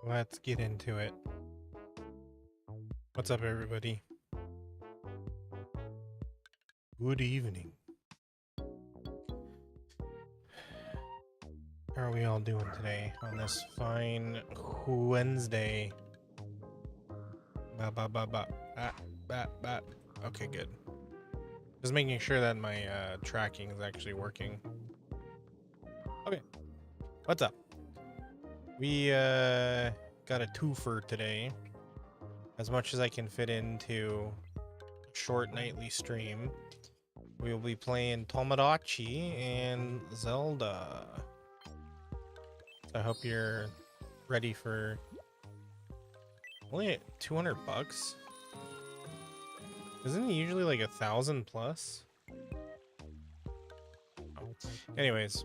Let's get into it. What's up, everybody? Good evening. How are we all doing today on this fine Wednesday? Okay, good. Just making sure that my tracking is actually working. Okay, what's up? We got a twofer today. As much as I can fit into a short nightly stream, we will be playing Tomodachi and Zelda. So I hope you're ready for only 200 bucks. Isn't it usually like 1,000 plus? Oh. Anyways,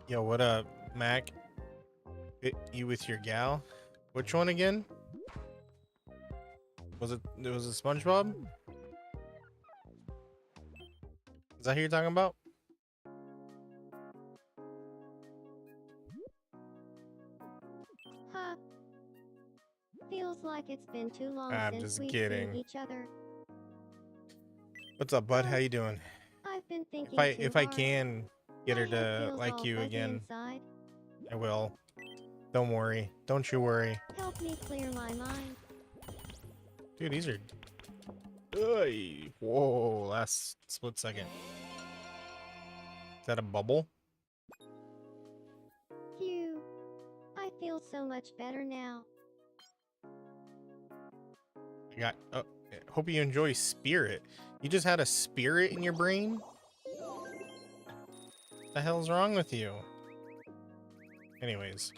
yo, what up, Mac? You with your gal? Which one again? Was it SpongeBob? Is that who you're talking about? Huh. Feels like it's been too long I'm since just we've kidding. seen each other. What's up, bud? How you doing? I've been thinking If I can get her to like you again, inside. I will. Don't worry. Don't you worry. Help me clear my mind. Dude, these are... Oy. Whoa, last split second. Is that a bubble? Phew. I feel so much better now. I got... Oh, hope you enjoy Spirit. You just had a spirit in your brain? What the hell's wrong with you? Anyways.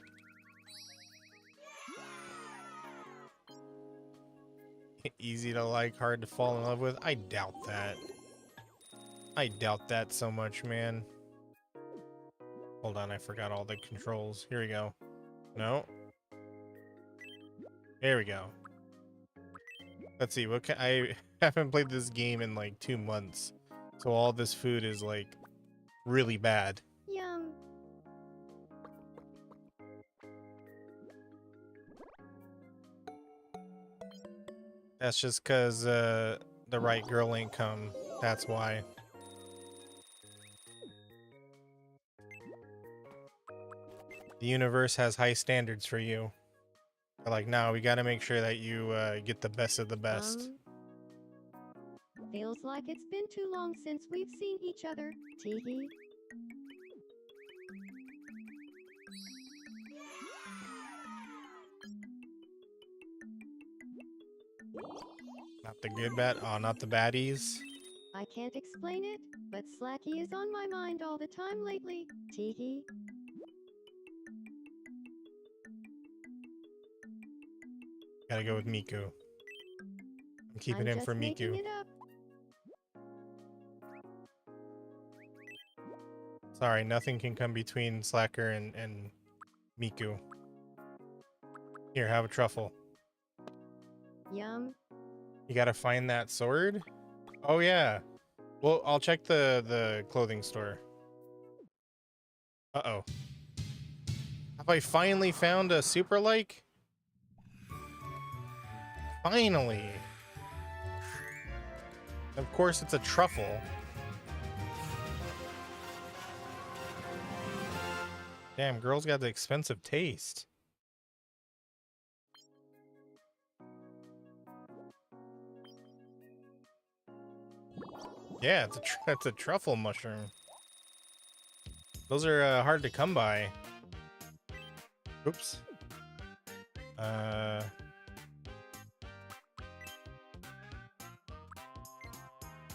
Easy to like, hard to fall in love with? I doubt that. I doubt that so much, man. Hold on, I forgot all the controls. Here we go. No. There we go. Let's see, what can I haven't played this game in like 2 months. So all this food is like really bad. Yum. That's just cause the right girl ain't come. That's why. The universe has high standards for you. They're like, no, we gotta make sure that you get the best of the best. Feels like it's been too long since we've seen each other. Teehee. Not the good bad. Oh, not the baddies. I can't explain it, but Slacky is on my mind all the time lately. Teehee. Gotta go with Miku. I'm keeping him for Miku. Sorry, nothing can come between Slacker and Miku. Here, have a truffle. Yum. You gotta find that sword? Oh yeah. Well, I'll check the clothing store. Uh-oh. Have I finally found a super like? Finally. Of course it's a truffle. Damn, girls got the expensive taste. Yeah, it's a truffle mushroom. Those are hard to come by. Oops.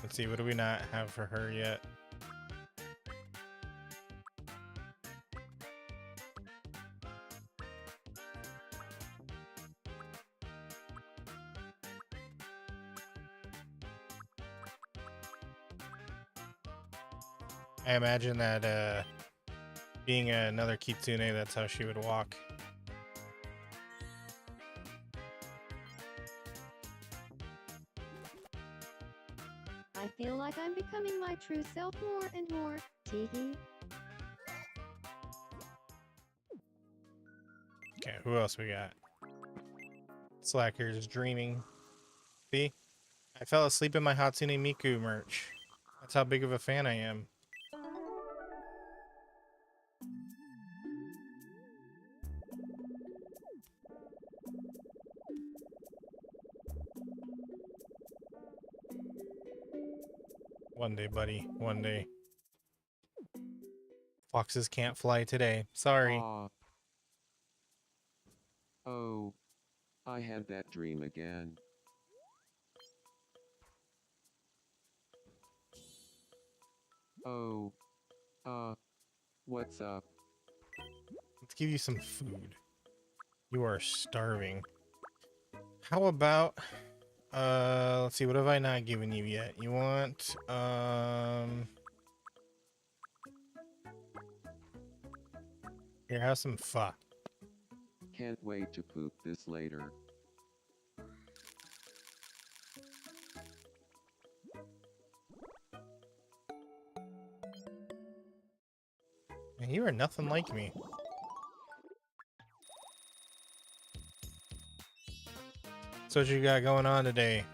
Let's see, what do we not have for her yet? I imagine that being another Kitsune, that's how she would walk. I feel like I'm becoming my true self more and more. Teehee. who else we got? Slacker's dreaming. See? I fell asleep in my Hatsune Miku merch. That's how big of a fan I am. One day, buddy. One day. Foxes can't fly today. Sorry. Oh, I had that dream again. Oh, what's up? Let's give you some food. You are starving. How about, let's see, what have I not given you yet? You want, here, have some pho. Can't wait to poop this later. Man, you are nothing like me. So what you got going on today?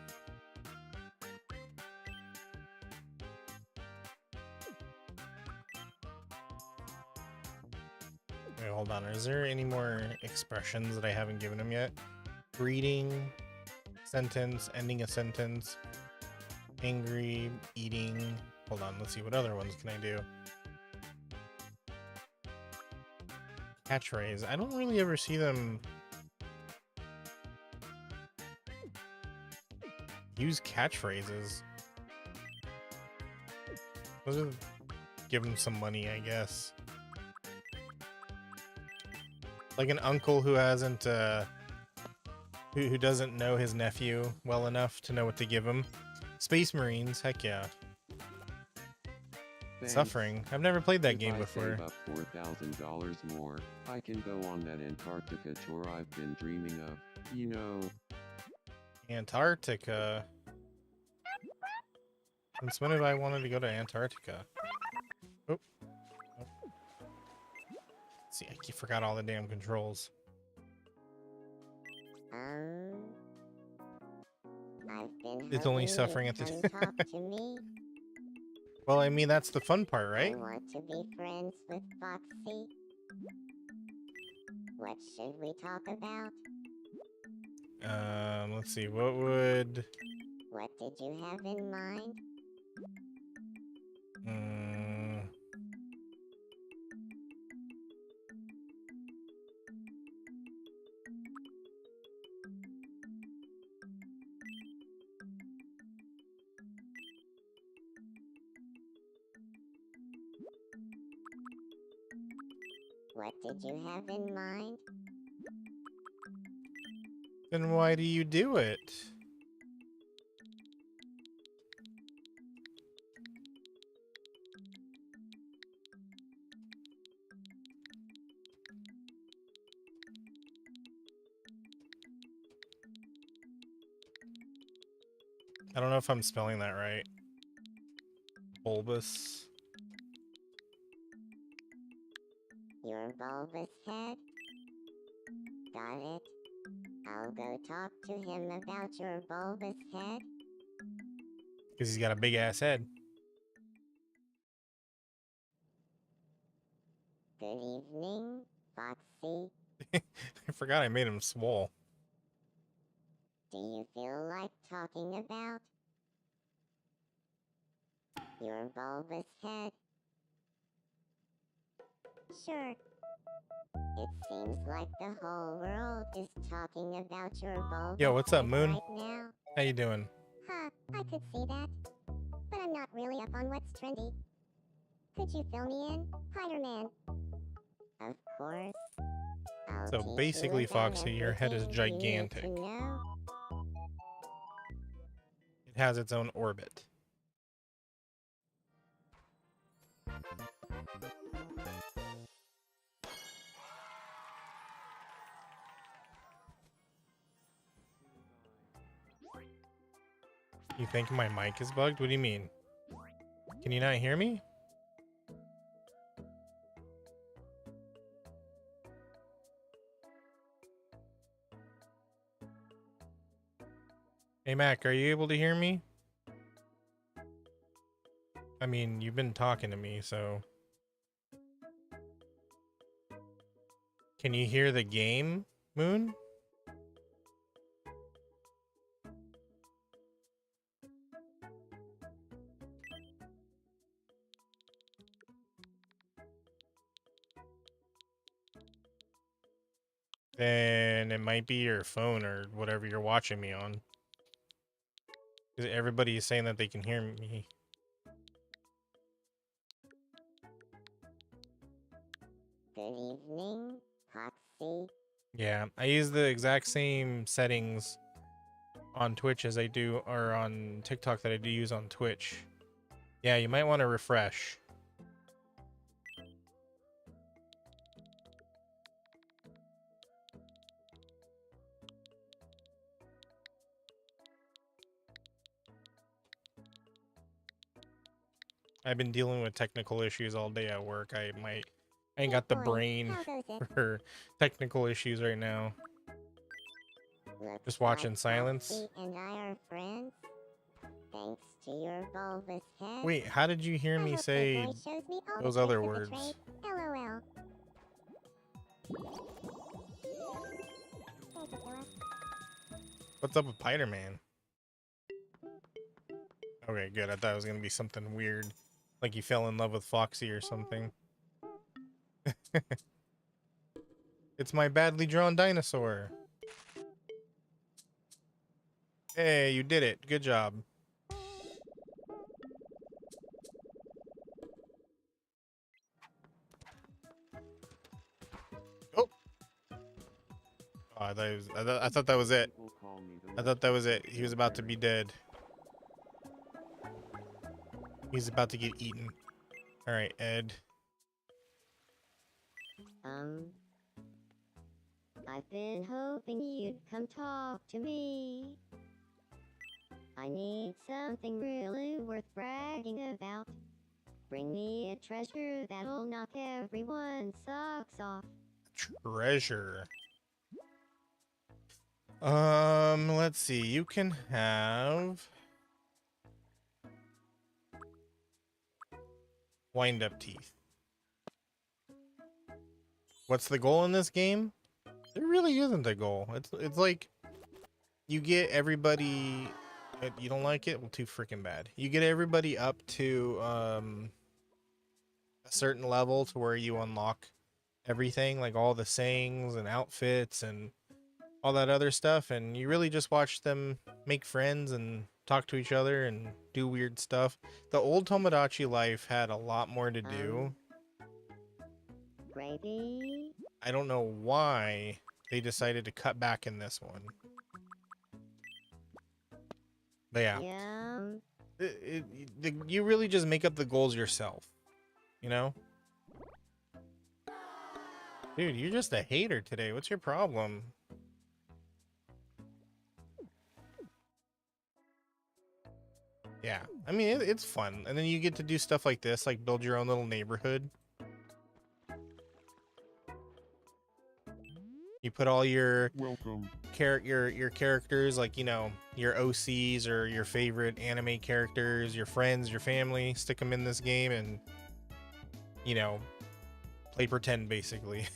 Wait, hold on. Is there any more expressions that I haven't given him yet? Greeting, sentence, ending a sentence, angry, eating. Hold on, let's see, what other ones can I do? Catchphrase. I don't really ever see them use catchphrases. Those are, give him some money, I guess. Like an uncle who hasn't, who doesn't know his nephew well enough to know what to give him. Space Marines, heck yeah. Thanks. Suffering. I've never played that game If before. I save up $4,000 more, I can go on that Antarctica tour I've been dreaming of, you know. Antarctica. Since when have I wanted to go to Antarctica? Oh. See, I forgot all the damn controls. I've been It's only hoping suffering you'd at the come talk to me. Well, I mean, that's the fun part, I right? want to be friends with Foxy. What should we talk about? Let's see, what would... What did you have in mind? What did you have in mind? Then why do you do it? I don't know if I'm spelling that right. Bulbous. Your bulbous head? Got it. I'll go talk to him about your bulbous head. Because he's got a big ass head. Good evening, Foxy. I forgot I made him swole. Do you feel like talking about your bulbous head? Sure. It seems like the whole world is talking about your bulbous Yo, what's up, head Moon? right now. How you doing? Huh, I could see that. But I'm not really up on what's trendy. Could you fill me in, Spider-Man? Of course. I'll So teach basically, you about Foxy, your head is everything you need gigantic. to know. It has its own orbit. You think my mic is bugged? What do you mean? Can you not hear me? Hey Mac, are you able to hear me? I mean, you've been talking to me, so... Can you hear the game, Moon? Then it might be your phone or whatever you're watching me on. 'Cause everybody is saying that they can hear me. Good evening, Foxy. Yeah, I use the exact same settings on Twitch as I do, or on TikTok that I do use on Twitch. Yeah, you might want to refresh. I've been dealing with technical issues all day at work. I ain't got the Good boy. brain How goes it? for technical issues right now. Looks Just watching like silence. Foxy and I are friends. Thanks to your bulbous head. Wait, how did you hear I me hope say Good Boy shows me all those the other tricks of the words? trade. LOL. Thanks, Attila. What's up with Spider-Man? Okay, good. I thought it was gonna be something weird. Like you fell in love with Foxy or something. It's my badly drawn dinosaur. Hey, you did it. Good job. Oh! Oh, I thought that was it. People call me the I thought that was it. most He was about to be dead. He's about to get eaten. Alright, Ed. I've been hoping you'd come talk to me. I need something really worth bragging about. Bring me a treasure that'll knock everyone's socks off. Treasure. Let's see. You can have wind-up teeth. What's the goal in this game? There really isn't a goal. It's like you get everybody. You don't like it? Well, too freaking bad. You get everybody up to a certain level to where you unlock everything, like all the sayings and outfits and all that other stuff, and you really just watch them make friends and talk to each other and do weird stuff. The old Tomodachi life had a lot more to do. Gravy? I don't know why they decided to cut back in this one. But yeah, Yum. you really just make up the goals yourself, you know? Dude, you're just a hater today. What's your problem? Yeah, I mean, it's fun. And then you get to do stuff like this, like build your own little neighborhood. You put all your Welcome. your characters, like, you know, your OCs or your favorite anime characters, your friends, your family, stick them in this game and, you know, play pretend, basically.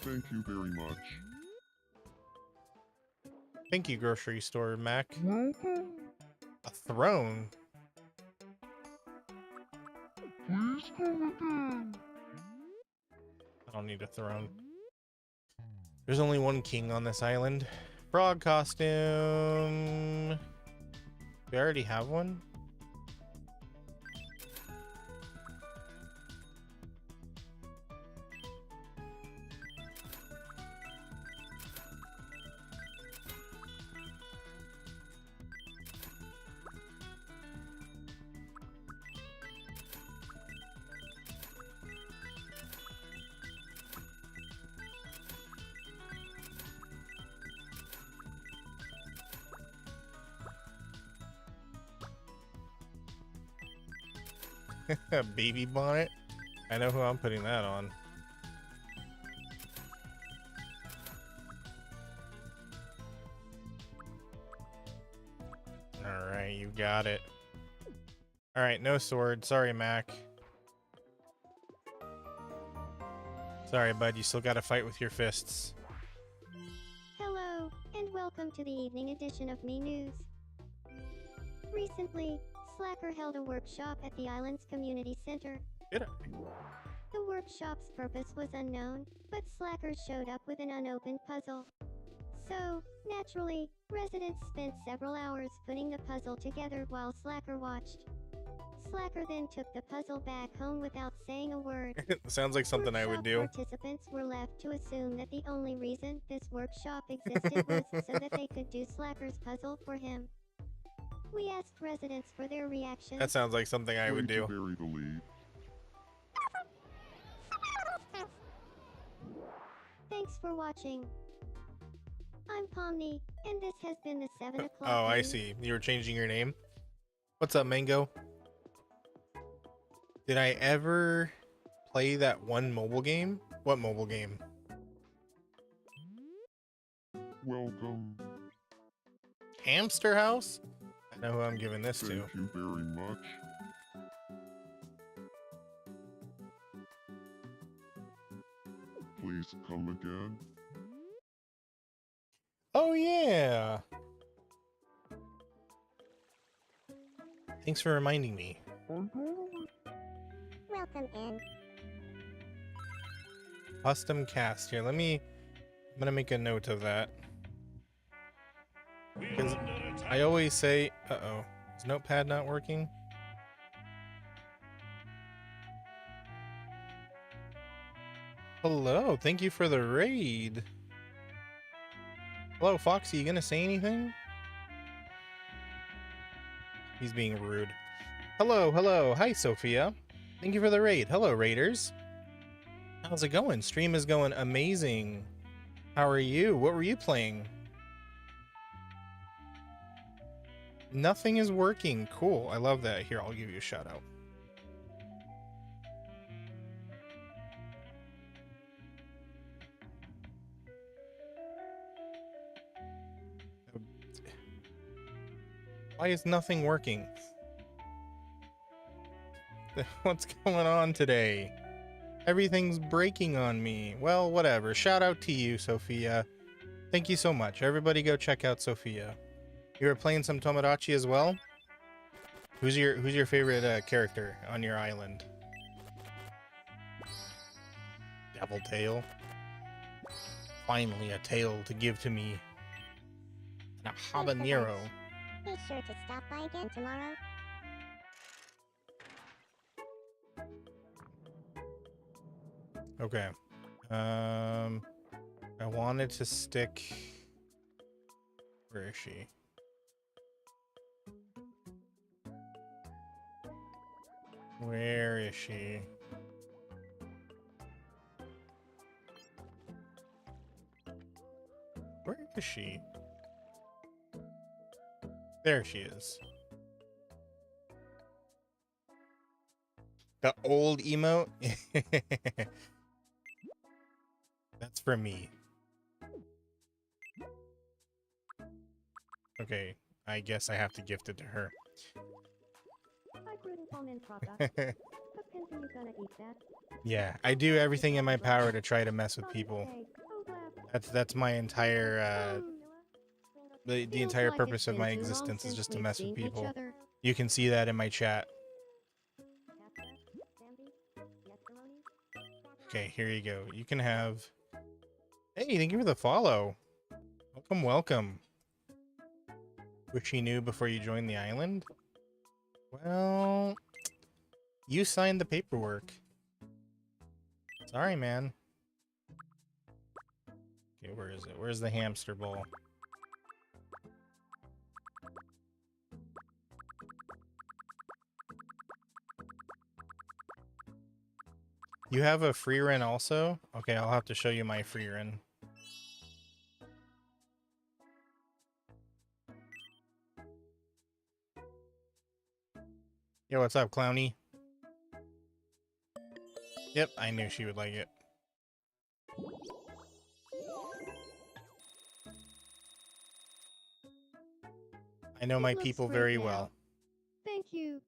Thank you very much. Thank you, grocery store Mac. A throne? I don't need a throne. There's only one king on this island. Frog costume. We already have one? A baby bonnet. I know who I'm putting that on. Alright, you got it. Alright, no sword. Sorry, Mac. Sorry, bud. You still gotta fight with your fists. Hello, and welcome to the evening edition of Me News. Recently, Slacker held a workshop at the island's community center. Did I? The workshop's purpose was unknown, but Slacker showed up with an unopened puzzle. So, naturally, residents spent several hours putting the puzzle together while Slacker watched. Slacker then took the puzzle back home without saying a word. Sounds like something I would do. Workshop participants were left to assume that the only reason this workshop existed was so that they could do Slacker's puzzle for him. We asked residents for their reactions. That sounds like something I would do. Bury the lead. Thanks for watching. I'm Pomni, and this has been the 7 o'clock Oh, I news. see. You were changing your name? What's up, Mango? Did I ever play that one mobile game? What mobile game? Welcome. Hamster House? I know who I'm giving this to. Thank you very much. Please come again. Oh, yeah. Thanks for reminding me. Welcome in. Custom cast. Here, I'm gonna make a note of that. Because I always say, uh-oh, is Notepad not working? Hello, thank you for the raid. Hello, Foxy, you gonna say anything? He's being rude. Hello, hello. Hi, Sophia. Thank you for the raid. Hello, raiders. How's it going? Stream is going amazing. How are you? What were you playing? Nothing is working. Cool. I love that. Here, I'll give you a shout out. Why is nothing working? What's going on today? Everything's breaking on me. Well, whatever. Shout out to you, Sophia. Thank you so much. Everybody go check out Sophia. You were playing some Tomodachi as well? Who's your favorite character on your island? Devil Tail. Finally a tail to give to me. And a habanero. Be sure to stop by again tomorrow. Okay. I wanted to stick. Where is she? Where is she? Where is she? There she is. The old emote? That's for me. Okay, I guess I have to gift it to her. Yeah, I do everything in my power to try to mess with people. That's my entire the entire purpose of my existence is just to mess with people. You can see that in my chat. Okay, here you go. You can have. Hey, thank you for the follow. Welcome, welcome. Wish you knew before you joined the island? Well, you signed the paperwork. Sorry, man. Okay, where is it? Where's the hamster ball? You have a free run also? Okay, I'll have to show you my free run. Yo, what's up, Clowny? Yep, I knew she would like it. I know It my looks people great very now. well. Thank you.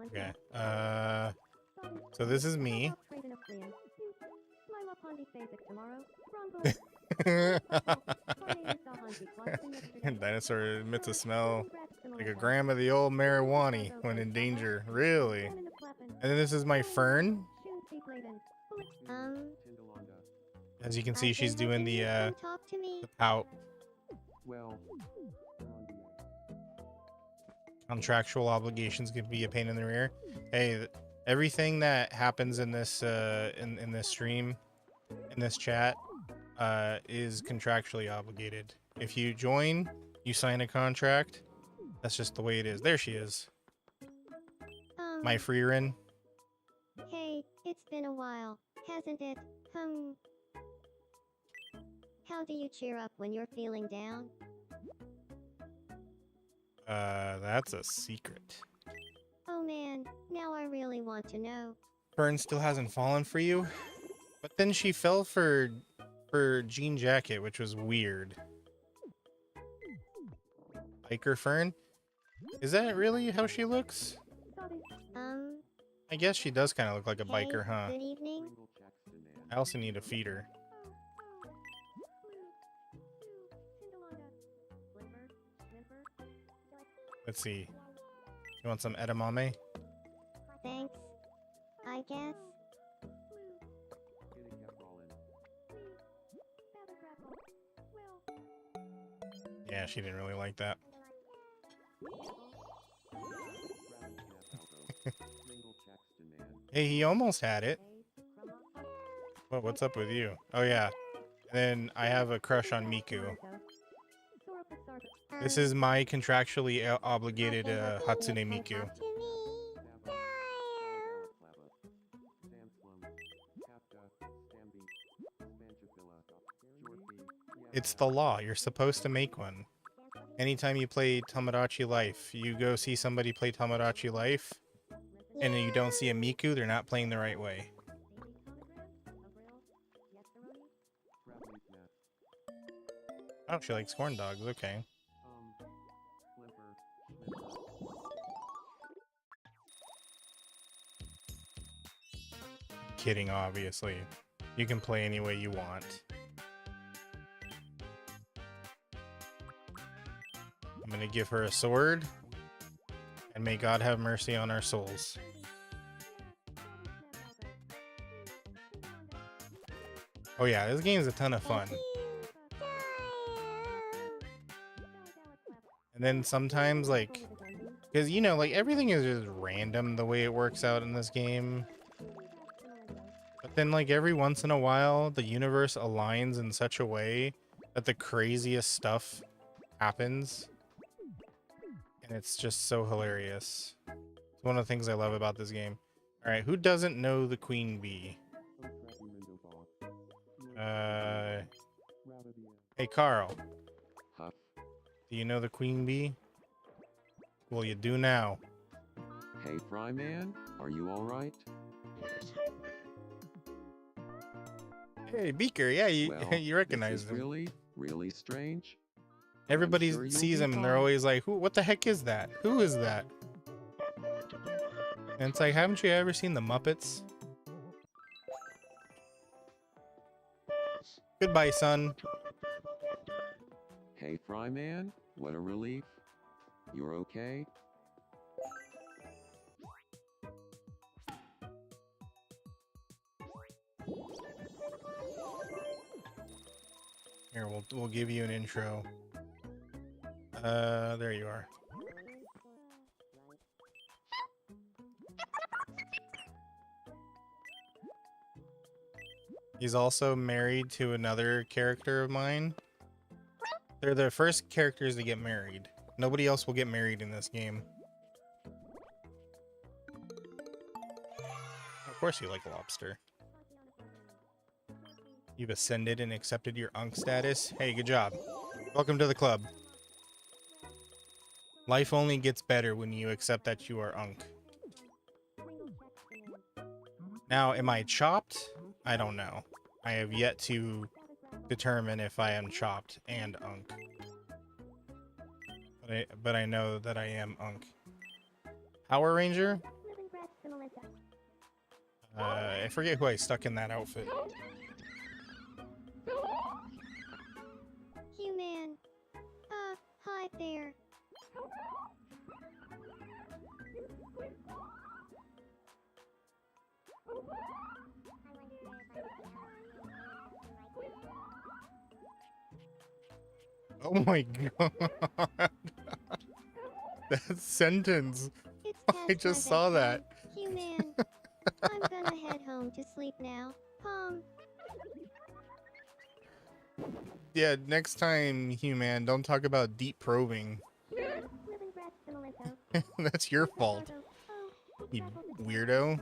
Okay. So this is me. Dinosaur admits to smell like a gram of the old marijuana when in danger. Really? And then this is my fern. As you can see, I've she's been doing hoping the you'd come talk to me. pout. Well, Contractual obligations can be a pain in the rear. Hey, everything that happens in this in this stream, in this chat, is contractually obligated. If you join, you sign a contract. That's just the way it is. There she is. My Freerin. Hey, it's been a while, hasn't it? How do you cheer up when you're feeling down? That's a secret. Oh man, now I really want to know. Fern still hasn't fallen for you, but then she fell for Jean Jacket, which was weird. Biker Fern? Is that really how she looks? I guess she does kind of look like a Hey, biker, huh? good evening. I also need to feed her. Let's see. You want some edamame? Thanks. I guess. Yeah, she didn't really like that. Hey, he almost had it. Well, what's up with you? Oh, yeah. And then I have a crush on Miku. This is my contractually obligated Hatsune Miku. Talk to me. It's the law. You're supposed to make one. Anytime you play Tomodachi Life, you go see somebody play Tomodachi Life, and you don't see a Miku, they're not playing the right way. Oh, she likes corn dogs. Okay. Kidding, obviously. You can play any way you want. I'm gonna give her a sword, and may God have mercy on our souls. Oh yeah, this game's a ton of fun. And then sometimes, like, because, you know, like, everything is just random the way it works out in this game. But then, like, every once in a while, the universe aligns in such a way that the craziest stuff happens. And it's just so hilarious. It's one of the things I love about this game. Alright, who doesn't know the Queen Bee? Hey, Carl. Huff. Do you know the Queen Bee? Well, you do now. Hey, Fryman, are you alright? Hey, Beaker, yeah, you, Well, you recognize this is him. really strange. Everybody sure you'll sees be him and they're fine. always like, "Who? What the heck is that? Who is that?" And it's like, haven't you ever seen the Muppets? Goodbye, son. Hey, Fryman, what a relief. You're okay? Here, we'll give you an intro. There you are. He's also married to another character of mine. They're the first characters to get married. Nobody else will get married in this game. Of course you like lobster. You've ascended and accepted your Unk status. Hey, good job. Welcome to the club. Life only gets better when you accept that you are Unk. Now, am I chopped? I don't know. I have yet to determine if I am chopped and Unk. But I know that I am Unk. Power Ranger? I forget who I stuck in that outfit. Human. Hi there. Oh my god. That sentence. It's I past just my saw bedtime. that. Human. I'm gonna head home to sleep now. Yeah, next time, human, don't talk about deep probing. That's your fault, you weirdo.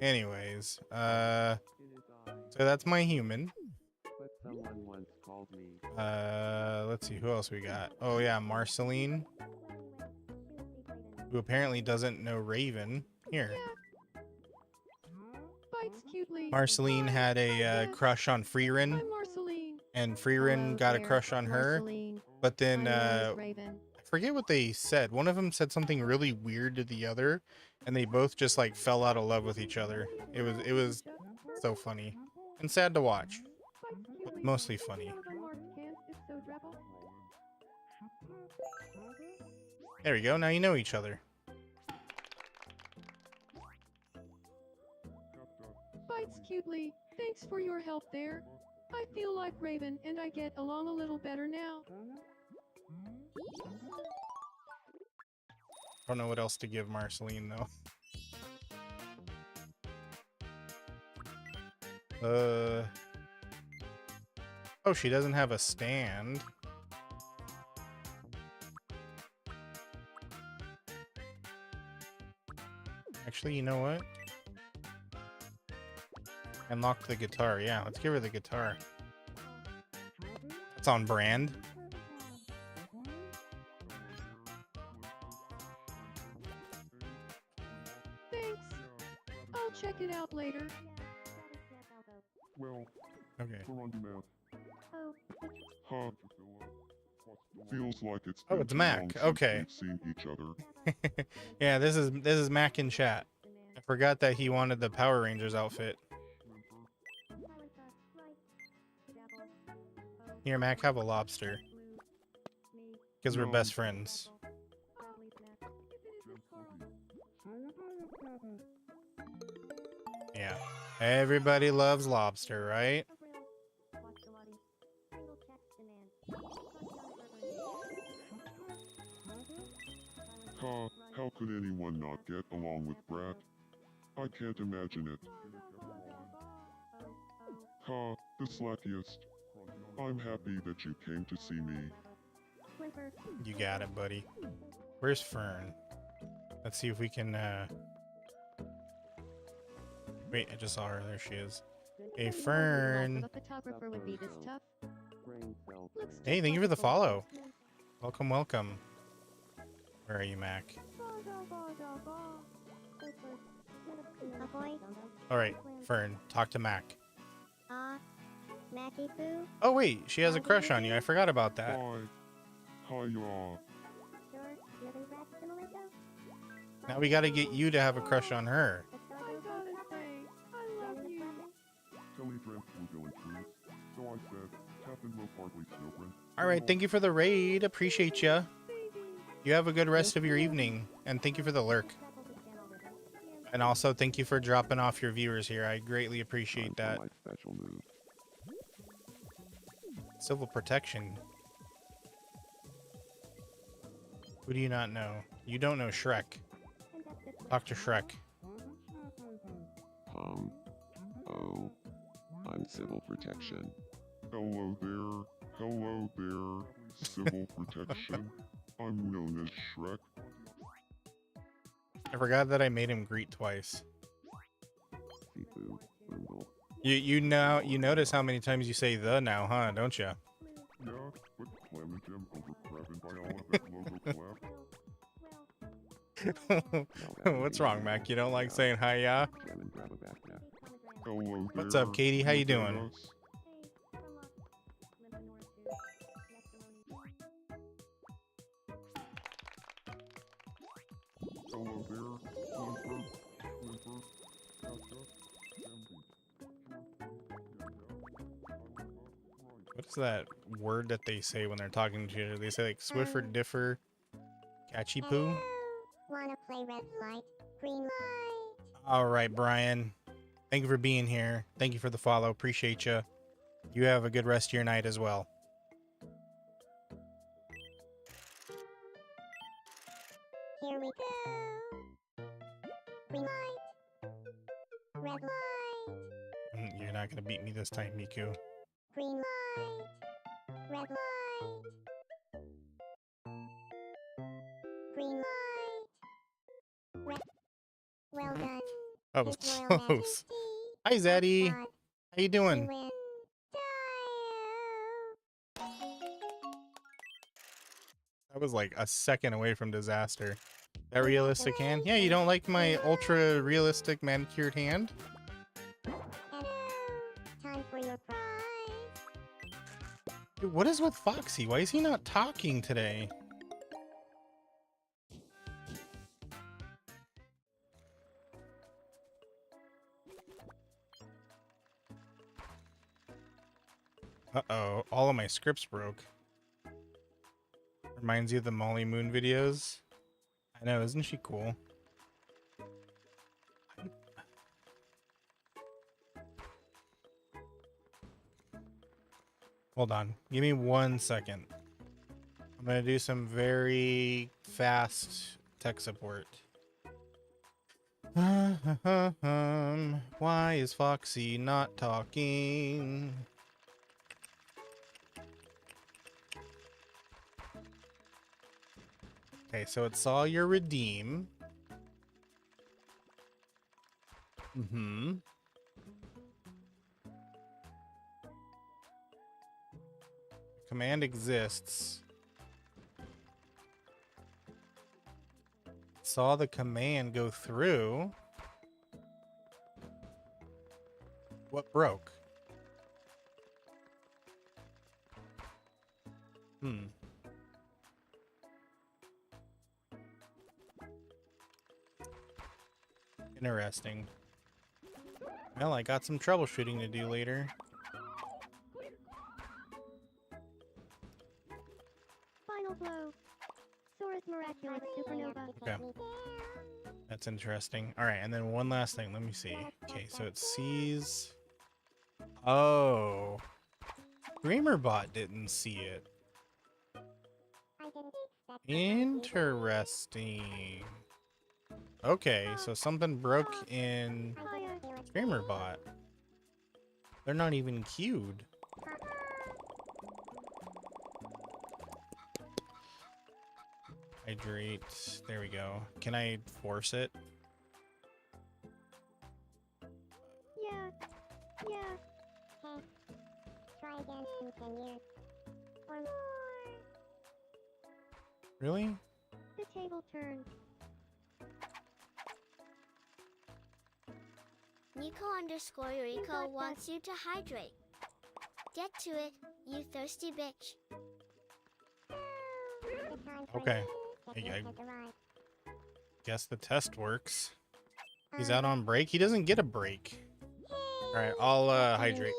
Anyways, so that's my human. But someone once called me. Let's see, who else we got? Oh yeah, Marceline, who apparently doesn't know Raven. Here. Bites cutely. Marceline Hi, had a yes. crush on Freerin, I'm Marceline. and Freerin Hello got a there, crush on her. Marceline. But then, My name I is Raven. forget what they said. One of them said something really weird to the other, and they both just like fell out of love with each other. It was so funny and sad to watch, Bites but cutely. mostly funny. One of unmarked cans is so dreadful. There we go. Now you know each other. Bites cutely. Thanks for your help there. I feel like Raven and I get along a little better now. Don't know what else to give Marceline though. Oh, she doesn't have a stand. Actually, you know what? Unlock the guitar. Yeah, let's give her the guitar. That's on brand. Thanks. I'll check it out later. Well, Okay. for on math. Huh. Feels like it's Oh, been it's too Mac. long since Okay. we've seen each other. Yeah, this is Mac in chat. I forgot that he wanted the Power Rangers outfit. Here, Mac, have a lobster. Because we're No. best friends. Yeah. Everybody loves lobster, right? Huh, how could anyone not get along with Brat? I can't imagine it. Ha, the slackiest. I'm happy that you came to see me. You got it, buddy. Where's Fern? Let's see if we can, Wait, I just saw her. There she is. Hey, Fern. A photographer would be this tough. Brain cells. Looks Hey, just thank you like for the a follow. Welcome, welcome. Where are you, Mac? Ahoy. Alright, Fern, talk to Mac. Mackie Poo? Oh, wait, she has a crush on you. I forgot about that. Hi. Hiya. Now we gotta get you to have a crush on her. I gotta say, I love you. Telly dreamt we're going cruise, so I said, Captain Low Partly Snowprint. Alright, thank you for the raid. Appreciate ya. You have a good rest of your evening. And thank you for the lurk. And also, thank you for dropping off your viewers here. I greatly appreciate Time that. for my special move. Civil protection. Who do you not know? You don't know Shrek. Talk to Shrek. Oh, I'm civil protection. Hello there. Hello there. Civil protection. I'm known as Shrek. I forgot that I made him greet twice. Sifu, Boomble. You notice how many times you say the now, huh? Don't ya? Yeah, but Clem Diamond Gem over Crab and Viola that logo collab. What's wrong, Mac? You don't like saying hi, yeah? Gem and grab a backpack. Hello What's there. up, Katie? How you Look at doing? us. Hello there. Whimper, whimper, Kaka, What is that word that they say when they're talking to you? They say like Swiffer, Differ, Catchy Poo? Hello. Wanna play red light, green light? All right, Brian. Thank you for being here. Thank you for the follow. Appreciate you. You have a good rest of your night as well. Here we go. Green light. Red light. You're not gonna beat me this time, Miku. Green light. Red light. Green light. Red. Well done. That was His Royal close. Majesty. Hi, Zaddy. Thought How you you doing? win. Dio. That was like a second away from disaster. That realistic hand? Yeah, you don't like my ultra realistic manicured hand? Hello. Time for your prize. Dude, what is with Foxy? Why is he not talking today? Uh-oh, all of my scripts broke. Reminds you of the Molly Moon videos? I know, isn't she cool? Hold on, give me 1 second. I'm gonna do some very fast tech support. Why is Foxy not talking? Okay, so it saw your redeem. Mm-hmm. Command exists. Saw the command go through. What broke? Interesting. Well, I got some troubleshooting to do later. Final blow. Source miraculous supernova. Okay. That's interesting. All right, and then one last thing. Let me see. Okay, so it sees... Oh. Dreamerbot didn't see it. I didn't expect that. Interesting. Okay, so something broke in Dreamerbot. They're not even queued. Hydrate. There we go. Can I force it? Yeah. Yeah. Hey. Try again in 10 years. Or more. Really? The table turned. Nico_Eureka wants you to hydrate. Get to it, you thirsty bitch. The time for Okay. you. I- Has arrived. Guess the test works. He's out on break? He doesn't get a break. Alright, I'll hydrate.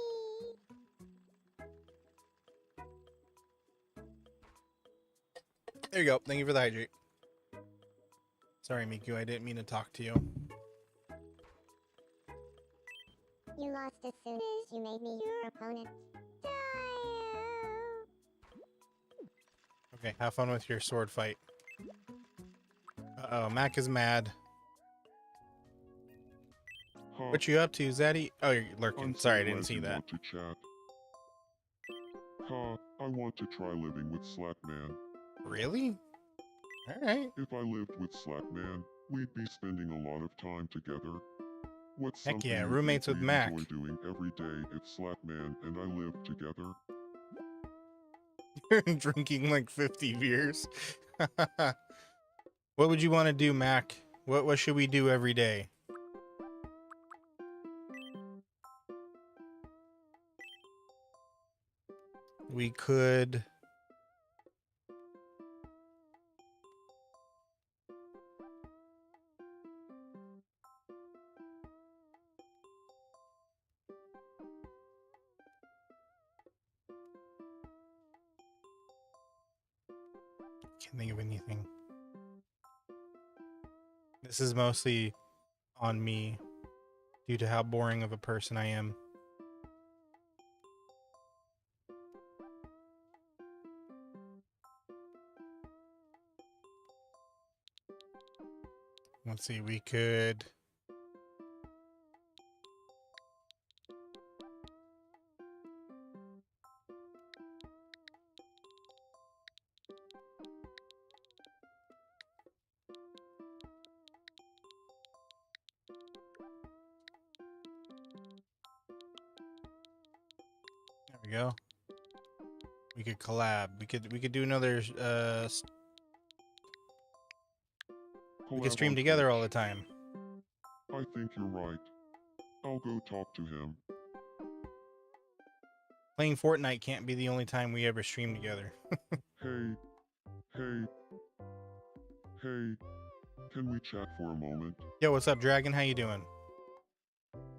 There you go. Thank you for the hydrate. Sorry, Miku, I didn't mean to talk to you. You lost as soon as you made me your opponent. Dio. Okay, have fun with your sword fight. Uh-oh, Mac is mad. Huh, What you up to, Zaddy? Oh, you're lurking. I'm Sorry, I so didn't glad see you that. want to chat. Ha, I want to try living with Slackman. Really? Alright. If I lived with Slackman, we'd be spending a lot of time together. What's Heck something yeah, you roommates think with we'd Mac. enjoy doing every day if Slackman and I lived together? Drinking like 50 beers. What would you want to do, Mac? What should we do every day? We could can't think of anything. This is mostly on me due to how boring of a person I am. Let's see, we could there we go. We could collab. We could do another we could Collab stream on together Twitch. all the time. I think you're right. I'll go talk to him. Playing Fortnite can't be the only time we ever stream together. Hey, hey, hey, can we chat for a moment? Yo, what's up, Dragon? How you doing?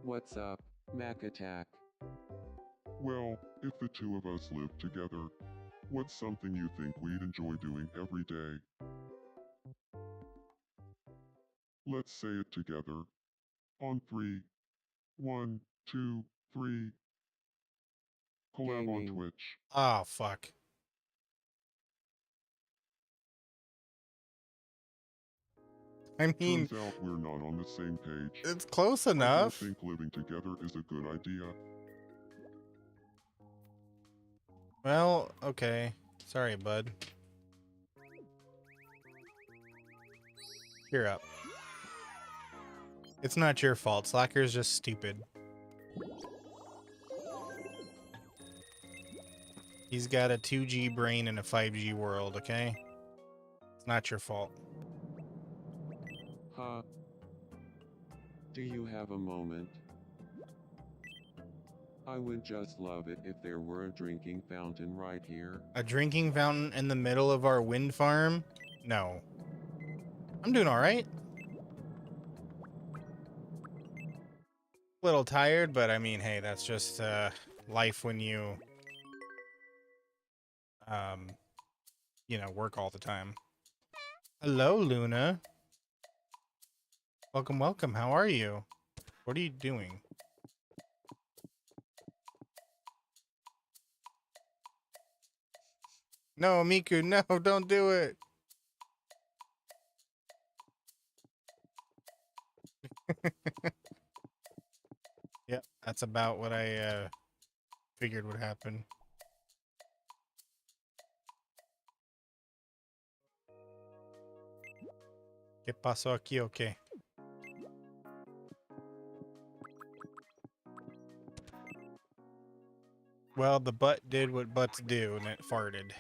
What's up, Mac Attack? Well, if the two of us lived together, what's something you think we'd enjoy doing every day? Let's say it together. On 3. 1, 2, 3. Collab on Gaming. Twitch. Oh, fuck. I mean, Turns out we're not on the same page. it's close I don't enough. think living together is a good idea. Well, okay. Sorry, bud. Cheer up. It's not your fault. Slacker's just stupid. He's got a 2G brain in a 5G world, okay? It's not your fault. Huh? Do you have a moment? I would just love it if there were a drinking fountain right here. A drinking fountain in the middle of our wind farm? No. I'm doing alright. A little tired, but I mean, hey, that's just life when you work all the time. Hello, Luna. Welcome, welcome. How are you? What are you doing? No, Miku, no, don't do it. Yep, that's about what I figured would happen. ¿Qué pasó aquí o qué? Well, the butt did what butts do, and it farted.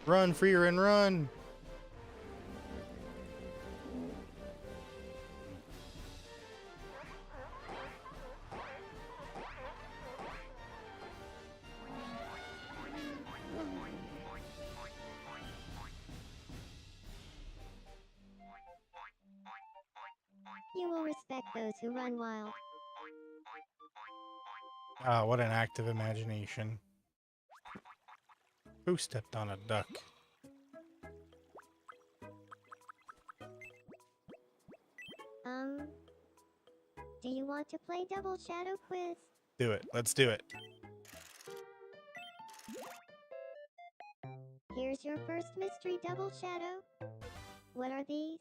Run, Freerin, run! You will respect those who run wild. Ah, what an act of imagination. Who stepped on a duck? Do you want to play Double Shadow Quiz? Do it. Let's do it. Here's your first mystery Double Shadow. What are these?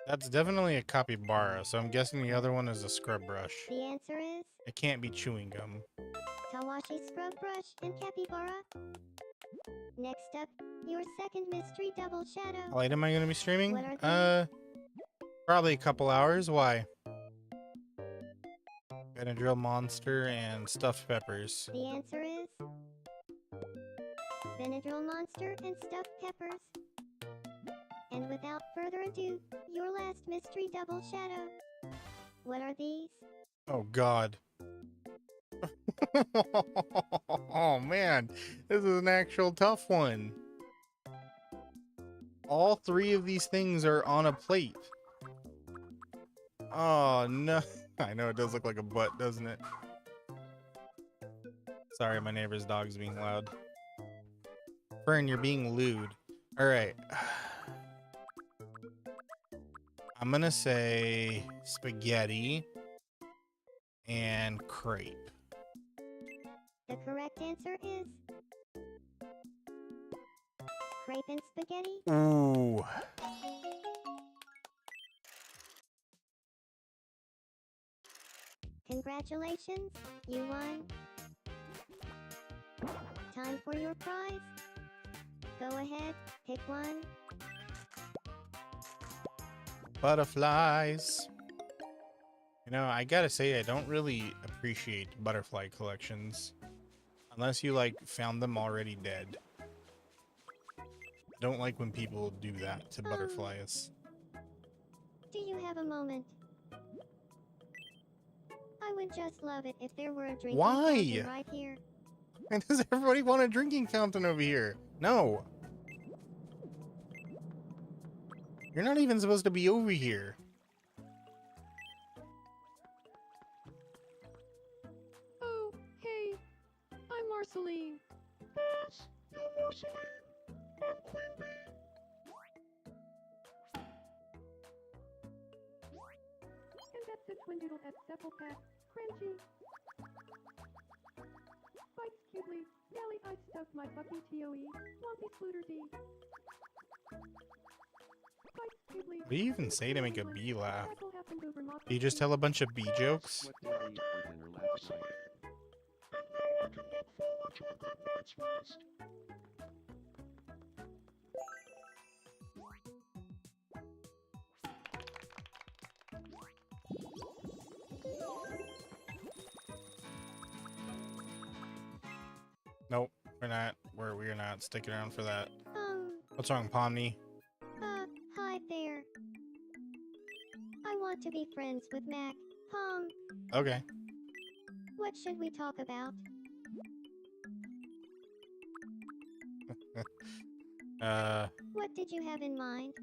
That's definitely a capybara, so I'm guessing the other one is a scrub brush. The answer is It can't be chewing gum. Tawashi Scrub Brush and Capybara. Next up, your second mystery Double Shadow. How late am I going to be streaming? What are Probably a couple hours. Why? Benadryl monster and stuffed peppers. The answer is Benadryl monster and stuffed peppers. And without further ado, your last mystery double shadow. What are these? Oh God. Oh man, this is an actual tough one. All three of these things are on a plate. Oh no. I know it does look like a butt, doesn't it? Sorry, my neighbor's dog's being loud. Fern, you're being lewd. Alright. I'm gonna say spaghetti and crepe. The correct answer is crepe and spaghetti. Ooh. Congratulations, you won. Time for your prize. Go ahead, pick one. Butterflies. You know, I gotta say, I don't really appreciate butterfly collections. Unless you, like, found them already dead. I don't like when people do that to butterflies. Do you have a moment? I would just love it if there were a drinking Why? fountain right here. And does everybody want a drinking fountain over here? No. You're not even supposed to be over here. Oh, hey, I'm Marceline. Yes, you're Marceline. I'm Queen And that's the Twindoodle at Sepple Pack. Crunchy. Bites cutely. Yally, I stuffed my Bucky TOE. Lumpy Fluter D. Bites cutely. What do you even say to make a bee laugh? Tackle happened over mock- Do you just tell a bunch of bee jokes? What did I eat for dinner last night? And now I can look forward to a good night's rest. Nope, we're not. We're not sticking around for that. Um, What's wrong, Pomni? hi there. I want to be friends with Mac. Okay. What should we talk about? What did you have in mind?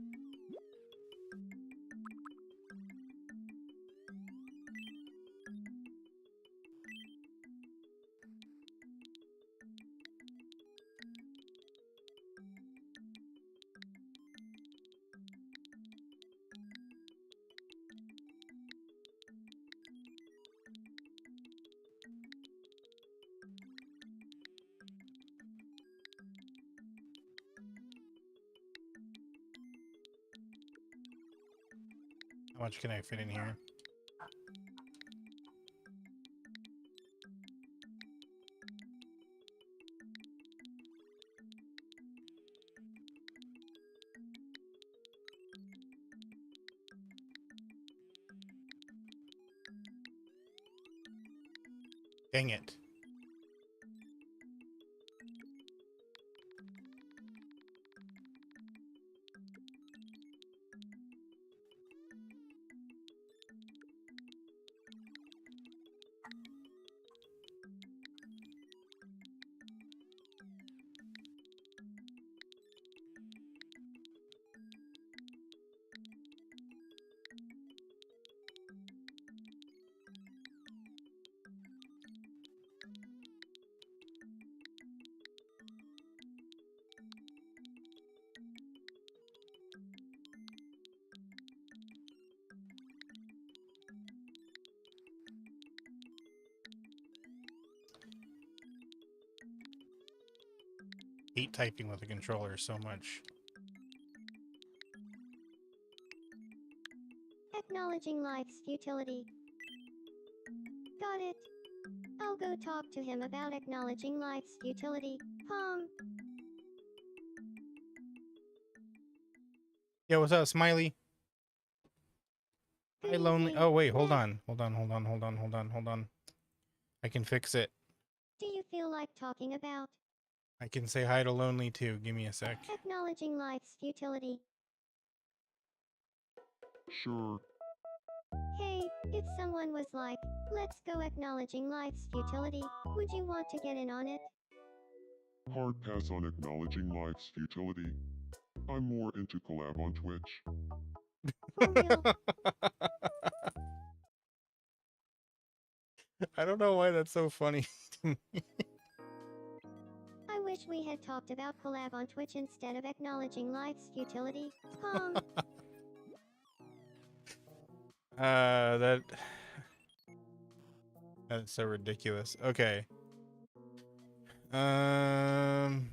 How much can I fit in here? Dang it. Hate typing with a controller so much. Acknowledging life's futility. Got it. I'll go talk to him about acknowledging life's futility. Yo, what's up, Smiley? Do Hi, you lonely. think Oh, wait, hold that- on. Hold on, hold on, hold on, hold on, hold on. I can fix it. Do you feel like talking about I can say hi to lonely too. Give me a sec. acknowledging life's futility? Sure. Hey, if someone was like, let's go acknowledging life's futility, would you want to get in on it? Hard pass on acknowledging life's futility. I'm more into collab on Twitch. For real? I don't know why that's so funny to me. I wish we had talked about collab on Twitch instead of acknowledging life's futility. That that's so ridiculous. Okay. Can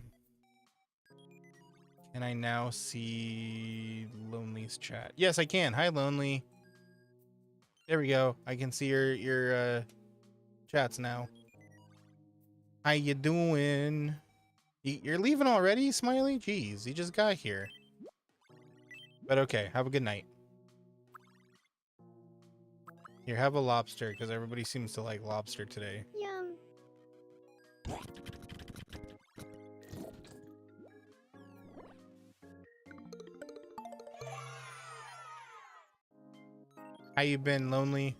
I now see Lonely's chat? Yes, I can. Hi, Lonely. There we go. I can see your chats now. How you doing? You're leaving already, Smiley? Jeez, you just got here. But okay, have a good night. Here, have a lobster, because everybody seems to like lobster today. Yum. How you been, Lonely?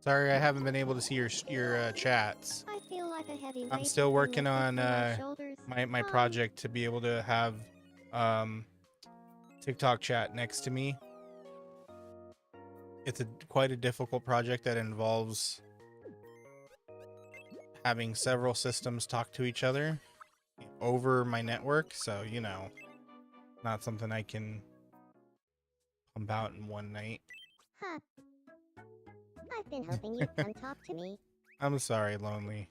Sorry, I haven't been able to see your chats. I feel like a heavy I'm weight still has been working lifted on from my shoulders. my project to be able to have TikTok chat next to me. It's quite a difficult project that involves having several systems talk to each other over my network, so you know, not something I can pump out in one night. Huh. I've been hoping you'd come talk to me. I'm sorry, Lonely.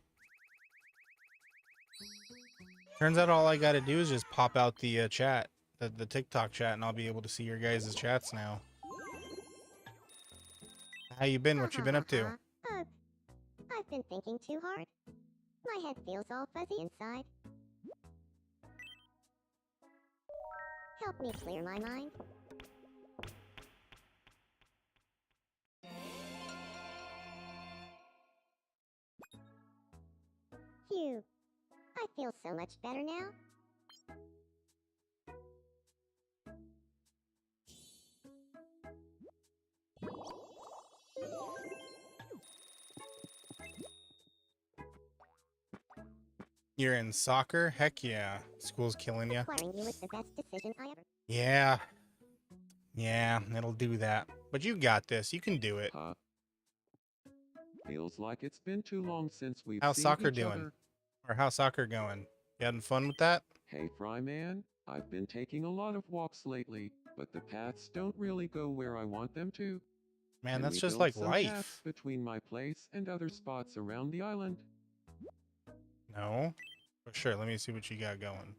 Turns out all I gotta do is just pop out the chat, the TikTok chat, and I'll be able to see your guys' chats now. How you been? What you been up to? I've been thinking too hard. My head feels all fuzzy inside. Help me clear my mind. Phew. I feel so much better now. You're in soccer? Heck yeah. School's killing you. Acquiring you was the best decision I ever. Yeah. Yeah, it'll do that. But you got this. You can do it. Huh? Feels like it's been too long since we've How's seen soccer each doing? other. Or how's soccer going? You having fun with that? Hey Fryman, I've been taking a lot of walks lately, but the paths don't really go where I want them to. Man, Can that's we just build like some paths life. between my place and other spots around the island? No? For sure. Let me see what you got going.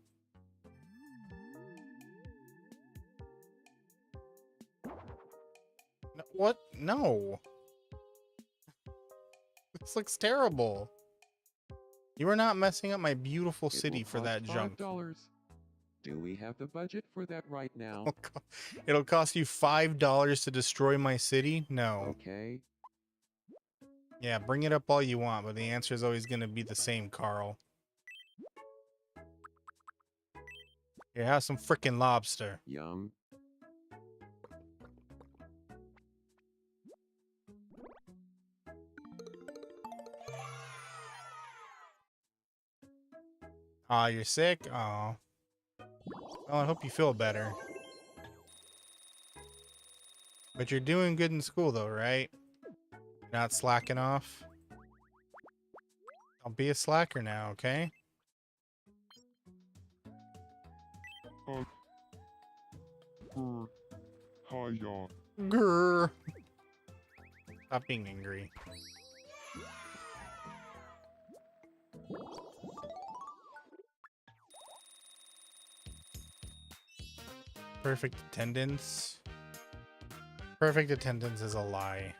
No, what? No. This looks terrible. You are not messing up my beautiful It city will for cost that junk. $5. Do we have the budget for that right now? It'll cost you $5 to destroy my city? No. Okay. Yeah, bring it up all you want, but the answer is always going to be the same, Carl. Here, have some freaking lobster. Yum. Aw, you're sick? Aw. Well, I hope you feel better. But you're doing good in school, though, right? Not slacking off? Don't be a slacker now, okay? Hiya. Grrr. Stop being angry. Perfect attendance. Perfect attendance is a lie.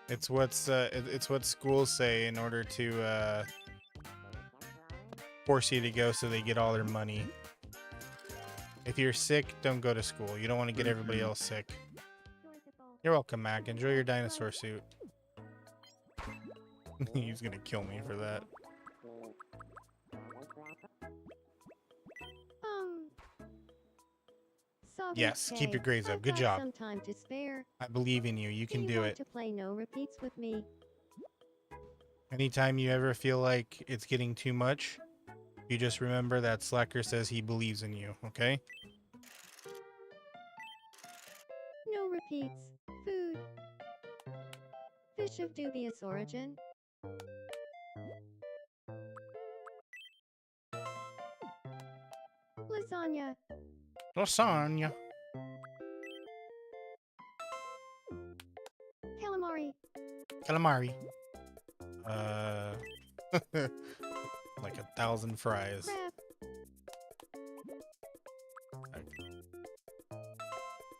It's it's what schools say in order to force you to go so they get all their money. If you're sick, don't go to school. You don't want to get everybody else sick. You're welcome, Mac. Enjoy your dinosaur suit. He's gonna kill me for that. Yes, keep your grades up. Good job. Some time to spare. I believe in you. You can do want it. to play no repeats with me? Anytime you ever feel like it's getting too much, you just remember that Slacker says he believes in you, okay? No repeats. Food. Fish of dubious origin. Lasagna. Lasagna. Calamari. Calamari. Like 1,000 fries. Crab.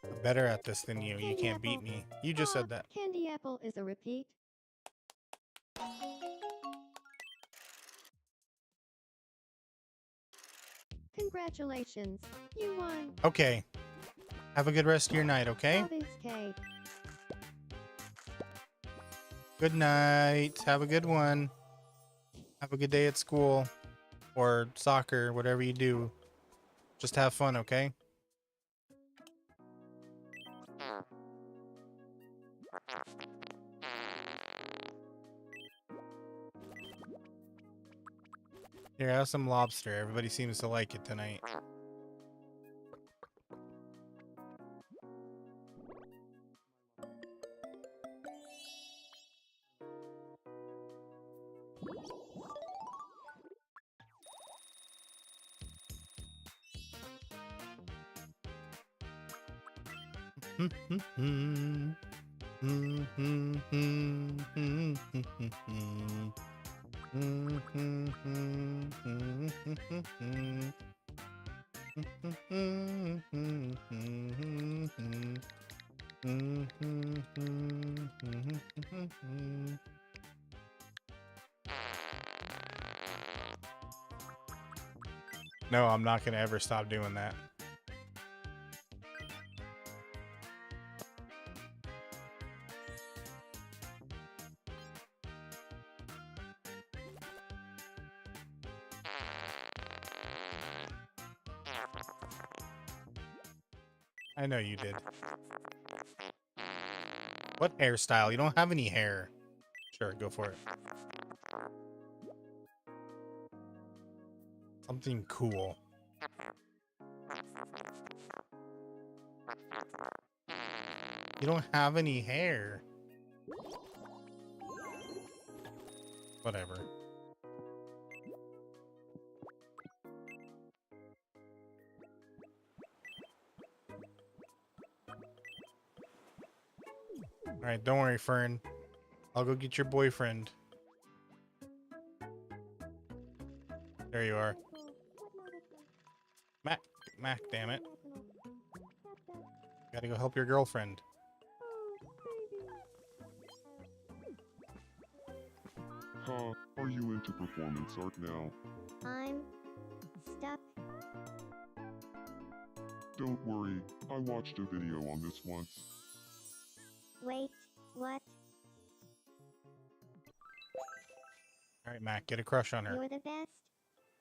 I'm better at this than you. You can't beat me. You just said that. Candy apple is a repeat. Congratulations. You won. Okay. Have a good rest of your night, okay? Robin's cake. Good night. Have a good one. Have a good day at school. Or soccer, whatever you do. Just have fun, okay? Here, have some lobster. Everybody seems to like it tonight. No, I'm not gonna ever stop doing that. I know you did. What hairstyle? You don't have any hair. Sure, go for it. Something cool. You don't have any hair. Whatever. Alright, don't worry, Fern. I'll go get your boyfriend. There you are. Mac, damn it. Gotta go help your girlfriend. Ha, are you into performance art now? I'm stuck. Don't worry, I watched a video on this once. Wait, what? Alright, Mac, get a crush on her. You're the best.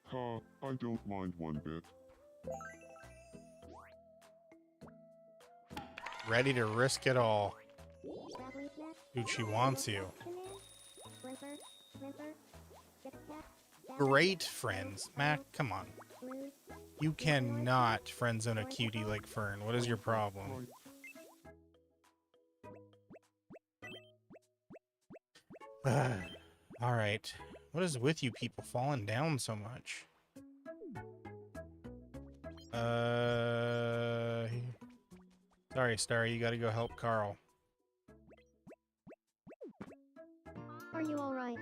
Ha, I don't mind one bit. Ready to risk it all. Dude, she wants you. Great friends. Mac, come on. You cannot friend zone a cutie like Fern. What is your problem? Alright. What is with you people falling down so much? Sorry, Starry, you gotta go help Carl. Are you alright?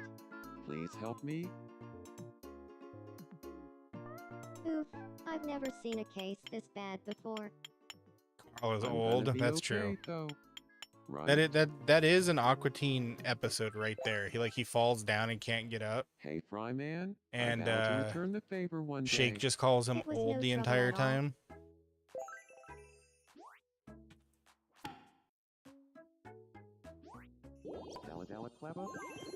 Please help me? Oof, I've never seen a case this bad before. Carl is I'm gonna old. be That's okay, true. Though. Right. That is an Aqua Teen episode right there. He falls down and can't get up. Hey, Fryman. And I vow to return the favor one Shake day. just calls him It was old no the trouble entire at all. time.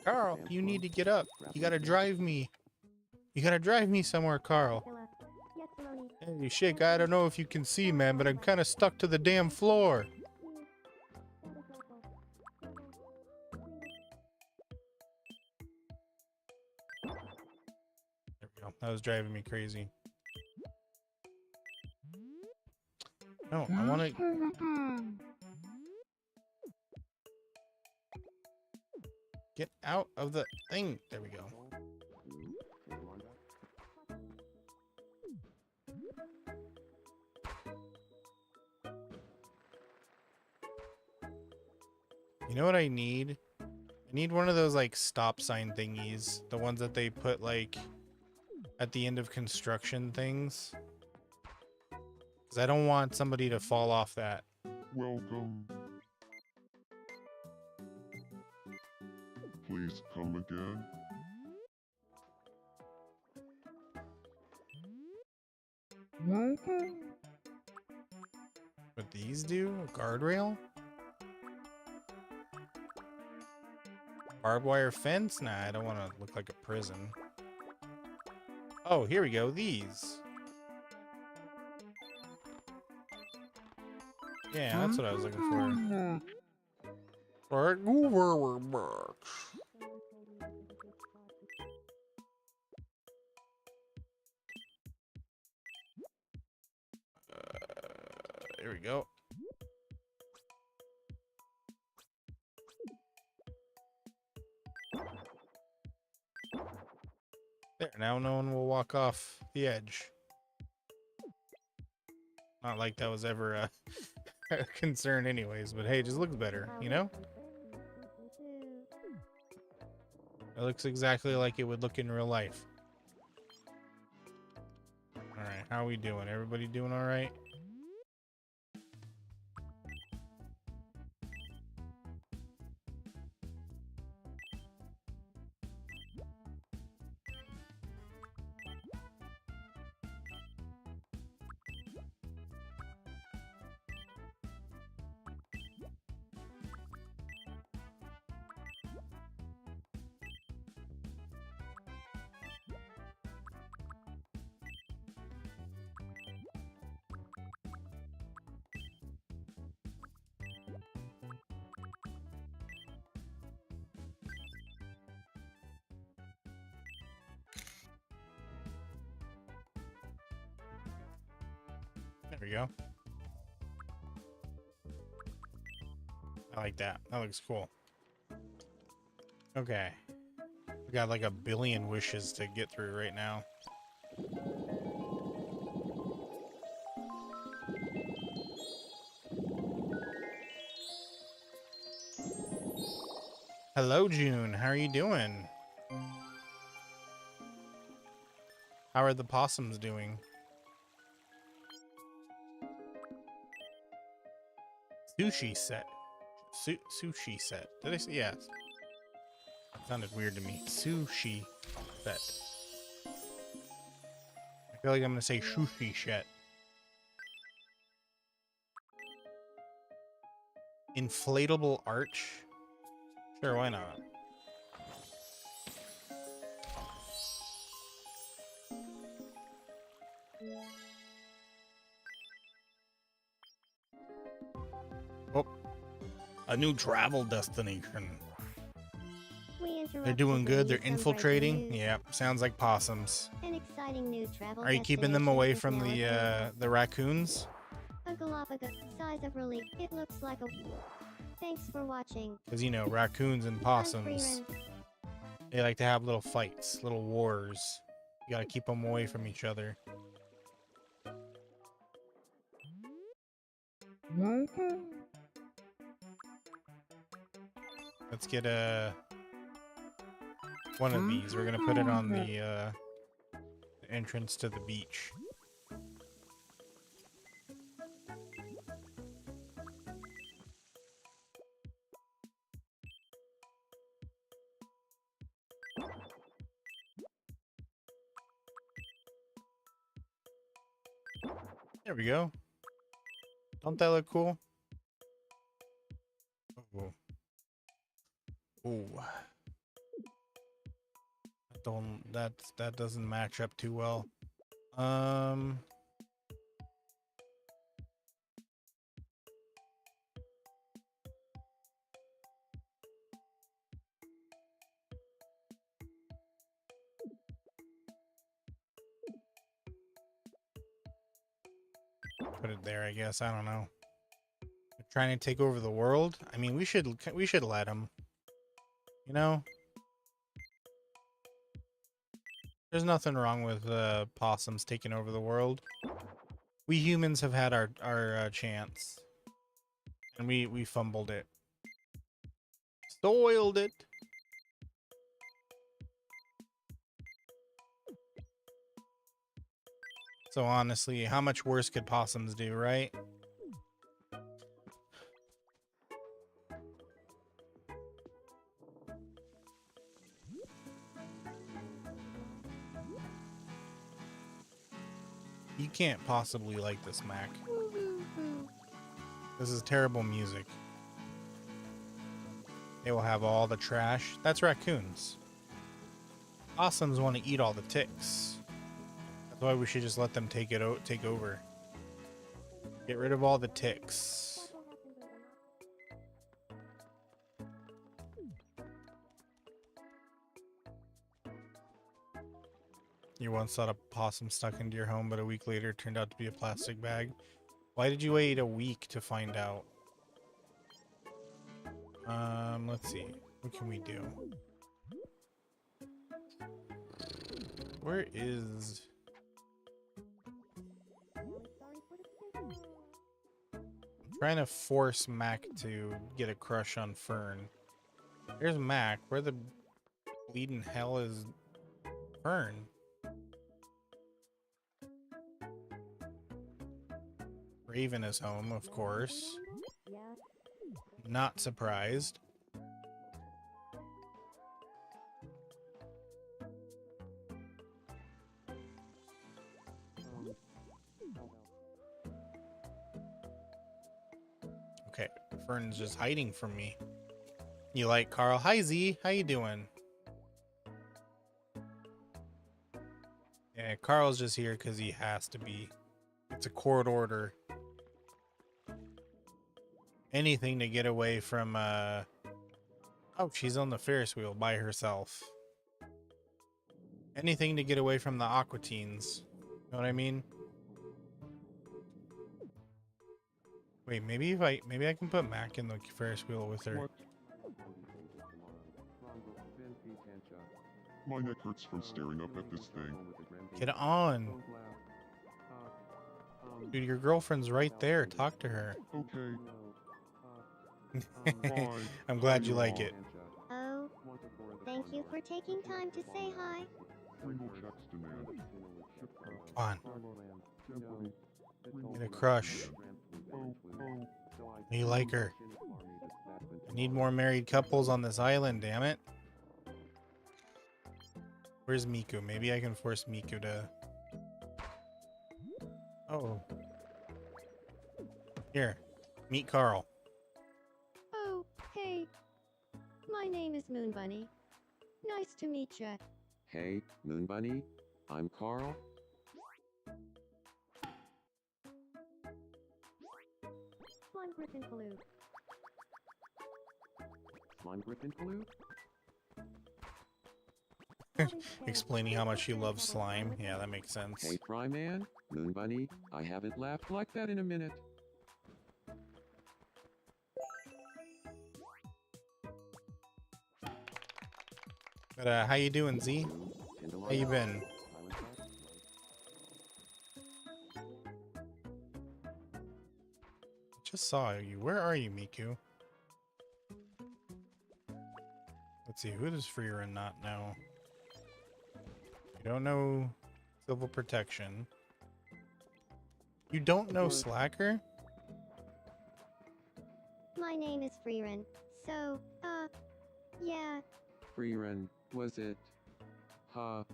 Carl, you need to get up. You gotta drive me. You gotta drive me somewhere, Carl. Hey, Shake, I don't know if you can see, man, but I'm kind of stuck to the damn floor. There we go. That was driving me crazy. No, I want to... Get out of the thing. There we go. You know what I need? I need one of those like stop sign thingies. The ones that they put like at the end of construction things. Because I don't want somebody to fall off that. Welcome. Please come again. What these do? A guardrail? Barbed wire fence? Nah, I don't want to look like a prison. Oh, here we go. These. Yeah, that's what I was looking for. Alright, over box. Here we go. There, now no one will walk off the edge. Not like that was ever a concern anyways, but hey, it just looks better, you know? It looks exactly like it would look in real life. Alright, how are we doing? Everybody doing alright? There we go. I like that. That looks cool. Okay. We got like a billion wishes to get through right now. Hello, June. How are you doing? How are the possums doing? Sushi set. Sushi set. Did I say yes? Sounded weird to me. Sushi set. I feel like I'm gonna say sushi set. Inflatable arch? Sure, why not? Oh, a new travel destination. They're doing good. They're infiltrating. Yeah, sounds like possums. An exciting new travel Are you keeping them away from the raccoons? A Galapagos size of relief. It looks like a. Thanks for watching. Because you know, raccoons and possums, they like to have little fights, little wars. You gotta keep them away from each other. Let's get one of these. We're gonna put it on the entrance to the beach. There we go. Don't that look cool? Oh. Ooh. That doesn't match up too well. Put it there, I guess. I don't know. They're trying to take over the world. I mean, we should let them. You know, there's nothing wrong with possums taking over the world. We humans have had our chance, and we fumbled it, soiled it. So honestly, how much worse could possums do, right? You can't possibly like this, Mac. This is terrible music. They will have all the trash. That's raccoons. Possums want to eat all the ticks. That's why we should just let them take over. Get rid of all the ticks. You once thought a possum stuck into your home, but a week later it turned out to be a plastic bag. Why did you wait a week to find out? Let's see. What can we do? Where is... I'm trying to force Mac to get a crush on Fern. There's Mac. Where the bleeding hell is Fern? Raven is home, of course. Not surprised. Okay, Fern's just hiding from me. You like Carl? Hi Z, how you doing? Yeah, Carl's just here because he has to be. It's a court order. Anything to get away from, oh, she's on the Ferris wheel by herself. Anything to get away from the Aqua Teens. Know what I mean? Wait, maybe I can put Mac in the Ferris wheel with her. What? My neck hurts from staring up at this thing. Get on. Dude, your girlfriend's right there. Talk to her. Okay. I'm glad you like it. Oh, thank you for taking time to say hi. Single checks demand. Come on. Get a crush. You like her. I need more married couples on this island, damn it. Where's Miku? Maybe I can force Miku to... Oh. Here. Meet Carl. Oh, hey. My name is Moon Bunny. Nice to meet ya. Hey, Moon Bunny, I'm Carl. Slime Griffin Blue. Slime Griffin Blue? Explaining how much she loves slime. Yeah, that makes sense. Hey, Fryman, Moon Bunny, I haven't laughed like that in a minute. But how you doing, Z? How you been? Just saw you. Where are you, Miku? Let's see, who does Freerun not know? You don't know Civil Protection. You don't know Slacker? My name is Freerun. So, yeah. Freerun, was it? I'm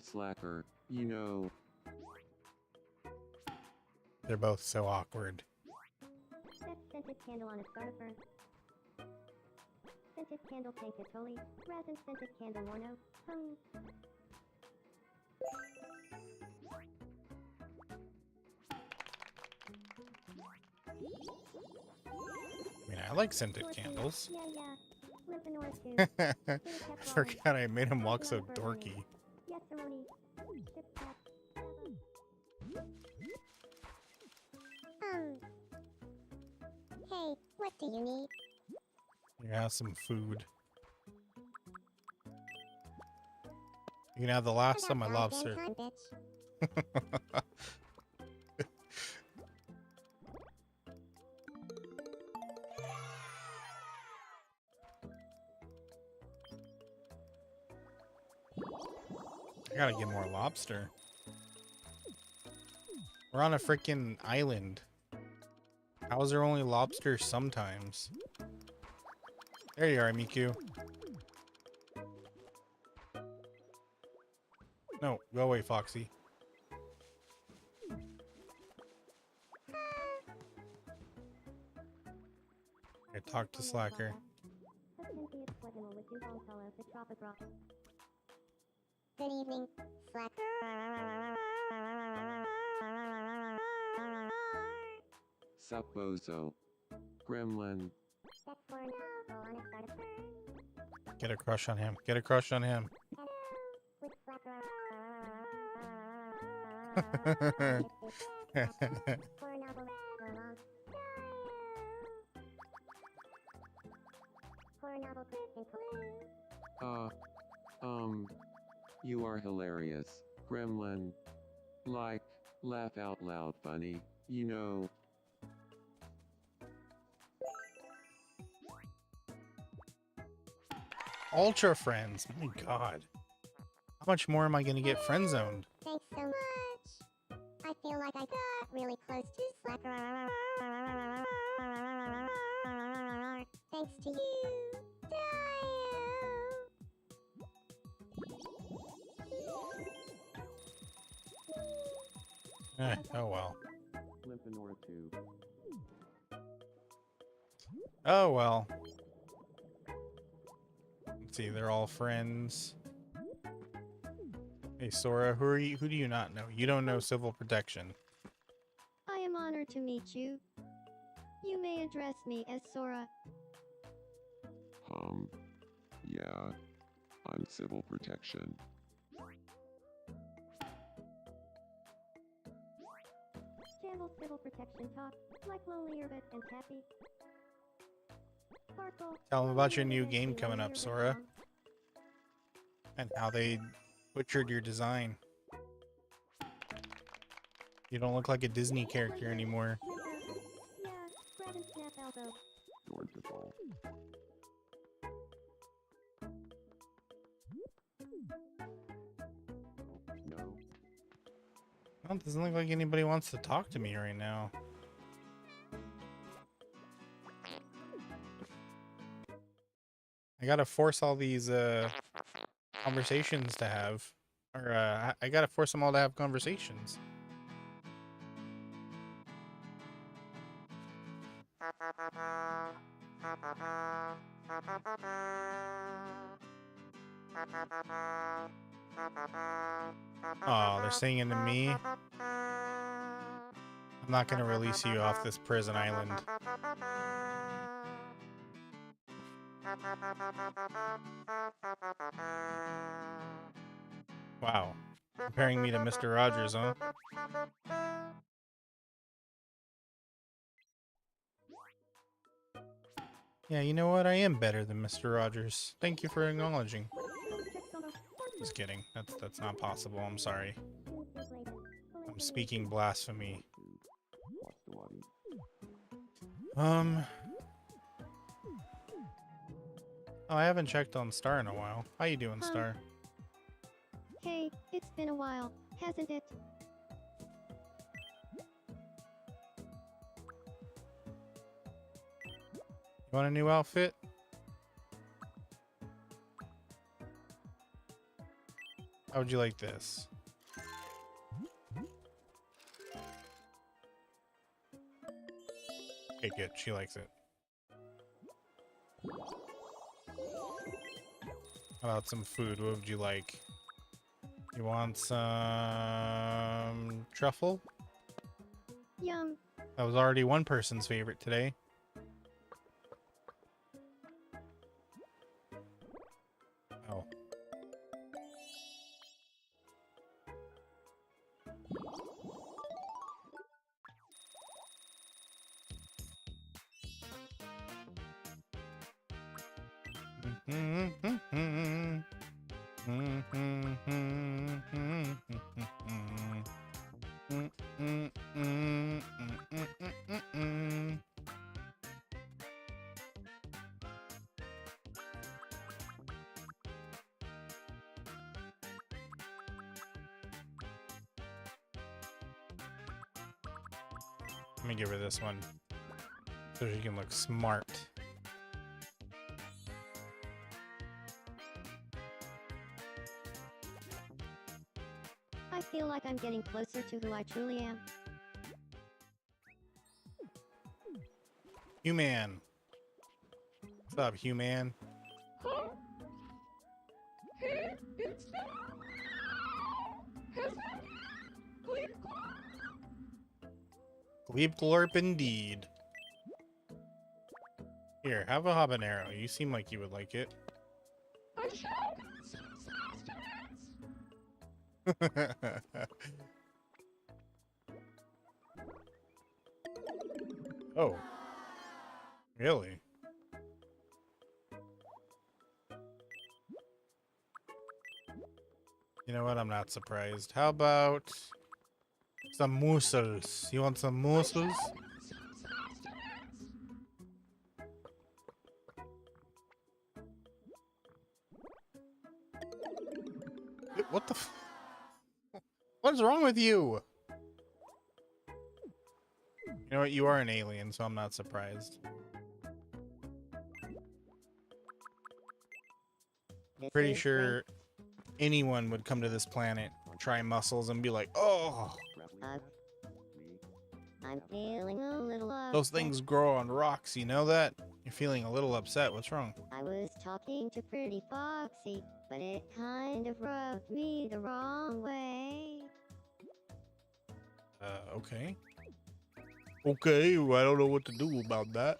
Slacker, you know. They're both so awkward. That scented candle on a scarf. Scented candle pankatoli, resin scented candle morno, I mean, I like scented candles. Yeah. Limpinor too. I forgot I made him walk so dorky. Yes, Cerrone. Chip tap. Hey, what do you need? Yeah, some food. You can have the last of my About lobster. goddamn time, bitch. I gotta get more lobster. We're on a freaking island. How is there only lobster sometimes? There you are, Miku. No, go away, Foxy. Okay, talk to Slacker. Good evening, Slack. Supposo. Gremlin. That's for now. On a start of turn. Get a crush on him. Get a crush on him. Hello, with Slack. For a novel, along. For a novel, include. You are hilarious, Gremlin. Like, laugh out loud funny, you know. Ultra friends. My God. How much more am I gonna get friend zoned? Thanks so much. I feel like I got really close to Slack. Thanks to you. Oh well. Limpinor 2. Oh well. Let's see, they're all friends. Hey Sora, who are you? Who do you not know? You don't know Civil Protection. I am honored to meet you. You may address me as Sora. Yeah. I'm Civil Protection. Channel Civil Protection talk, like Lonely Erbit and Tappy. Sparkle. Tell them about your new game coming up, Sora, and how they butchered your design. You don't look like a Disney character anymore. Yeah, grab and snap elbow. Dorntiful. No. Well, it doesn't look like anybody wants to talk to me right now. I gotta force all these conversations to have, or I gotta force them all to have conversations. Oh, they're singing to me. I'm not gonna release you off this prison island. Wow. Comparing me to Mr. Rogers, huh? Yeah, you know what? I am better than Mr. Rogers. Thank you for acknowledging. Just kidding. That's not possible. I'm sorry. I'm speaking blasphemy. Watch the water. Oh, I haven't checked on Star in a while. How you doing, Star? Hey, it's been a while, hasn't it? You want a new outfit? How would you like this? Okay, good. She likes it. How about some food? What would you like? You want some truffle? Yum. That was already one person's favorite today. Oh. Let me give her this one so she can look smart. I feel like I'm getting closer to who I truly am. Human. What's up, human? Gleep glorp indeed. Here, have a habanero. You seem like you would like it. Oh. Really? You know what? I'm not surprised. How about some mussels? You want some mussels? What the f- What is wrong with you? You know what? You are an alien, so I'm not surprised. This Pretty is sure anyone would come to this planet, try mussels, and be like, oh, great. I'm feeling a little those upset. things grow on rocks. You know that? You're feeling a little upset. What's wrong? I was talking to Pretty Foxy, but it kind of rubbed me the wrong way. Okay. Okay, well, I don't know what to do about that.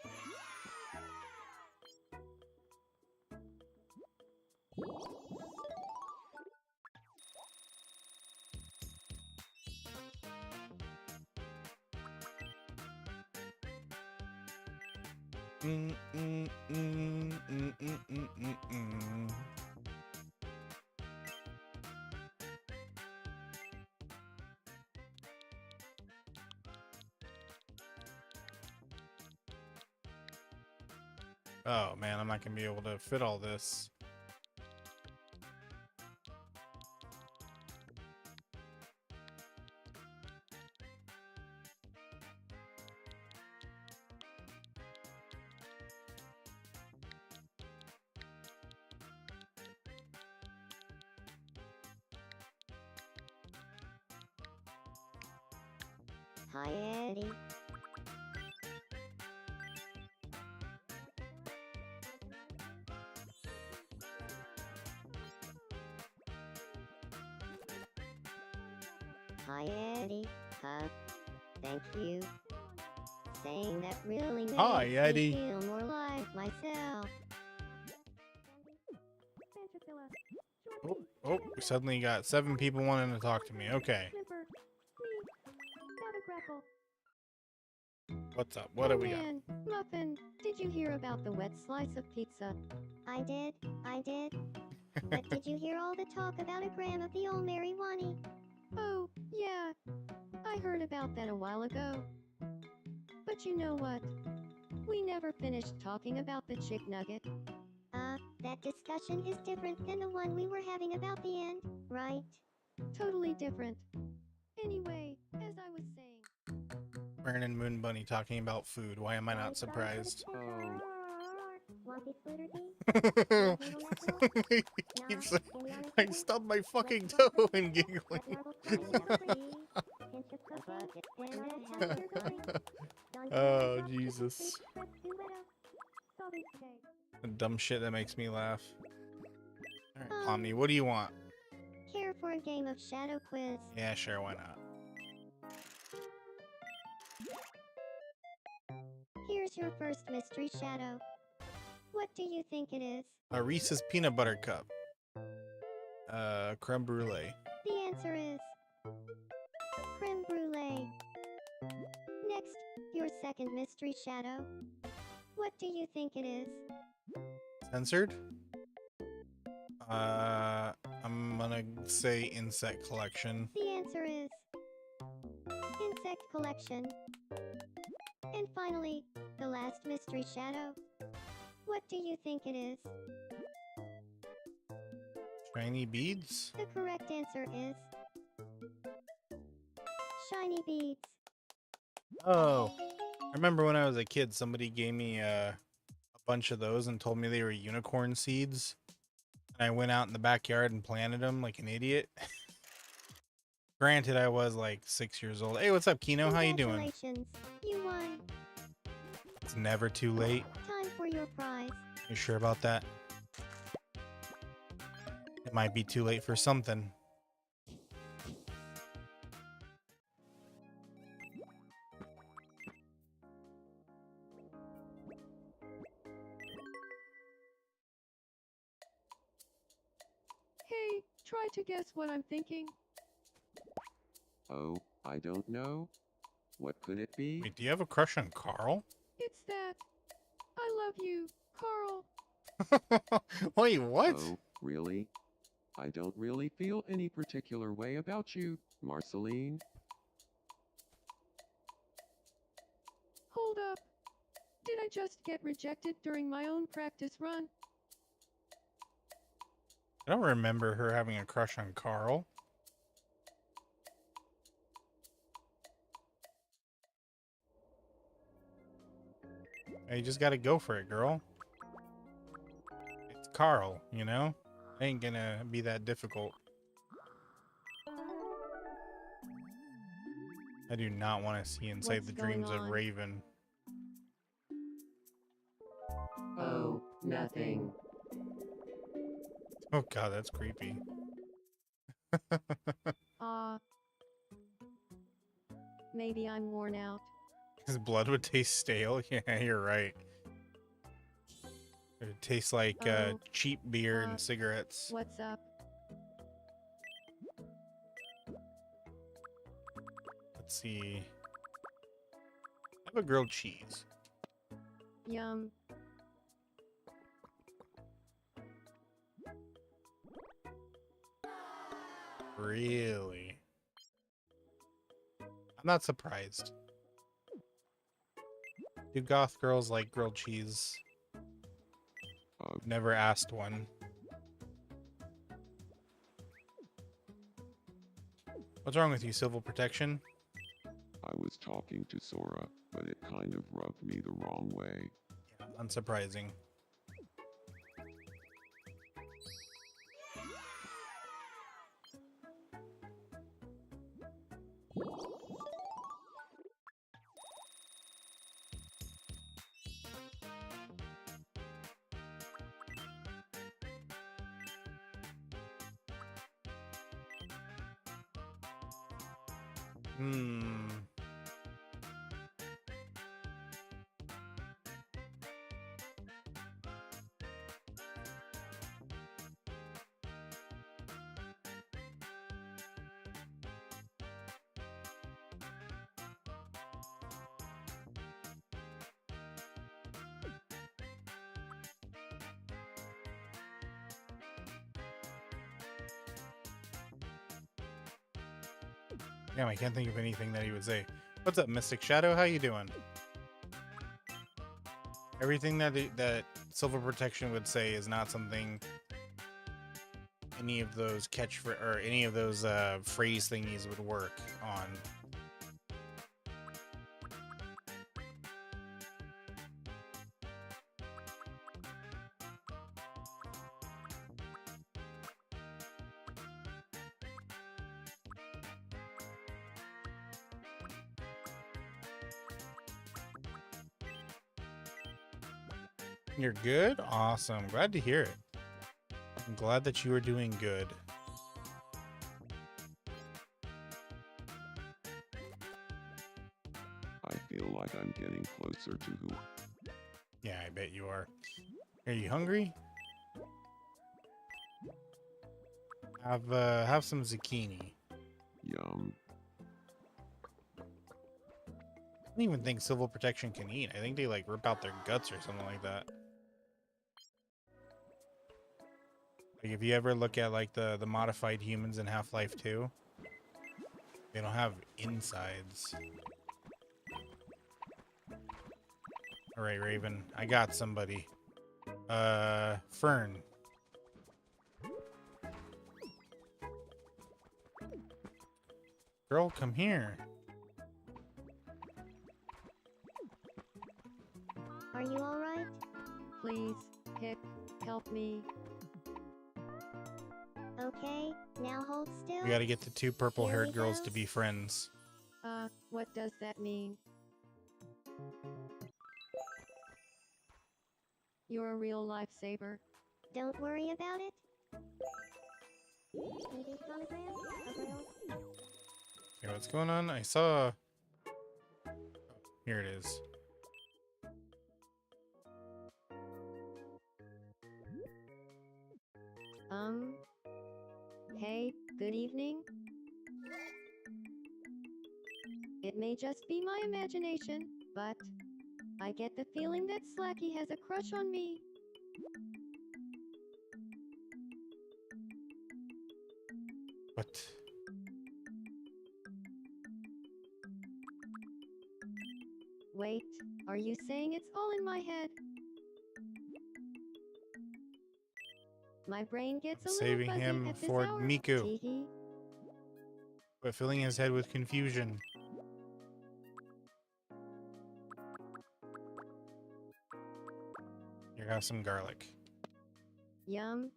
Oh man, I'm not gonna be able to fit all this. Hi, Eddie. Hi, Eddie. Thank you. Saying that really makes Hi, Eddie. me feel more like myself. Oh, we suddenly got 7 people wanting to talk to me. Okay, Snipper. Me. Gotta grapple. what's up? What do Oh we got? man, Muffin, did you hear about the wet slice of pizza? I did. But did you hear all the talk about a gram of the old marijuana? Oh, yeah. I heard about that a while ago. But you know what? We never finished talking about the chick nugget. That discussion is different than the one we were having about the end, right? Totally different. Anyway, as I was saying, Aaron and Moon Bunny talking about food. Why am I not surprised? Oh, Want this food or tea? He keeps I stubbed my fucking toe and giggling. Oh, Jesus. The dumb shit that makes me laugh. All right, Pomni, what do you want? Care for a game of Shadow Quiz? Yeah, sure, why not? Here's your first mystery shadow. What do you think it is? A Reese's peanut butter cup. Creme brulee. The answer is creme brulee. Next, your second mystery shadow. What do you think it is? Censored? I'm gonna say insect collection. The answer is insect collection. And finally, the last mystery shadow. What do you think it is? Shiny beads? The correct answer is shiny beads. Oh, I remember when I was a kid, somebody gave me a bunch of those and told me they were unicorn seeds. And I went out in the backyard and planted them like an idiot. Granted, I was like 6 years old. Hey, what's up, Kino? How you doing? Congratulations, you won. It's never too late. Time for your prize. You sure about that? It might be too late for something. Hey, try to guess what I'm thinking. Oh, I don't know. What could it be? Wait, do you have a crush on Carl? It's that. I love you, Carl. Wait, what? Oh, really? I don't really feel any particular way about you, Marceline. Hold up. Did I just get rejected during my own practice run? I don't remember her having a crush on Carl. You just gotta go for it, girl. It's Carl, you know? Ain't gonna be that difficult. I do not want to see Inside What's the going Dreams of on? Raven. Oh, nothing. Oh god, that's creepy. Maybe I'm worn out. His blood would taste stale? Yeah, you're right. It would taste like Oh, cheap beer uh, and cigarettes. What's up? Let's see. I have a grilled cheese. Yum. Really? I'm not surprised. Do goth girls like grilled cheese? I've never asked one. What's wrong with you, civil protection? I was talking to Sora, but it kind of rubbed me the wrong way. Yeah, unsurprising. Hmm. Damn, I can't think of anything that he would say. What's up, Mystic Shadow? How you doing? Everything that Silver Protection would say is not something any of those or any of those phrase thingies would work on. You're good? Awesome. Glad to hear it. I'm glad that you are doing good. I feel like I'm getting closer to who. Yeah, I bet you are. Are you hungry? Have some zucchini. Yum. I don't even think civil protection can eat. I think they like rip out their guts or something like that. Like if you ever look at like the modified humans in Half-Life 2, they don't have insides. All right, Raven, I got somebody. Fern. Girl, come here. Are you alright? Please, Hick, help me. Okay, now hold still. We gotta get the two purple-haired Here we girls go. to be friends. What does that mean? You're a real lifesaver. Don't worry about it. Maybe hologram? A girl? Okay, what's going on? I saw... Here it is. Hey, good evening. It may just be my imagination, but I get the feeling that Slacky has a crush on me. What? Wait, are you saying it's all in my head? My brain gets a little Saving fuzzy him at this for hour. Miku, Teehee. but filling his head with confusion. Here, have some garlic. Yum.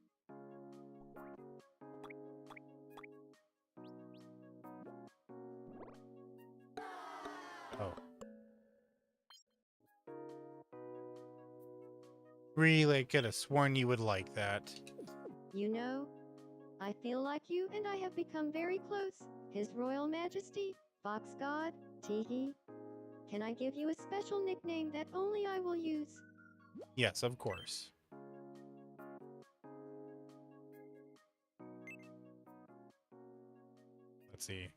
Oh. Really could have sworn you would like that. You know, I feel like you and I have become very close. His Royal Majesty, Fox God, Teehee. Can I give you a special nickname that only I will use? Yes, of course. Let's see.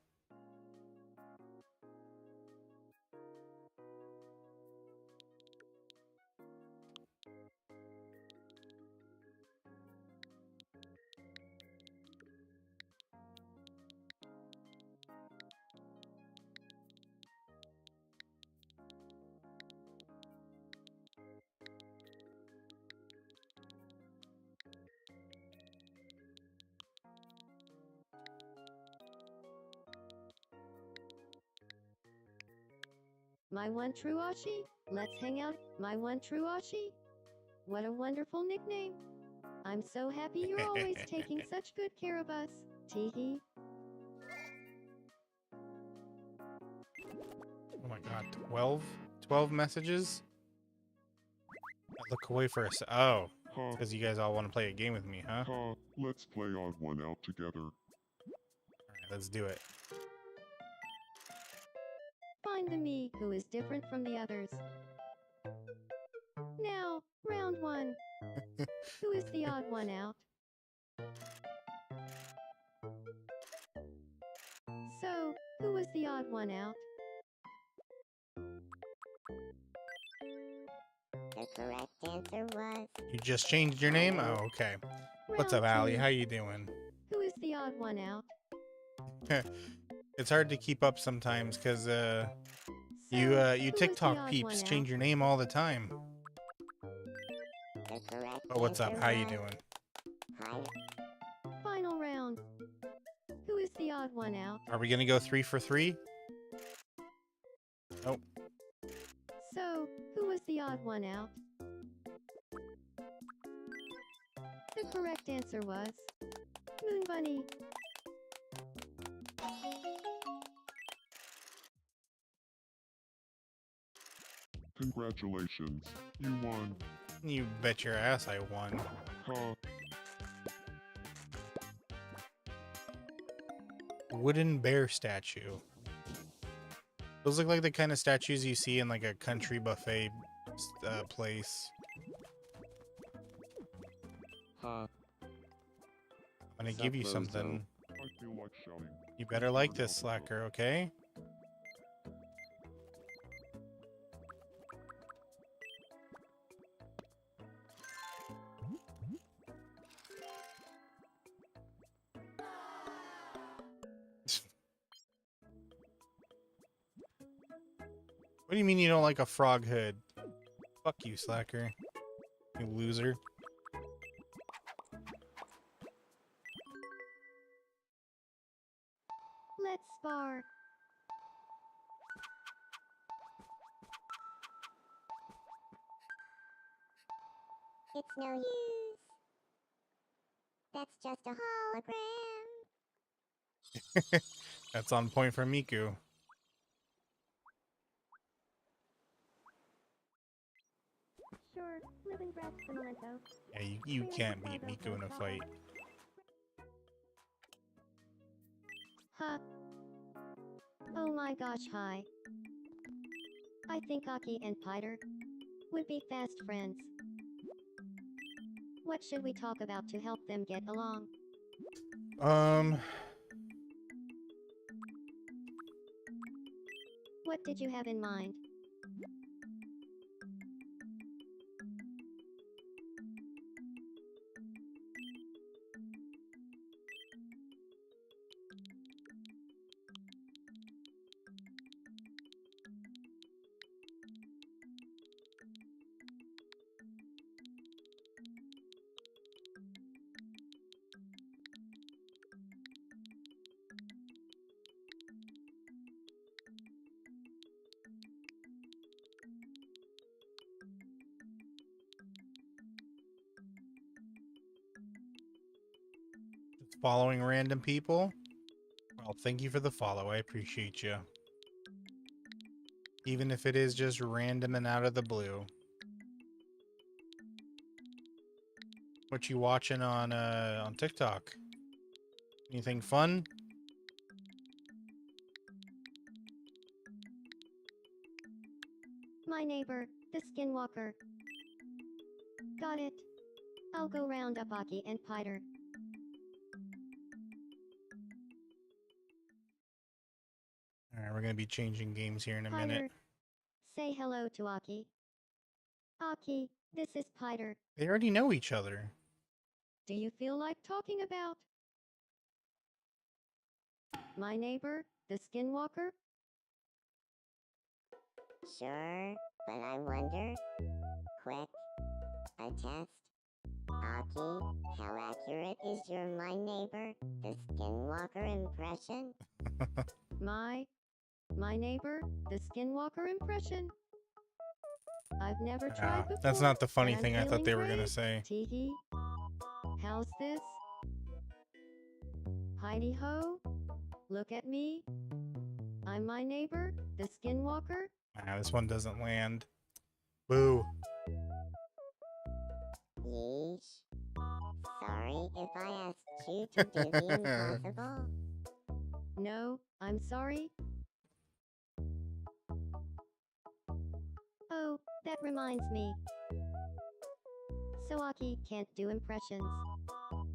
My one true Ashi, let's hang out. My one true Ashi. What a wonderful nickname. I'm so happy you're always taking such good care of us, Teehee. Oh my god, 12? 12 messages? I look away for a oh, Ha, because you guys all want to play a game with me, huh? ha, let's play odd one out together. Alright, let's do it. Find the me who is different from the others. Now, round one. Who is the odd one out? So, who was the odd one out? The correct answer was You just changed your name? Oh, okay. What's up, Round Allie? two. How you doing? Who is the odd one out? It's hard to keep up sometimes because So, you who was the TikTok odd peeps one change out? your name all the time. the correct Oh, what's up? answer How you was doing? Hi. Final round. Who is the odd one out? Are we gonna go 3 for 3? Nope. So, who was the odd one out? The correct answer was Moon Bunny. Congratulations, you won. You bet your ass I won. Ha, Wooden bear statue. Those look like the kind of statues you see in like a country buffet place. Ha, I'm gonna Sup, give you bozo? something. I feel like shouting. You better like this, Slacker, okay? What do you mean you don't like a frog hood? Fuck you, Slacker. You loser. Let's spar. It's no use. That's just a hologram. That's on point for Miku. Sure, living breath the memento. Yeah, you can't beat Miku in a fight. Huh. Oh my gosh, hi. I think Aki and Piter would be fast friends. What should we talk about to help them get along? What did you have in mind? Just following random people? Well, thank you for the follow. I appreciate you. Even if it is just random and out of the blue. What you watching on TikTok? Anything fun? My neighbor, the skinwalker. Got it. I'll go round up Aki and Piter. Alright, we're gonna be changing games here in a Piter, minute. say hello to Aki. Aki, this is Piter. They already know each other. Do you feel like talking about my neighbor, the skinwalker? Sure, but I wonder. Quick. A test. Aki, how accurate is your my neighbor, the skinwalker impression? My neighbor, the skinwalker impression. I've never tried before. That's not the funny but I'm thing I thought feeling they were gonna great. say. Teehee. How's this? Heidi ho. Look at me. I'm my neighbor, the skinwalker. This one doesn't land. Boo. Yeesh. Sorry if I asked you to do the impossible. No, I'm sorry. Oh, that reminds me. Soaki can't do impressions.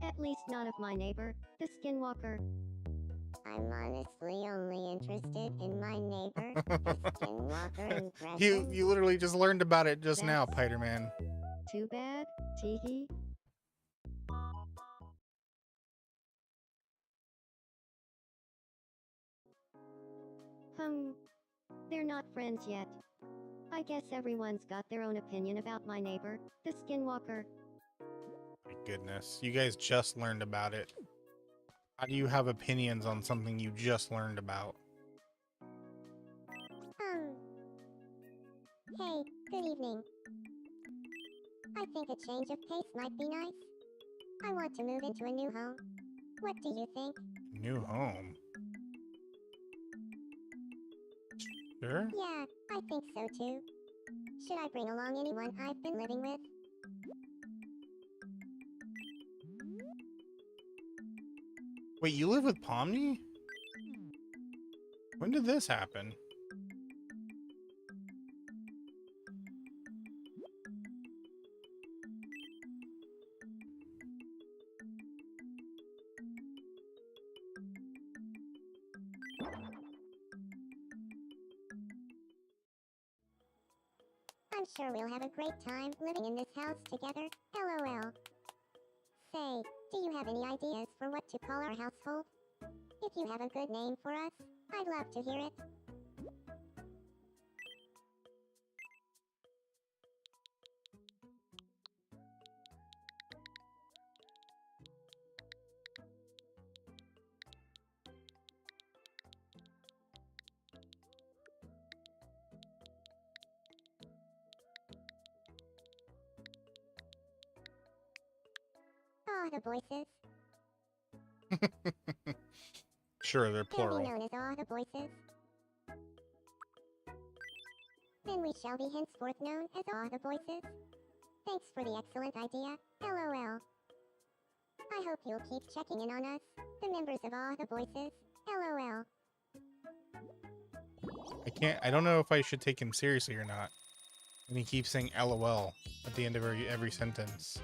At least not of my neighbor, the skinwalker. I'm honestly only interested in my neighbor, the skinwalker impression. You literally just learned about it just now, That's- Spider-Man. Too bad, teehee. They're not friends yet. I guess everyone's got their own opinion about my neighbor, the skinwalker. My goodness. You guys just learned about it. How do you have opinions on something you just learned about? Hey, good evening. I think a change of pace might be nice. I want to move into a new home. What do you think? New home. Sure. Yeah, I think so too. Should I bring along anyone I've been living with? Wait, you live with Pomni? When did this happen? I'm sure we'll have a great time living in this house together. LOL. Say, do you have any ideas for what to call our household? If you have a good name for us, I'd love to hear it. The voices. Sure, they're They'll be plural. known as the voices. Then we shall be henceforth known as the voices. Thanks for the excellent idea. LOL. I hope you'll keep checking in on us, the members of the voices. LOL. I don't know if I should take him seriously or not. And he keeps saying LOL at the end of every sentence.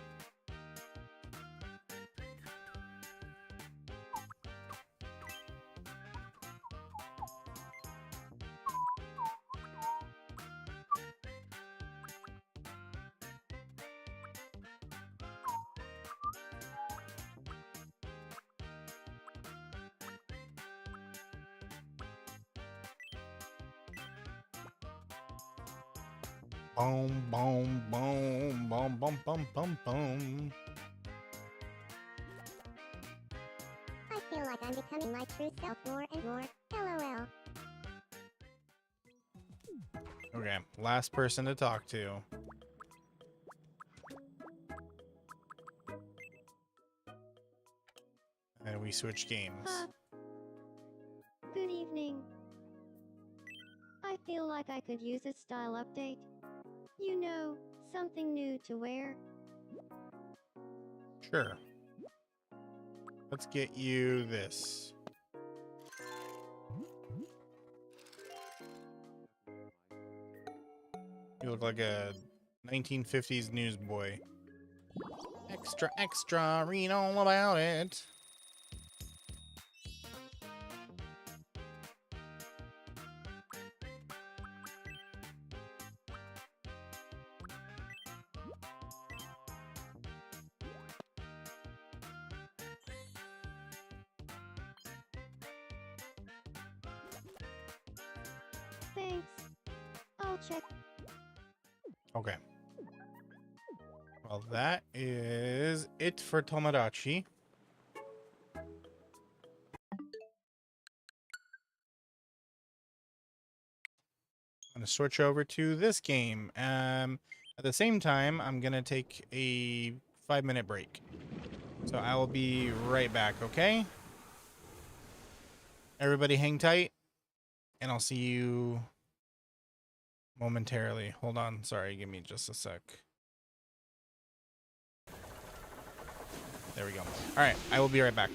Boom, boom, boom, boom, boom, boom, boom, boom. I feel like I'm becoming my true self more and more. LOL. Okay, last person to talk to. And we switch games. Good evening. I feel like I could use a style update. You know, something new to wear. Sure. Let's get you this. You look like a 1950s newsboy. Extra, extra, read all about it. Thanks. I'll check. Okay. Well, that is it for Tomodachi. I'm gonna switch over to this game. At the same time, I'm gonna take a 5-minute break. So I will be right back, okay? Everybody hang tight, and I'll see you momentarily. Hold on, sorry, give me just a sec. There we go. All right, I will be right back.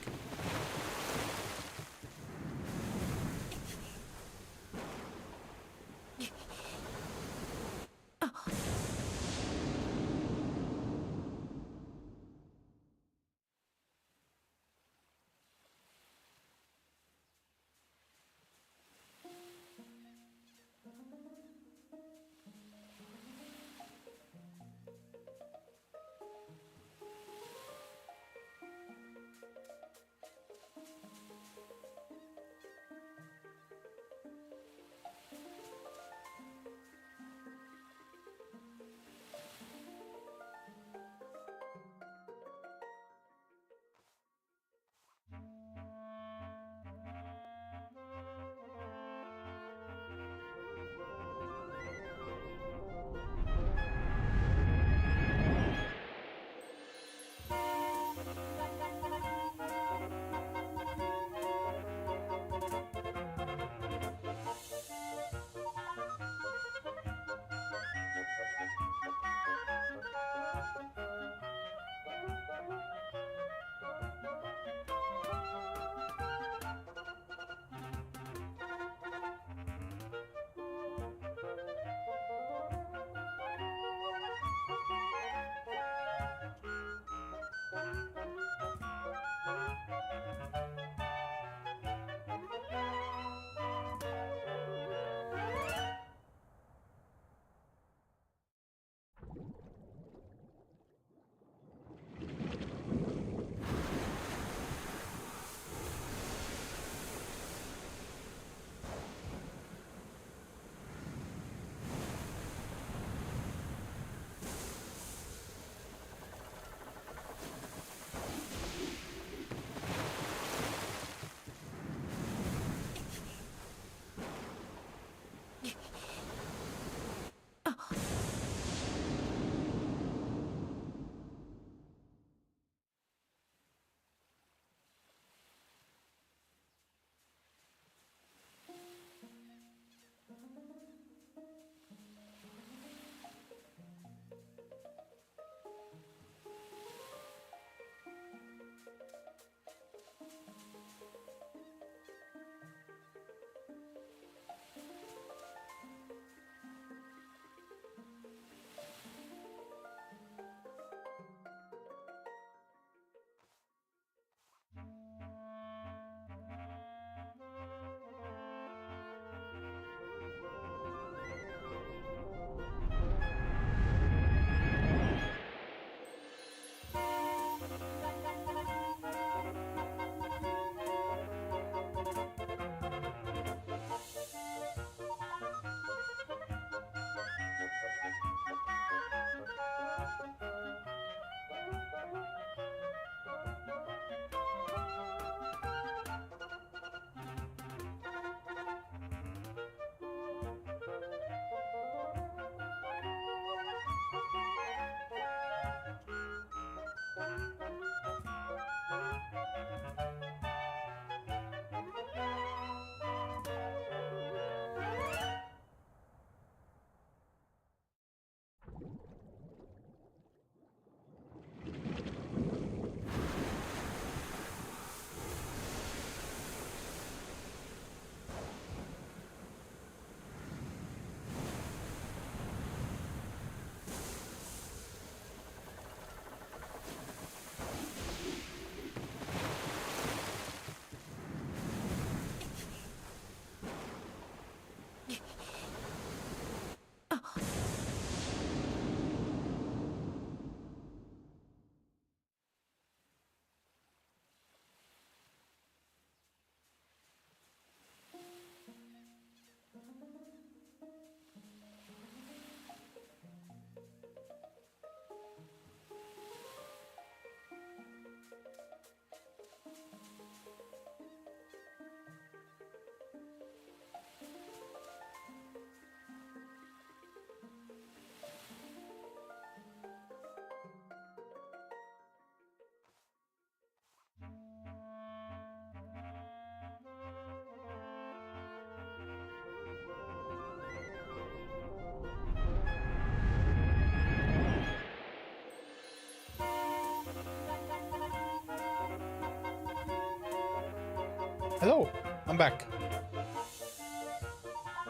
Hello, I'm back.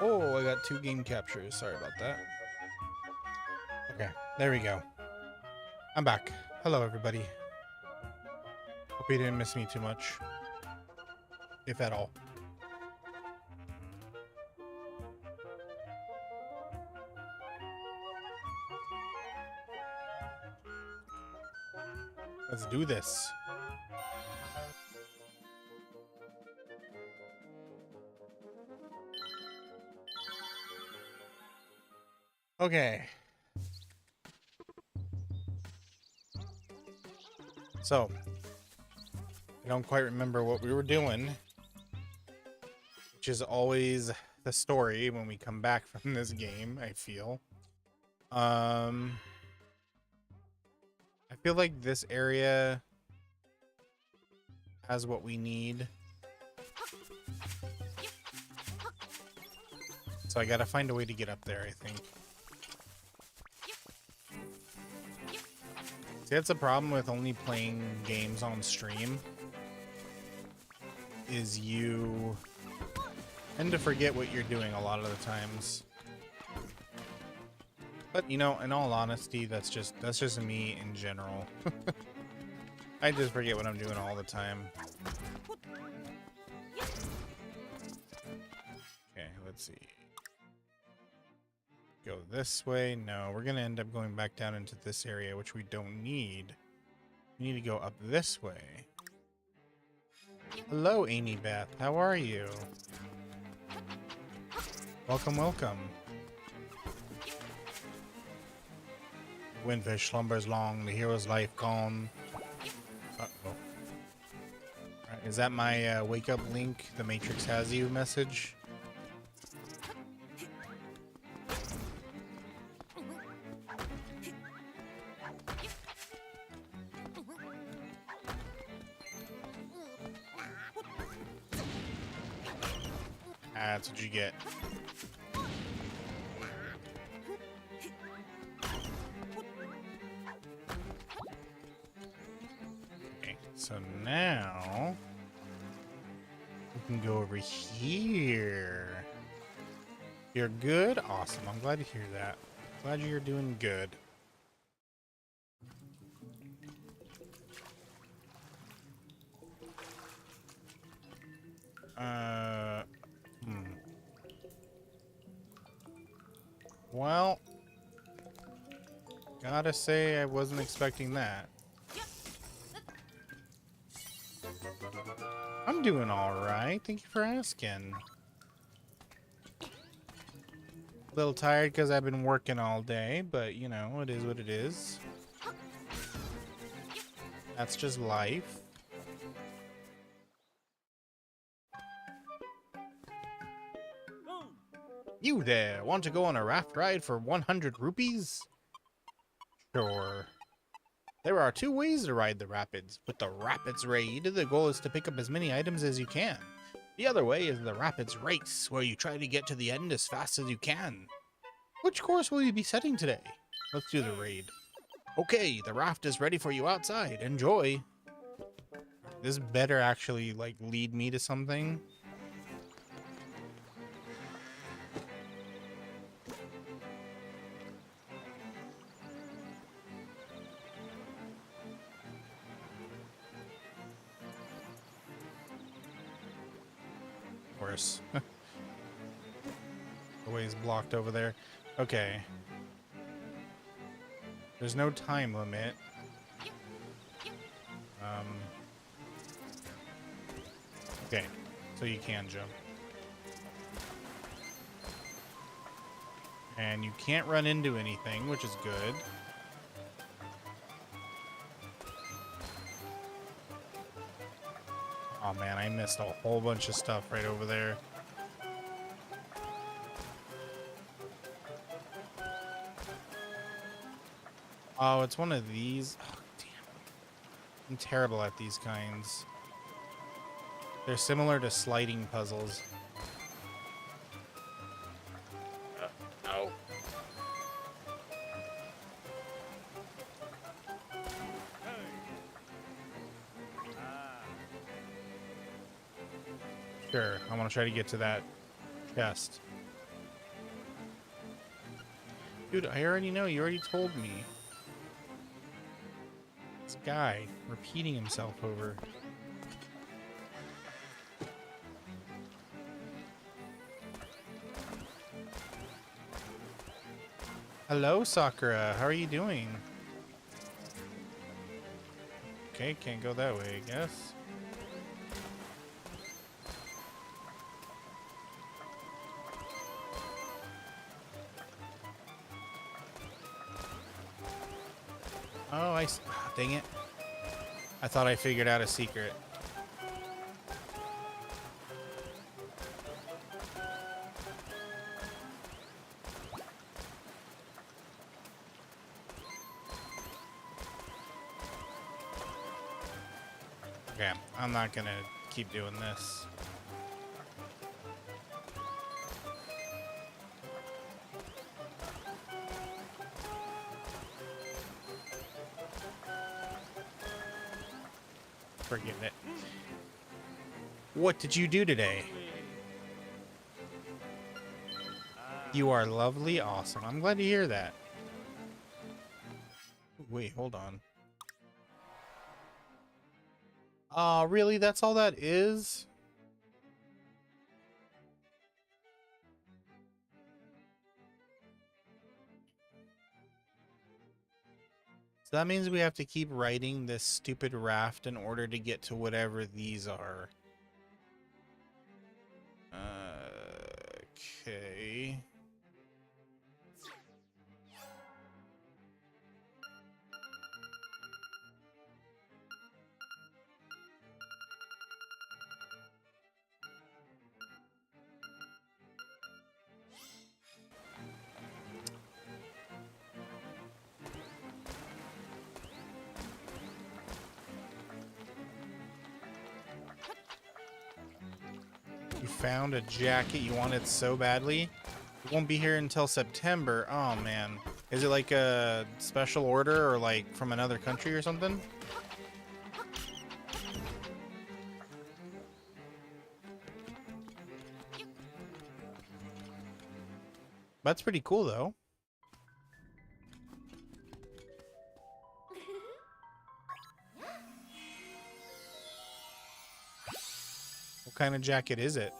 Oh, I got 2 game captures. Sorry about that. Okay, there we go. I'm back. Hello, everybody. Hope you didn't miss me too much, if at all. Let's do this. Okay. So, I don't quite remember what we were doing, which is always the story when we come back from this game, I feel. I feel like this area has what we need. So I gotta find a way to get up there, I think. See, that's the problem with only playing games on stream, is you tend to forget what you're doing a lot of the times. But, you know, in all honesty, that's just me in general. I just forget what I'm doing all the time. Okay, let's see. Go this way. No, we're gonna end up going back down into this area, which we don't need. We need to go up this way. Hello, Amy Beth. How are you? Welcome, welcome. Windfish slumbers long, the hero's life gone. Uh-oh. Alright, is that my wake up link, the Matrix has you message? That's what you get. Okay, so now we can go over here. You're good? Awesome. I'm glad to hear that. Glad you're doing good. Well, gotta say I wasn't expecting that. I'm doing alright. Thank you for asking. A little tired because I've been working all day, but you know, it is what it is. That's just life. You there, want to go on a raft ride for 100 rupees? Sure. There are 2 ways to ride the rapids. With the Rapids Raid, the goal is to pick up as many items as you can. The other way is the Rapids Race, where you try to get to the end as fast as you can. Which course will you be setting today? Let's do the raid. Okay, the raft is ready for you outside. Enjoy. This better actually, like, lead me to something. Course. The way is blocked over there. Okay. There's no time limit. Okay, so you can jump. And you can't run into anything, which is good. Oh man, I missed a whole bunch of stuff right over there. Oh, it's one of these. Oh, damn. I'm terrible at these kinds. They're similar to sliding puzzles. No. Sure, I want to try to get to that chest. Dude, I already know. You already told me. This guy repeating himself over. Hello, Sakura. How are you doing? Okay, can't go that way, I guess. Oh, dang it. I thought I figured out a secret. Okay, I'm not gonna keep doing this. Forget it. What did you do today? You are lovely, awesome. I'm glad to hear that. Wait, hold on. Really? That's all that is? So that means we have to keep riding this stupid raft in order to get to whatever these are. Okay. You found a jacket you wanted so badly? It won't be here until September. Oh, man. Is it like a special order or like from another country or something? That's pretty cool, though. What kind of jacket is it?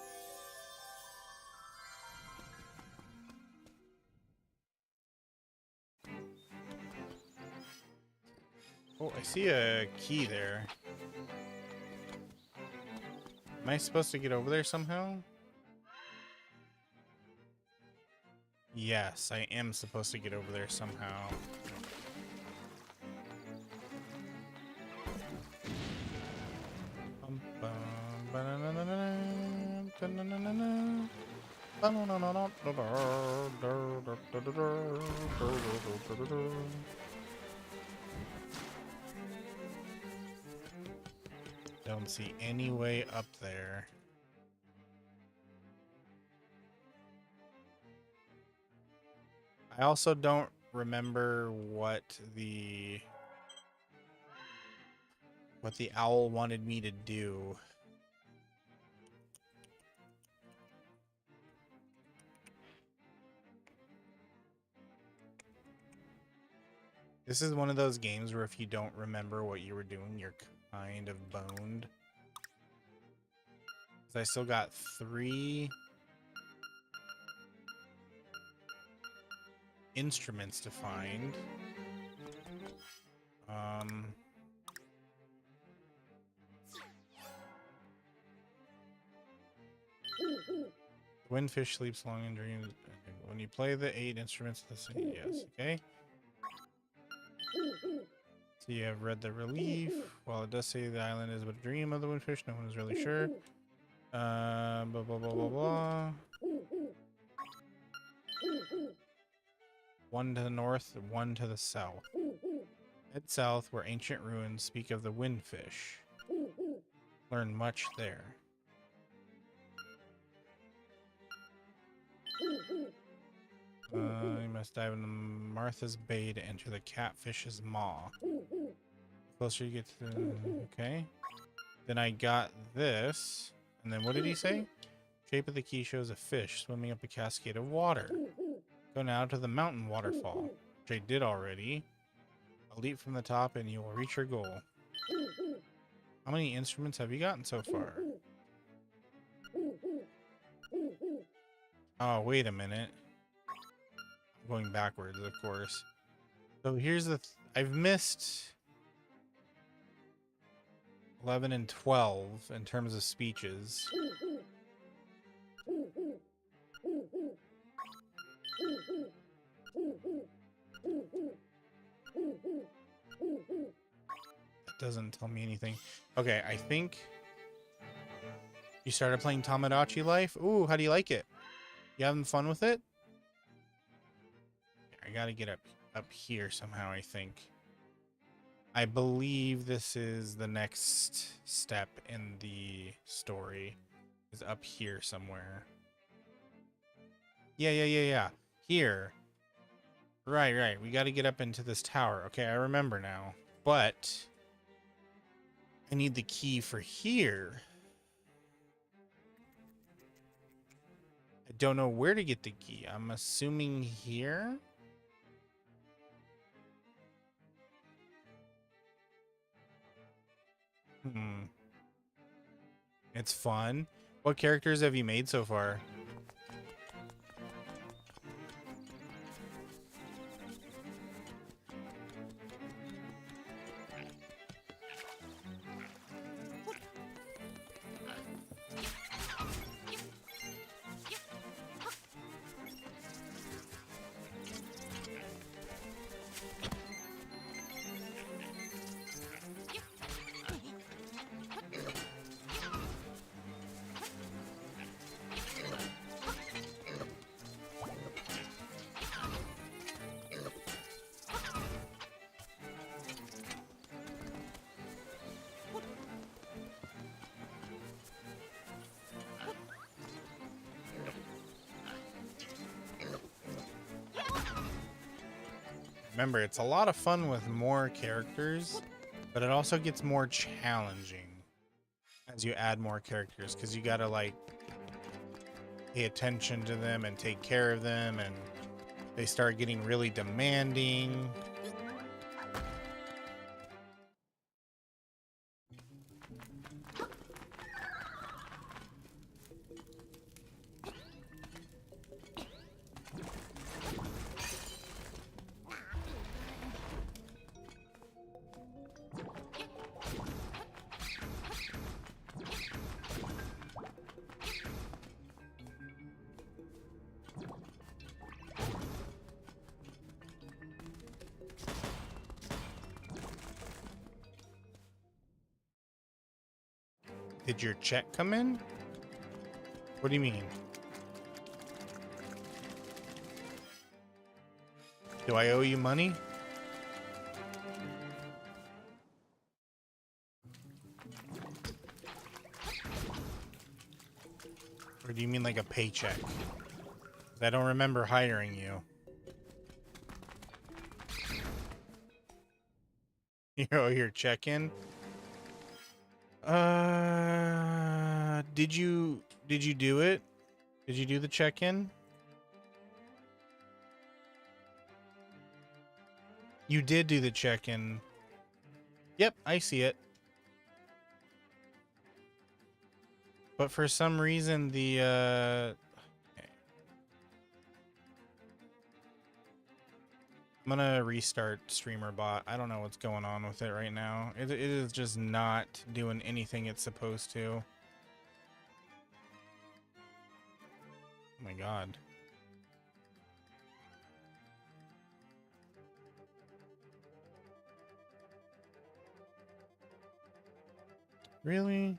Oh, I see a key there. Am I supposed to get over there somehow? Yes, I am supposed to get over there somehow. Don't see any way up there. I also don't remember what the owl wanted me to do. This is one of those games where if you don't remember what you were doing, you're kind of boned. 'Cause I still got 3 instruments to find. Windfish sleeps long and dreams. When you play the 8 instruments, yes, okay. So you have read the relief. While it does say the island is but a dream of the windfish, no one is really sure. Blah blah blah blah blah. 1 to the north, 1 to the south. Head south, where ancient ruins speak of the windfish. Learn much there. You must dive into Martha's Bay to enter the catfish's maw. The closer you get to the... Okay. Then I got this. And then what did he say? Shape of the key shows a fish swimming up a cascade of water. Go now to the mountain waterfall, which I did already. A leap from the top and you will reach your goal. How many instruments have you gotten so far? Oh, wait a minute. I'm going backwards, of course. So here's the... I've missed 11 and 12 in terms of speeches. That doesn't tell me anything. Okay, I think you started playing Tomodachi Life. Ooh, how do you like it? You having fun with it? I gotta get up here somehow, I think. I believe this is the next step in the story. Is up here somewhere. Yeah. Here. Right. We gotta get up into this tower. Okay, I remember now. But I need the key for here. I don't know where to get the key. I'm assuming here. It's fun. What characters have you made so far? Remember, it's a lot of fun with more characters, but it also gets more challenging as you add more characters, because you gotta like pay attention to them and take care of them, and they start getting really demanding. Did your check come in? What do you mean? Do I owe you money? Or do you mean like a paycheck? 'Cause I don't remember hiring you. You owe your check-in? Did you do it? Did you do the check-in? You did do the check-in. Yep, I see it. But for some reason the okay. I'm gonna restart streamer bot. I don't know what's going on with it right now. It is just not doing anything it's supposed to. Oh my god. Really?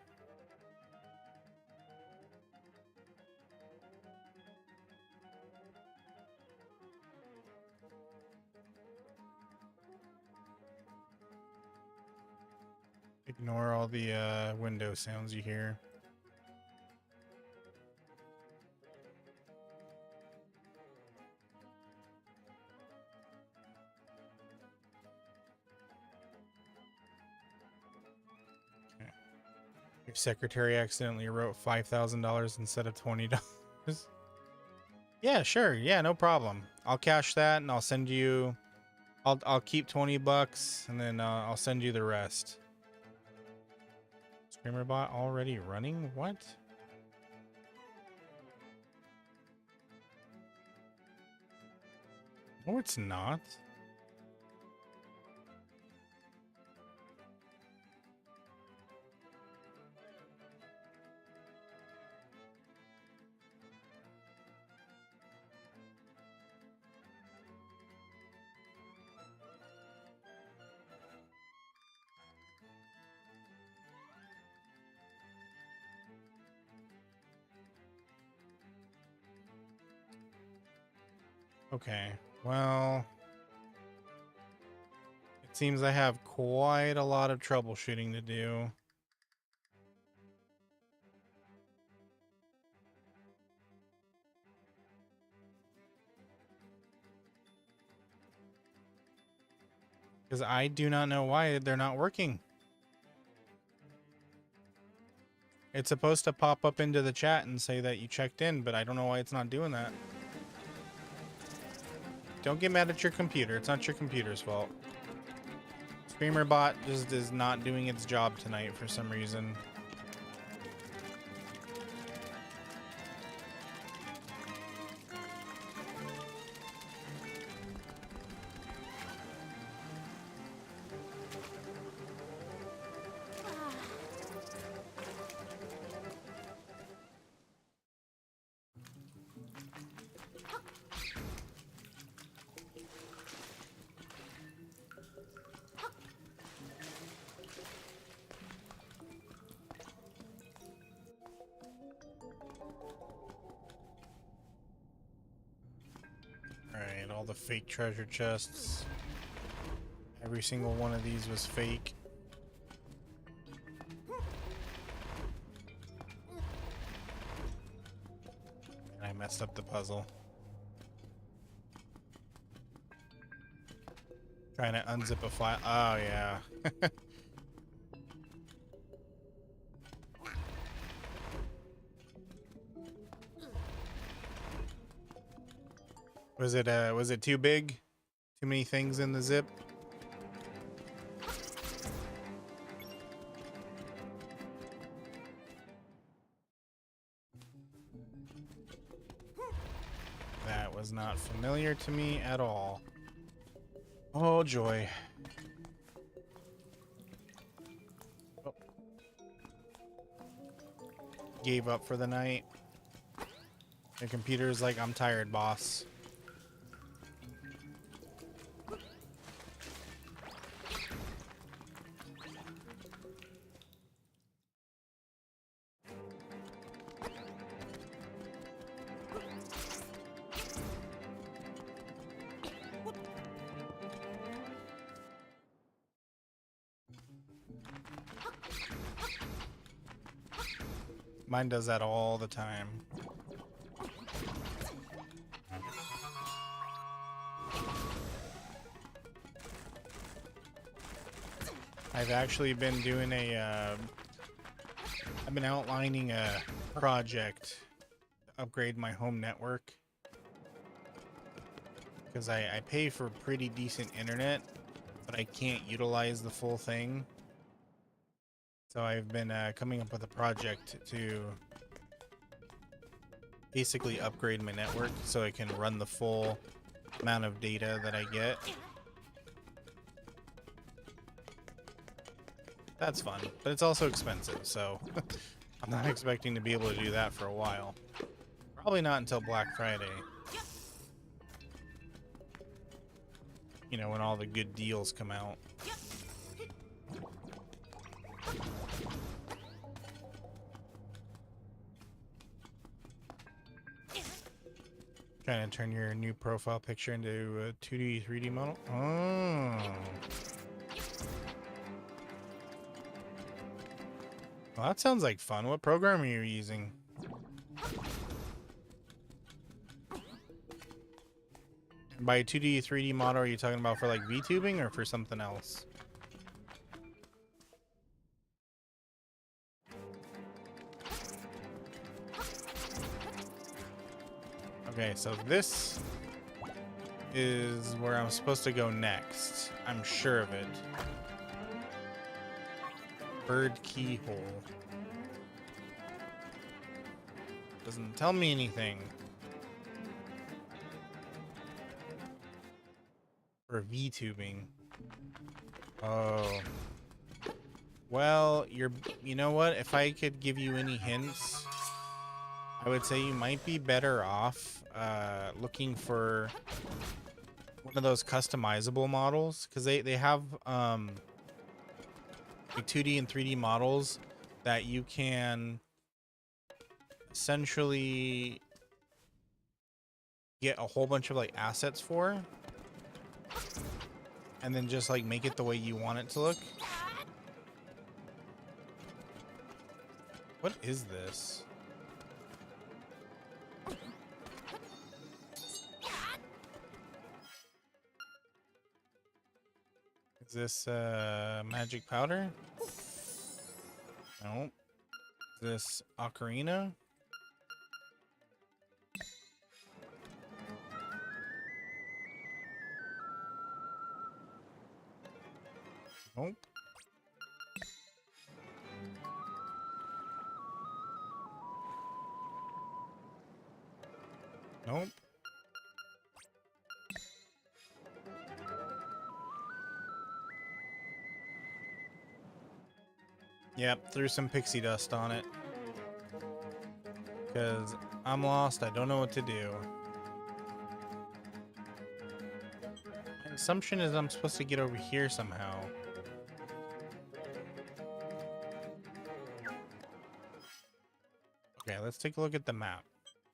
Ignore all the window sounds you hear. Your secretary accidentally wrote $5,000 instead of $20. Yeah, sure. Yeah, no problem. I'll cash that and I'll send you. I'll keep $20 and then I'll send you the rest. Screamer bot already running? What? No, it's not. Okay, well, it seems I have quite a lot of troubleshooting to do. Because I do not know why they're not working. It's supposed to pop up into the chat and say that you checked in, but I don't know why it's not doing that. Don't get mad at your computer. It's not your computer's fault. ScreamerBot just is not doing its job tonight for some reason. Alright, all the fake treasure chests. Every single one of these was fake. And I messed up the puzzle. Trying to unzip a file. Oh, yeah. Was it too big? Too many things in the zip? That was not familiar to me at all. Oh, joy. Oh. Gave up for the night. The computer's like, I'm tired, boss. Mine does that all the time. I've actually been doing I've been outlining a project to upgrade my home network. Because I pay for pretty decent internet, but I can't utilize the full thing. So I've been coming up with a project to basically upgrade my network so I can run the full amount of data that I get. That's fun, but it's also expensive, so I'm not expecting to be able to do that for a while. Probably not until Black Friday. You know, when all the good deals come out. Trying to turn your new profile picture into a 2D, 3D model. Oh. Well, that sounds like fun. What program are you using? And by 2D, 3D model, are you talking about for like VTubing or for something else? Okay, so this is where I'm supposed to go next. I'm sure of it. Bird keyhole. Doesn't tell me anything. For V-tubing. Oh. Well, you know what? If I could give you any hints, I would say you might be better off looking for one of those customizable models, because they have like 2D and 3D models that you can essentially get a whole bunch of like assets for, and then just like make it the way you want it to look. What is this? Is this magic powder? No. Is this ocarina? Nope. Nope. Yep, threw some pixie dust on it. Because I'm lost, I don't know what to do. My assumption is I'm supposed to get over here somehow. Okay, let's take a look at the map.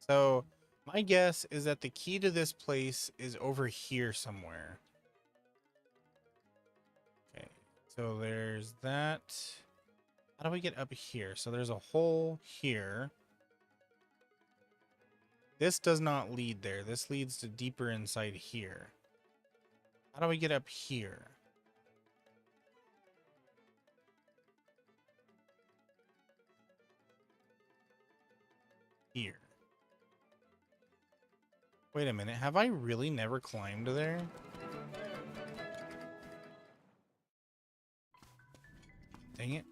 So, my guess is that the key to this place is over here somewhere. Okay, so there's that. How do we get up here? So there's a hole here. This does not lead there. This leads to deeper inside here. How do we get up here? Here. Wait a minute. Have I really never climbed there? Dang it.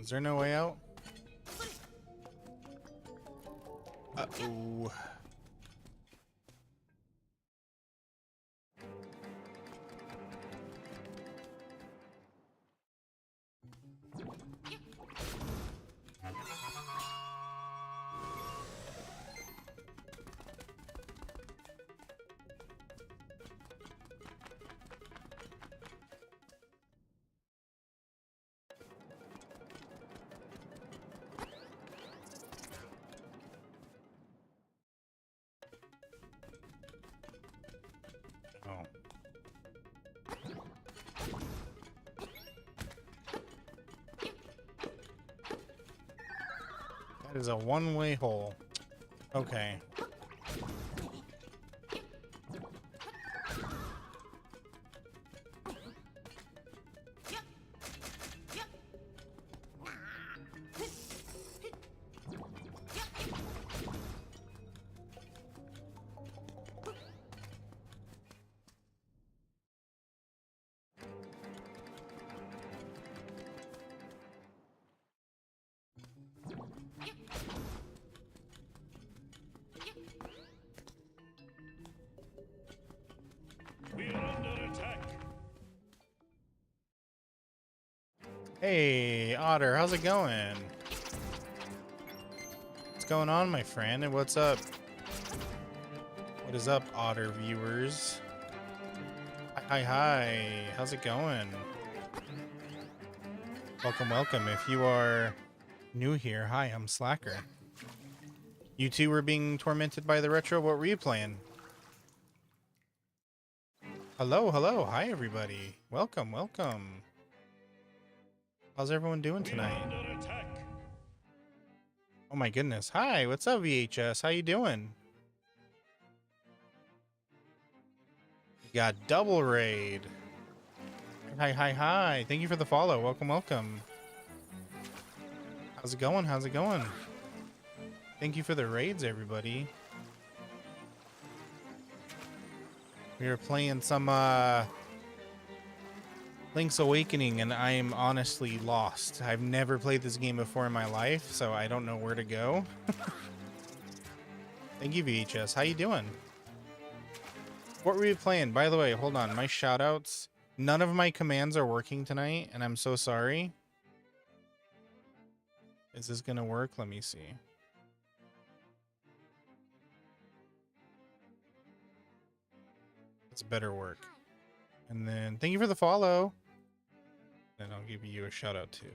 Is there no way out? Uh-oh. Oh. That is a one-way hole. Okay. Hey, Otter, how's it going? What's going on, my friend? And what's up? What is up, Otter viewers? Hi. How's it going? Welcome, welcome. If you are new here, hi, I'm Slacker. You two were being tormented by the retro. What were you playing? Hello. Hi, everybody. Welcome. How's everyone doing tonight? Oh my goodness. Hi, what's up, VHS? How you doing? You got double raid. Hi, hi, hi. Thank you for the follow. Welcome, welcome. How's it going? How's it going? Thank you for the raids, everybody. We are playing some Link's Awakening, and I am honestly lost. I've never played this game before in my life, so I don't know where to go. Thank you, VHS. How you doing? What were we playing? By the way, hold on. My shoutouts. None of my commands are working tonight, and I'm so sorry. Is this gonna work? Let me see. It's better work. And then thank you for the follow. And I'll give you a shout out too.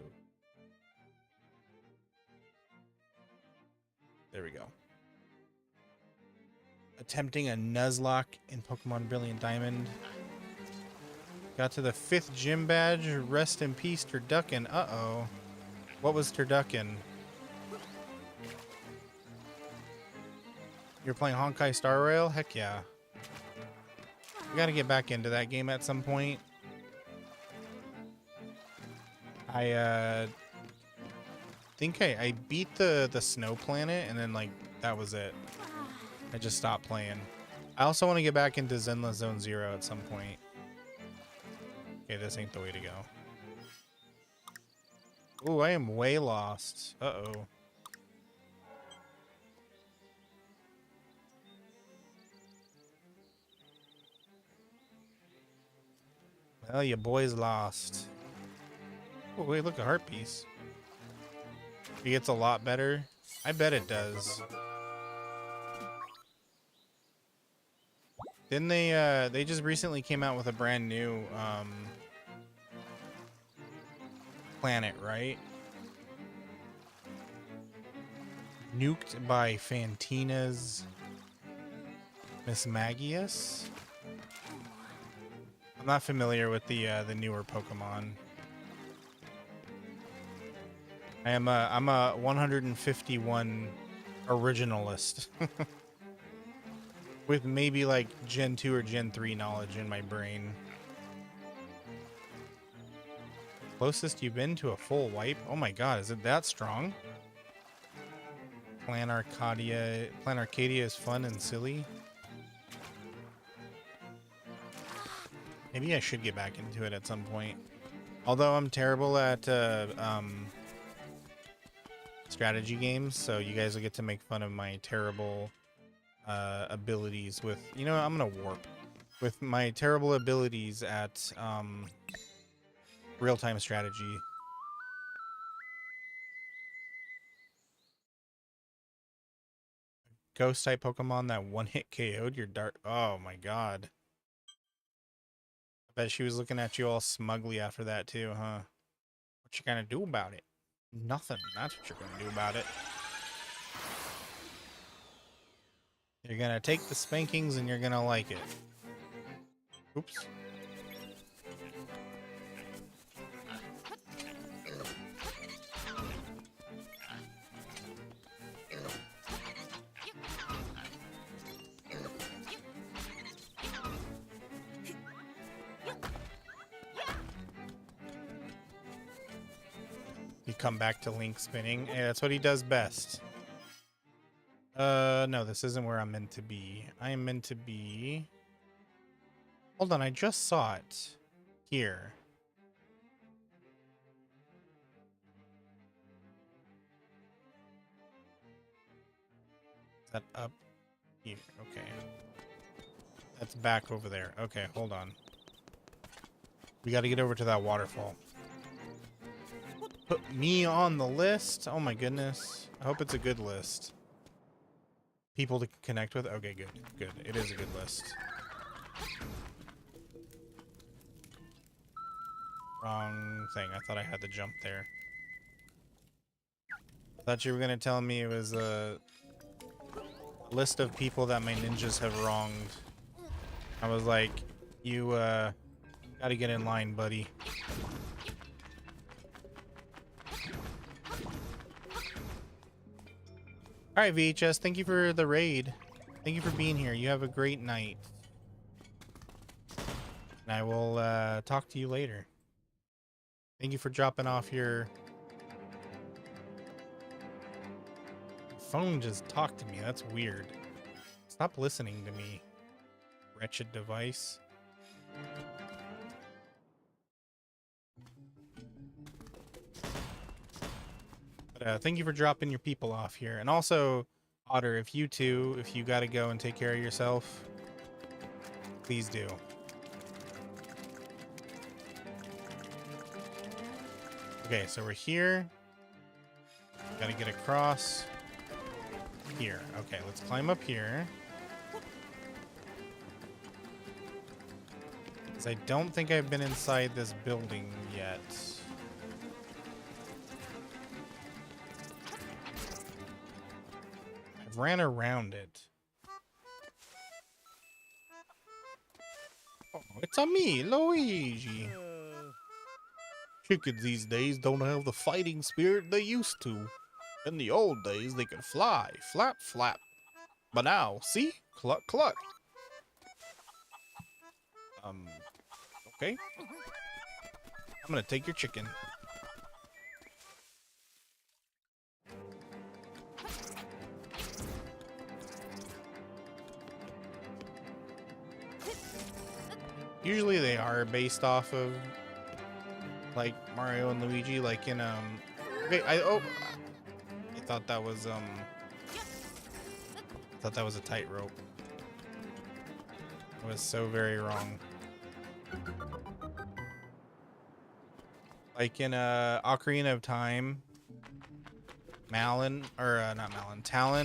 There we go. Attempting a Nuzlocke in Pokemon Brilliant Diamond. Got to the 5th gym badge. Rest in peace, Turducken. Uh-oh. What was Turducken? You're playing Honkai Star Rail? Heck yeah. We gotta get back into that game at some point. I think I beat the snow planet, and then like that was it. I just stopped playing. I also want to get back into Zenless Zone Zero at some point. Okay, this ain't the way to go. Ooh, I am way lost. Uh-oh. Well, your boy's lost. Oh, wait, look, a heart piece. It gets a lot better. I bet it does. Didn't they just recently came out with a brand new planet, right? Nuked by Fantina's Miss Magius. I'm not familiar with the newer Pokemon. I'm a 151 originalist. With maybe like Gen 2 or Gen 3 knowledge in my brain. Closest you've been to a full wipe? Oh my god, is it that strong? Plan Arcadia is fun and silly. Maybe I should get back into it at some point. Although I'm terrible at strategy games, so you guys will get to make fun of my terrible abilities with, you know, I'm gonna warp with my terrible abilities at real-time strategy. Ghost type Pokemon that one-hit KO'd your dart. Oh my god. I bet she was looking at you all smugly after that too, huh? What you gonna do about it? Nothing. That's what you're gonna do about it. You're gonna take the spankings and you're gonna like it. Oops. You come back to Link spinning. Hey, that's what he does best. No, this isn't where I'm meant to be. I am meant to be... Hold on, I just saw it. Here. Is that up? Here, okay. That's back over there. Okay, hold on. We gotta get over to that waterfall. Put me on the list? Oh my goodness. I hope it's a good list. People to connect with? Okay, good. Good. It is a good list. Wrong thing. I thought I had to jump there. I thought you were going to tell me it was a list of people that my ninjas have wronged. I was like, you gotta get in line, buddy. All right, VHS. Thank you for the raid. Thank you for being here. You have a great night. And I will talk to you later. Thank you for dropping off your phone. Just talk to me. That's weird. Stop listening to me, wretched device. But thank you for dropping your people off here. And also, Otter, if you gotta go and take care of yourself, please do. Okay, so we're here. Gotta get across here. Okay, let's climb up here. Because I don't think I've been inside this building yet. I've ran around it. Oh, it's a me, Luigi. Chickens these days don't have the fighting spirit they used to. In the old days, they could fly, flap, flap. But now, see? Cluck, cluck. Okay. I'm gonna take your chicken. Usually they are based off of like Mario and Luigi, like in okay, I thought that was a tightrope. I was so very wrong. Like in Ocarina of Time, Talon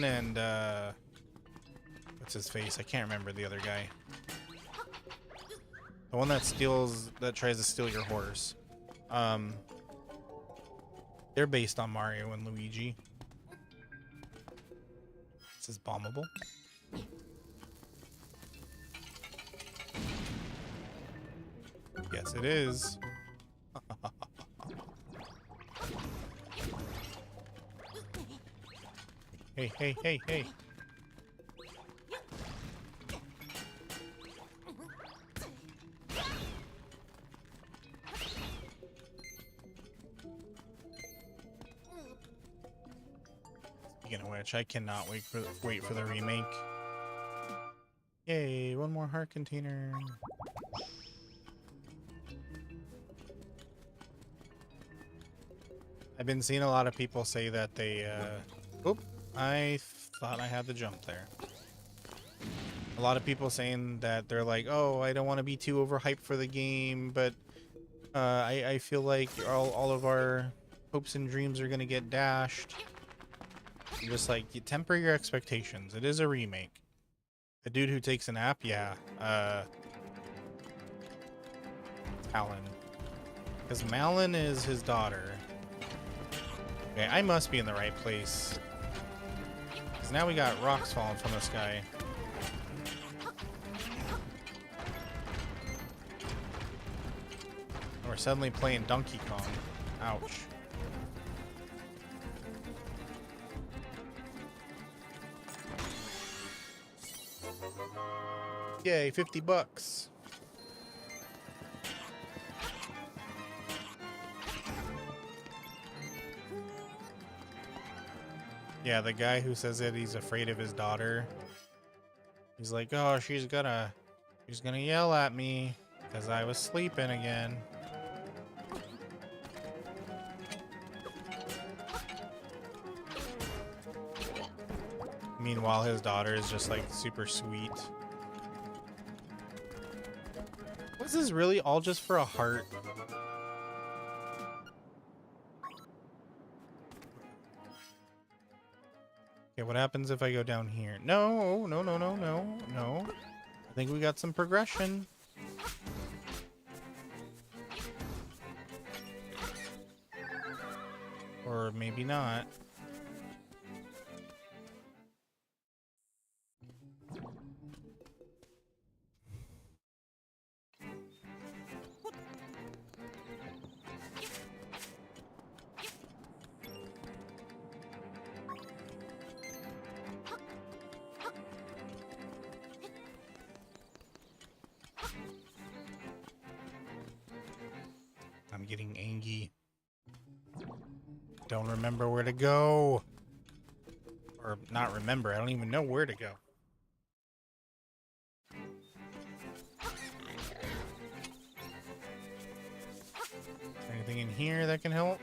and what's his face? I can't remember the other guy. The one that tries to steal your horse. They're based on Mario and Luigi. This is bombable. Yes, it is. Hey, hey, hey, hey. Speaking of which, I cannot wait for the remake. Yay, one more heart container. I've been seeing a lot of people say that they oop, I thought I had the jump there. A lot of people saying that they're like, oh, I don't want to be too overhyped for the game, but I feel like all of our hopes and dreams are gonna get dashed. I'm just like, you temper your expectations. It is a remake. The dude who takes a nap, yeah. Talon. Because Malin is his daughter. Okay, I must be in the right place. Because now we got rocks falling from the sky. And we're suddenly playing Donkey Kong. Ouch. Yay, 50 bucks. Yeah, the guy who says that he's afraid of his daughter. He's like, oh, she's gonna yell at me because I was sleeping again. Meanwhile, his daughter is just like super sweet. Was this really all just for a heart? Okay, what happens if I go down here? No, no, no, no, no, no. I think we got some progression. Or maybe not. I'm getting angry. Don't remember where to go. Or not remember, I don't even know where to go. Anything in here that can help?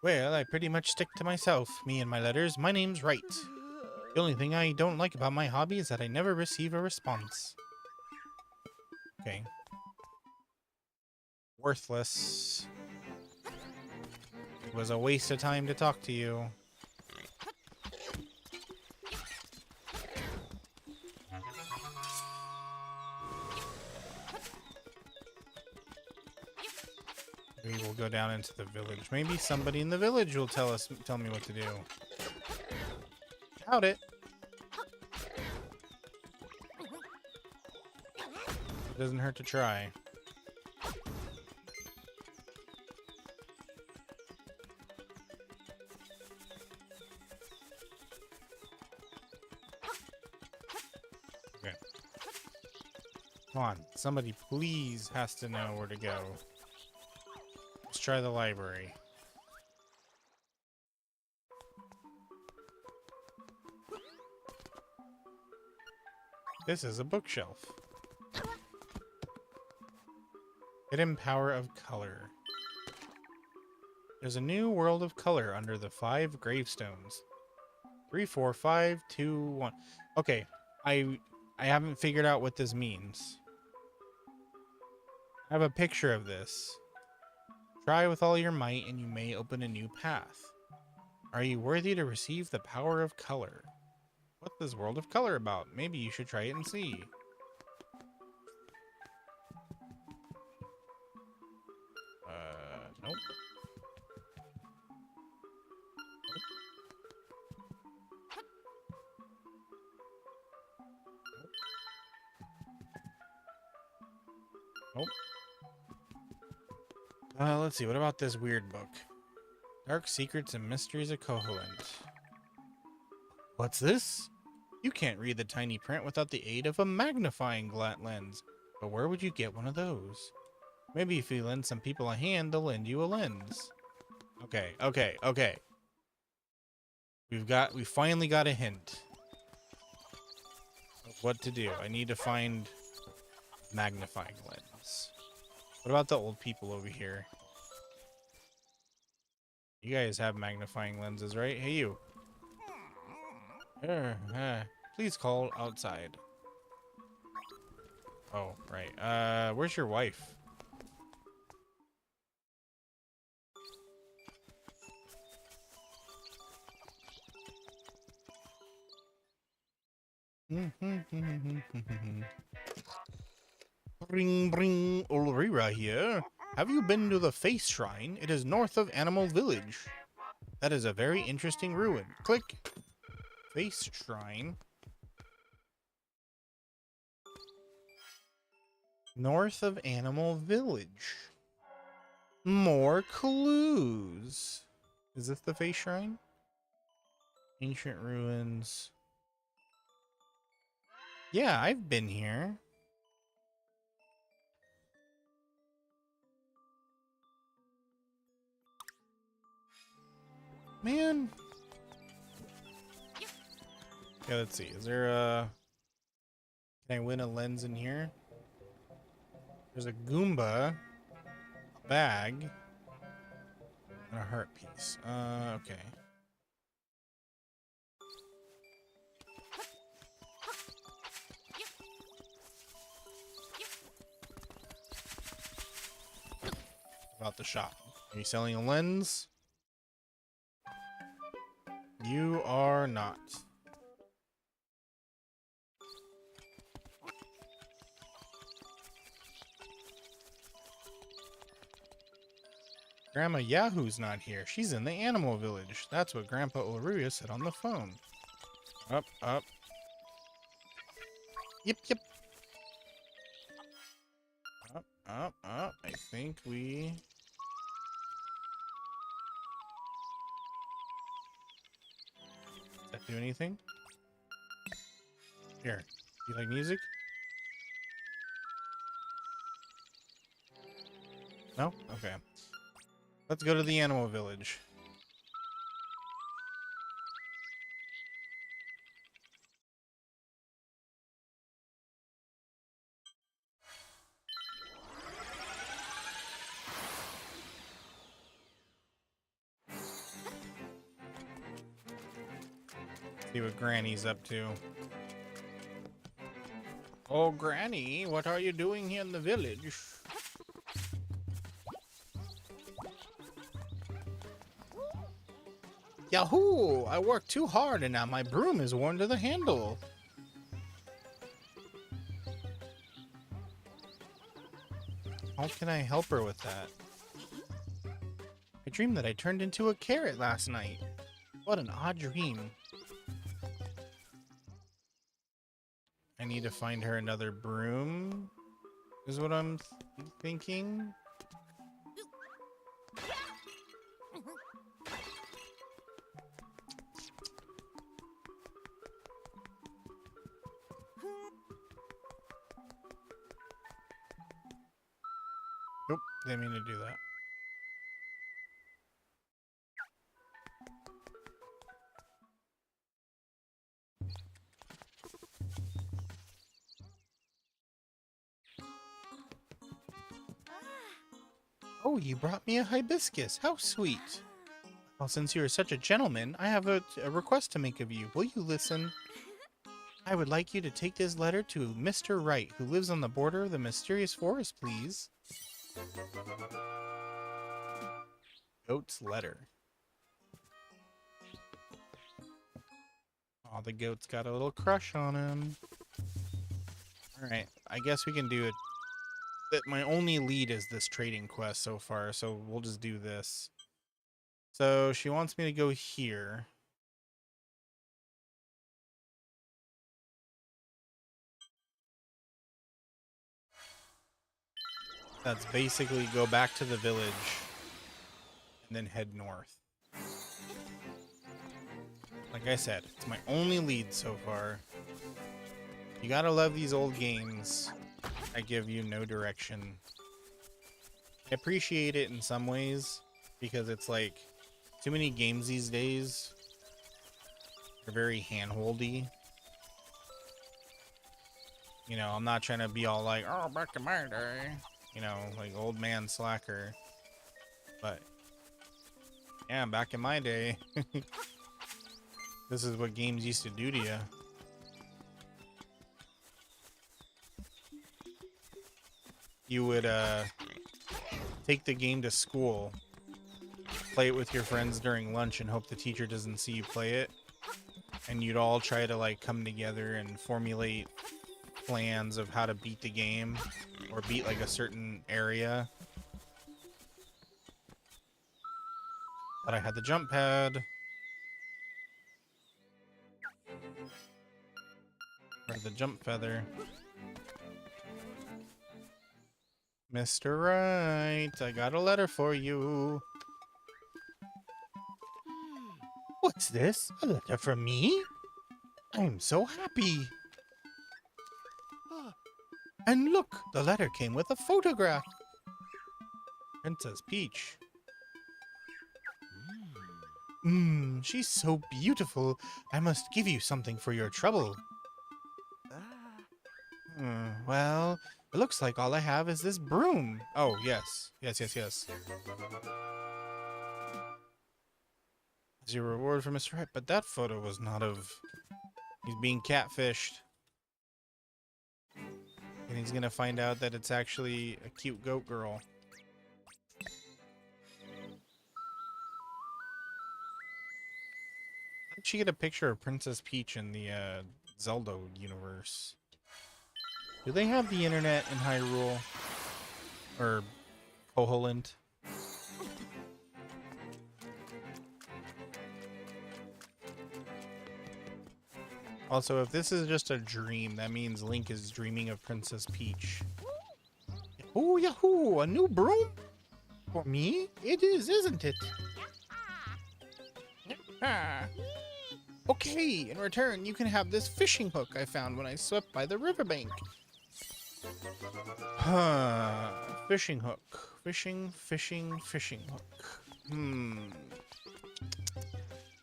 Well, I pretty much stick to myself, me and my letters. My name's Wright. The only thing I don't like about my hobby is that I never receive a response. Okay. Worthless. It was a waste of time to talk to you. We will go down into the village. Maybe somebody in the village will tell me what to do. Doubt it. It doesn't hurt to try. Okay. Come on, somebody please has to know where to go. Let's try the library. This is a bookshelf. Hidden power of color. There's a new world of color under the 5 gravestones. 3, 4, 5, 2, 1. Okay, I haven't figured out what this means. I have a picture of this. Try with all your might and you may open a new path. Are you worthy to receive the power of color? What's this world of color about? Maybe you should try it and see. Nope. Nope. Let's see. What about this weird book? Dark Secrets and Mysteries of Koholint. What's this? You can't read the tiny print without the aid of a magnifying lens. But where would you get one of those? Maybe if you lend some people a hand, they'll lend you a lens. Okay. We finally got a hint of what to do. I need to find magnifying lens. What about the old people over here? You guys have magnifying lenses, right? Hey, you. Please call outside. Oh, right. Where's your wife? Bring, Ulrira here. Have you been to the Face Shrine? It is north of Animal Village. That is a very interesting ruin. Click. Face Shrine. North of Animal Village. More clues. Is this the Face Shrine? Ancient ruins. Yeah, I've been here. Man. Okay, let's see. Is there a... Can I win a lens in here? There's a Goomba, a bag, and a heart piece. Okay. About the shop. Are you selling a lens? You are not. Grandma Yahoo's not here. She's in the animal village. That's what Grandpa Ulruya said on the phone. Up. Yep. Up. I think we... Does that do anything? Here. You like music? No? Okay. Let's go to the animal village. See what Granny's up to. Oh, Granny, what are you doing here in the village? Yahoo! I worked too hard and now my broom is worn to the handle. How can I help her with that? I dreamed that I turned into a carrot last night. What an odd dream. I need to find her another broom, is what I'm thinking. Nope, didn't mean to do that. Oh, you brought me a hibiscus. How sweet. Well, since you are such a gentleman, I have a request to make of you. Will you listen? I would like you to take this letter to Mr. Wright, who lives on the border of the mysterious forest, please. Goat's letter. Oh, the goat's got a little crush on him. Alright, I guess we can do it. My only lead is this trading quest so far, so we'll just do this. So she wants me to go here. That's basically go back to the village and then head north. Like I said, it's my only lead so far. You gotta love these old games that give you no direction. I appreciate it in some ways because it's like too many games these days are very hand-holdy. You know, I'm not trying to be all like, oh, back in my day. You know, like old man slacker. But yeah, back in my day, this is what games used to do to you. You would take the game to school, play it with your friends during lunch and hope the teacher doesn't see you play it. And you'd all try to like come together and formulate plans of how to beat the game or beat like a certain area. But I had the jump pad. Or the jump feather. Mr. Wright, I got a letter for you. What's this? A letter from me? I'm so happy. And look, the letter came with a photograph. Princess Peach. She's so beautiful. I must give you something for your trouble. Well, it looks like all I have is this broom. Oh, yes. Yes. As your reward for Mr. Wright, but that photo was not of... He's being catfished. And he's gonna find out that it's actually a cute goat girl. How did she get a picture of Princess Peach in the Zelda universe? Do they have the internet in Hyrule? Or Koholint? Also, if this is just a dream, that means Link is dreaming of Princess Peach. Oh, yahoo! A new broom? For me? It is, isn't it? Okay, in return, you can have this fishing hook I found when I swept by the riverbank. Fishing hook. Fishing hook.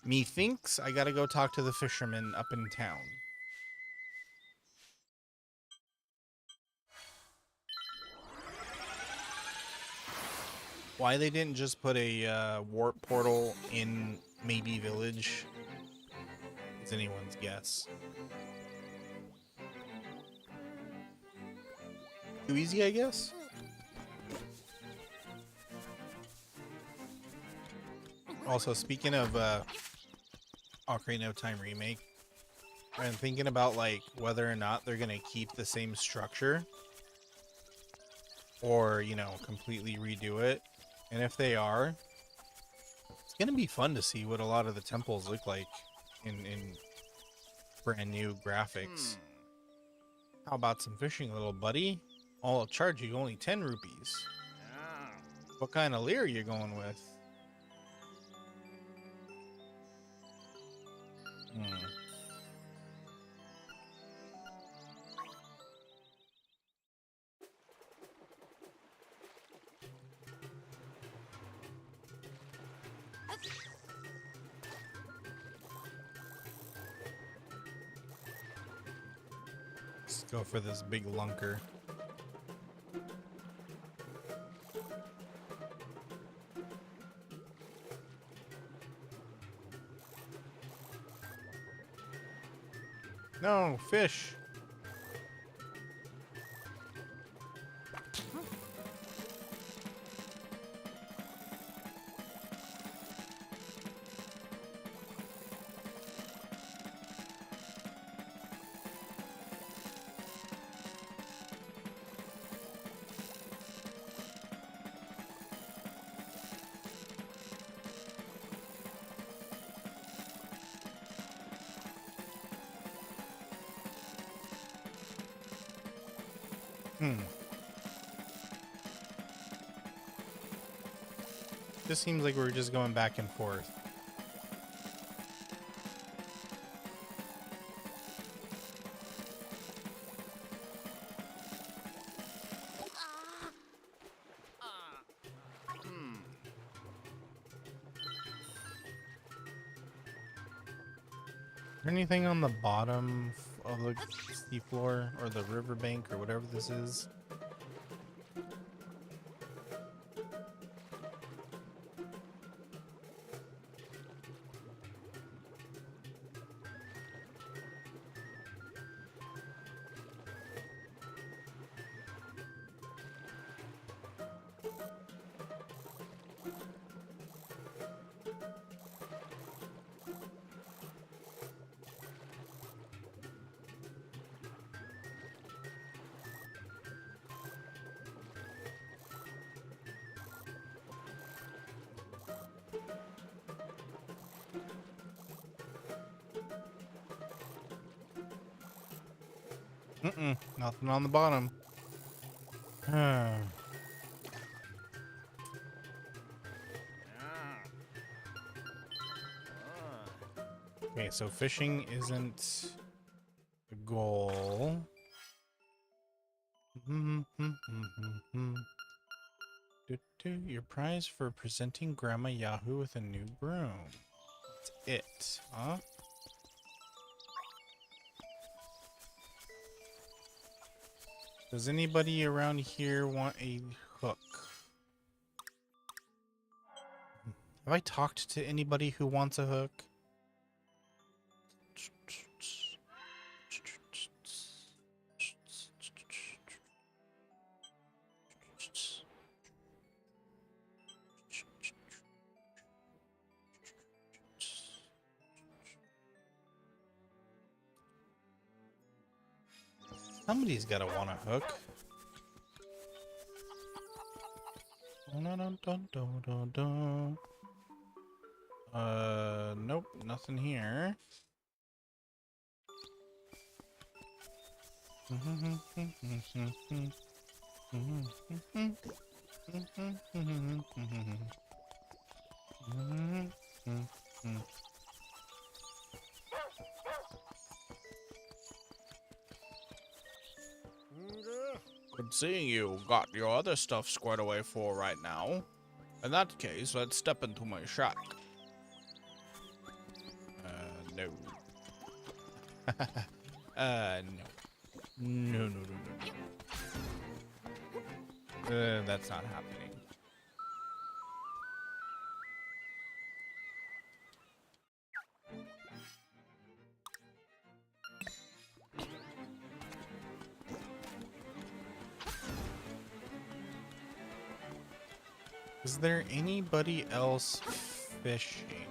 Methinks I gotta go talk to the fisherman up in town. Why they didn't just put a warp portal in maybe village is anyone's guess. Too easy, I guess? Also, speaking of Ocarina of Time remake, I'm thinking about like whether or not they're gonna keep the same structure or, you know, completely redo it. And if they are, it's gonna be fun to see what a lot of the temples look like in brand new graphics. How about some fishing, little buddy? I'll charge you only 10 rupees. What kind of lure are you going with? Let's go for this big lunker. No, fish. This seems like we're just going back and forth. Is there anything on the bottom of the seafloor or the riverbank or whatever this is? Nothing on the bottom. Okay, so fishing isn't the goal. Your prize for presenting Grandma Yahoo with a new broom. That's it, huh? Does anybody around here want a hook? Have I talked to anybody who wants a hook? Somebody's gotta want a hook. Nope, nothing here. But seeing you got your other stuff squared away for right now, in that case, let's step into my shack. No. No. No, no, no, no, no. That's not happening. Is there anybody else fishing?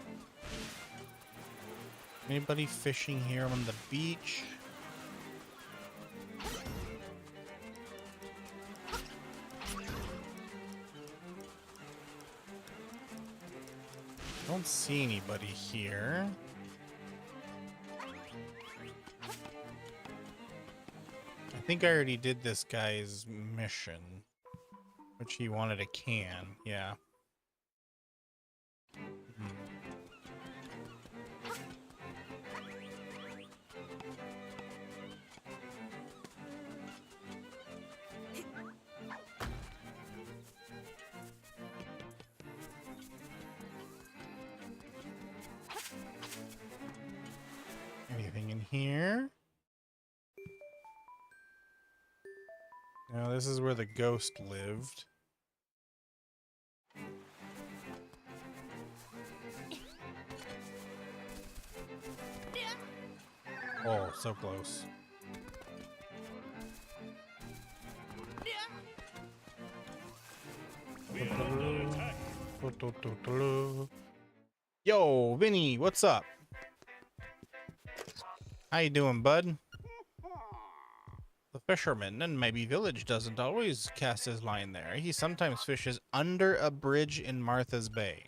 Anybody fishing here on the beach? Don't see anybody here. I think I already did this guy's mission, which he wanted a can. Yeah. Anything in here? No, this is where the ghost lived. Oh, so close. Yo, Vinny, what's up? How you doing, bud? The fisherman in maybe village doesn't always cast his line there. He sometimes fishes under a bridge in Martha's Bay.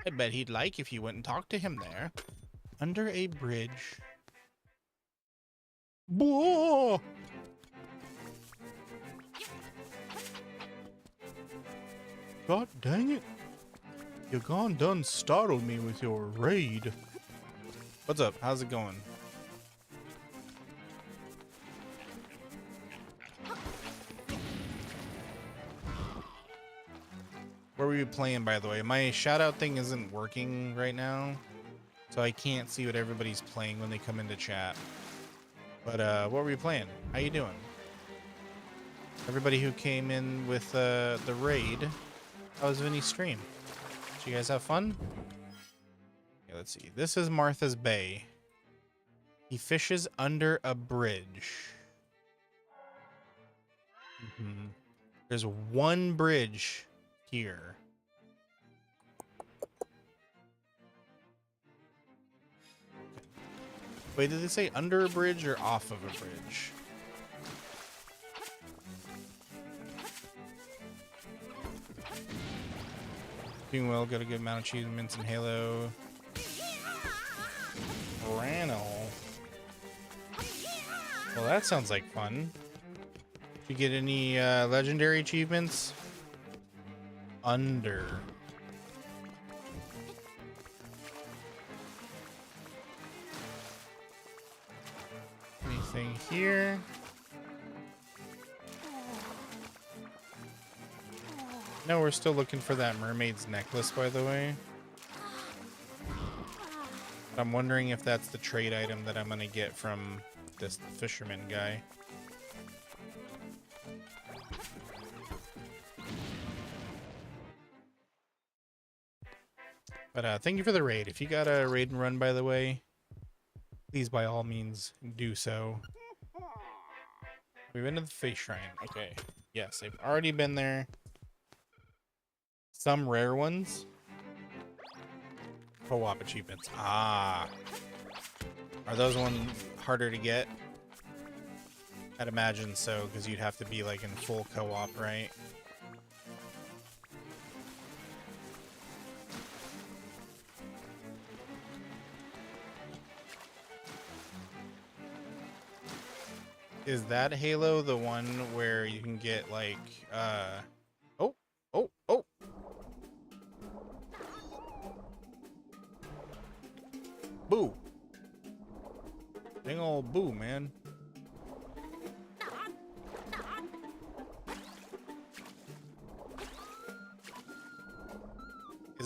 I bet he'd like if you went and talked to him there. Under a bridge. Whoa! God dang it. You gone done startled me with your raid. What's up? How's it going? Where were you playing, by the way? My shout out thing isn't working right now, so I can't see what everybody's playing when they come into chat. But what were you playing? How you doing? Everybody who came in with the raid, how was Vinny's stream? Did you guys have fun? Okay, let's see. This is Martha's Bay. He fishes under a bridge. There's one bridge here. Wait, did they say under a bridge or off of a bridge? Doing well, got a good amount of achievements in Halo. Rano. Well, that sounds like fun. Did you get any legendary achievements? Under. Anything here? No, we're still looking for that mermaid's necklace, by the way. But I'm wondering if that's the trade item that I'm gonna get from this fisherman guy. But thank you for the raid. If you got a raid and run, by the way, please by all means do so. We've been to the face shrine. Okay. Yes, I've already been there. Some rare ones. Co-op achievements. Ah. Are those ones harder to get? I'd imagine so, because you'd have to be like in full co-op, right? Is that Halo the one where you can get like oh boo, dang old boo, man.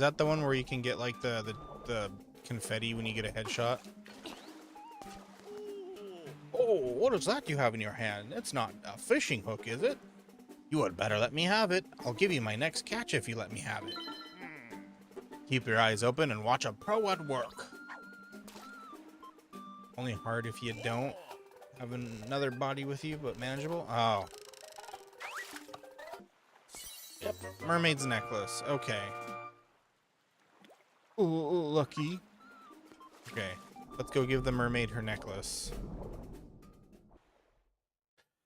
that the one where you can get like the confetti when you get a headshot? Oh, what is that you have in your hand? It's not a fishing hook, is it? You had better let me have it. I'll give you my next catch if you let me have it. Keep your eyes open and watch a pro at work. Only hard if you don't have another body with you, but manageable. Oh. Yep, mermaid's necklace. Okay. Ooh, lucky. Okay, let's go give the mermaid her necklace.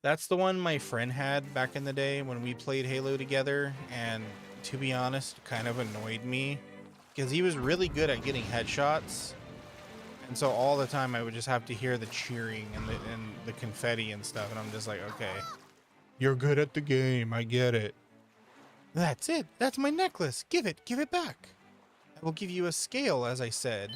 That's the one my friend had back in the day when we played Halo together, and to be honest, kind of annoyed me because he was really good at getting headshots, and so all the time I would just have to hear the cheering and the confetti and stuff, and I'm just like, okay, you're good at the game, I get it. That's it. That's my necklace. Give it back. I will give you a scale, as I said.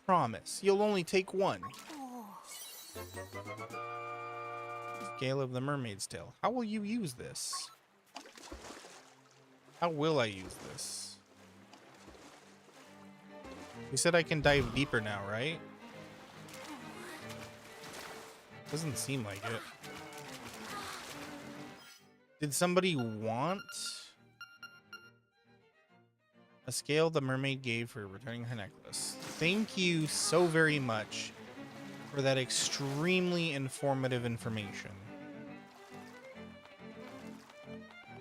Promise, you'll only take one. Scale of the mermaid's tail. How will you use this? How will I use this? You said I can dive deeper now, right? Doesn't seem like it. Did somebody want a scale the mermaid gave for returning her necklace? Thank you so very much for that extremely informative information.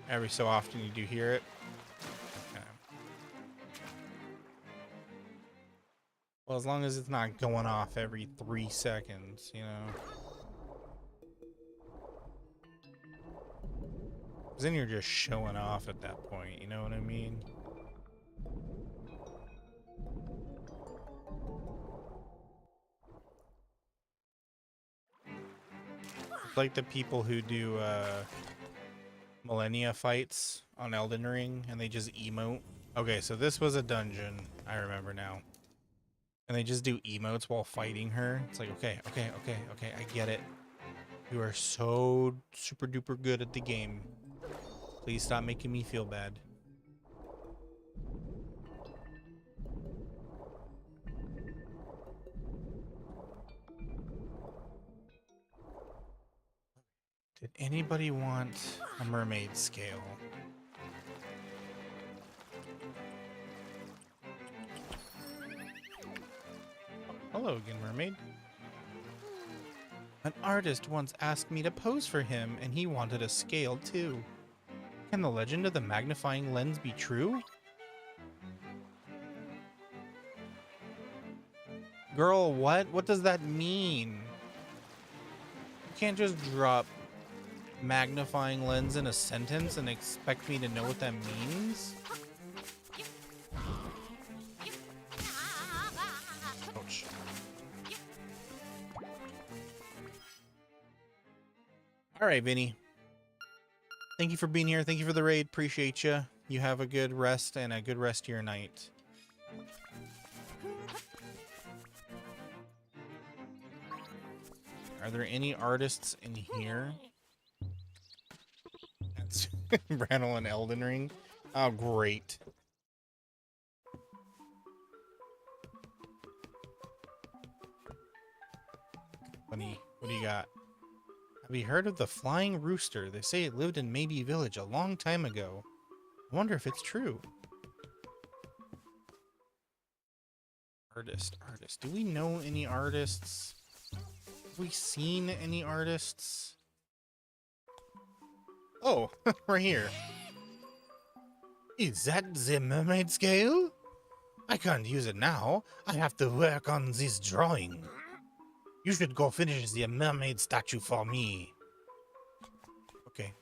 Every so often you do hear it. Okay. Well, as long as it's not going off every 3 seconds, you know. Because then you're just showing off at that point, you know what I mean? It's like the people who do Millennia fights on Elden Ring and they just emote. Okay, so this was a dungeon, I remember now. And they just do emotes while fighting her. It's like, okay, I get it. You are so super duper good at the game. Please stop making me feel bad. Did anybody want a mermaid scale? Hello again, mermaid. An artist once asked me to pose for him, and he wanted a scale too. Can the legend of the magnifying lens be true? Girl, what? What does that mean? You can't just drop magnifying lens in a sentence and expect me to know what that means? Ouch. All right, Vinny. Thank you for being here. Thank you for the raid. Appreciate you. You have a good rest and a good rest of your night. Are there any artists in here? That's Brannel and Elden Ring. Oh, great. Funny. What do you got? Have you heard of the flying rooster? They say it lived in Maybe Village a long time ago. I wonder if it's true. Artist. Do we know any artists? Have we seen any artists? Oh, right here. Is that the mermaid scale? I can't use it now. I have to work on this drawing. You should go finish the mermaid statue for me. Okay.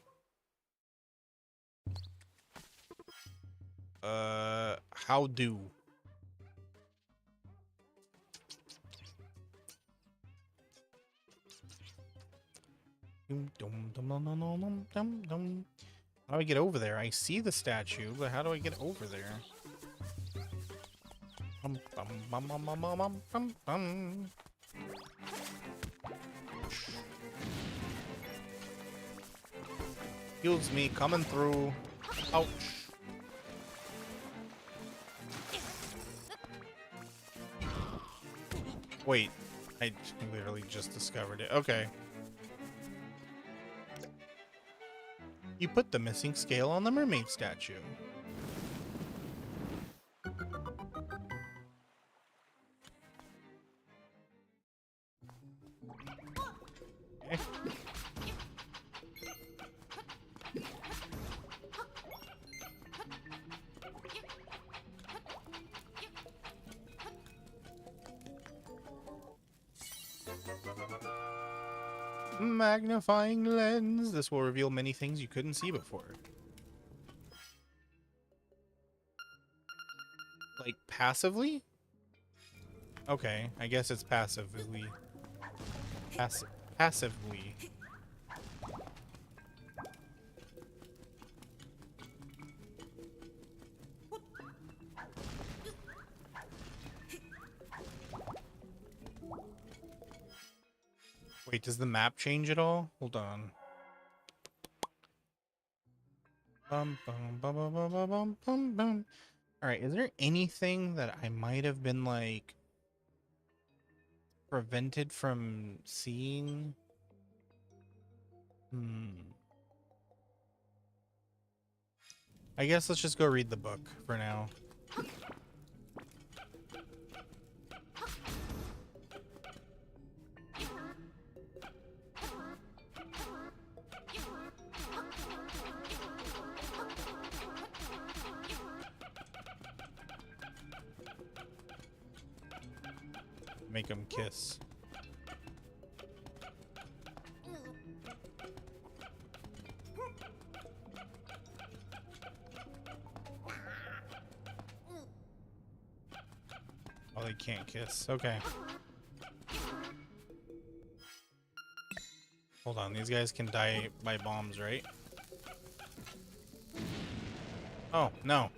How do? How do I get over there? I see the statue, but how do I get over there? Excuse me, coming through. Ouch. Wait, I literally just discovered it. Okay. You put the missing scale on the mermaid statue. Okay. Magnifying lens. This will reveal many things you couldn't see before. Like passively? Okay, I guess it's passively. Passively. Wait, does the map change at all? Hold on. Bum, bum, bum, bum, bum, bum, bum, bum, bum. All right, is there anything that I might have been like prevented from seeing? I guess let's just go read the book for now. Make them kiss. Oh, they can't kiss. Okay. Hold on, these guys can die by bombs, right? Oh, no.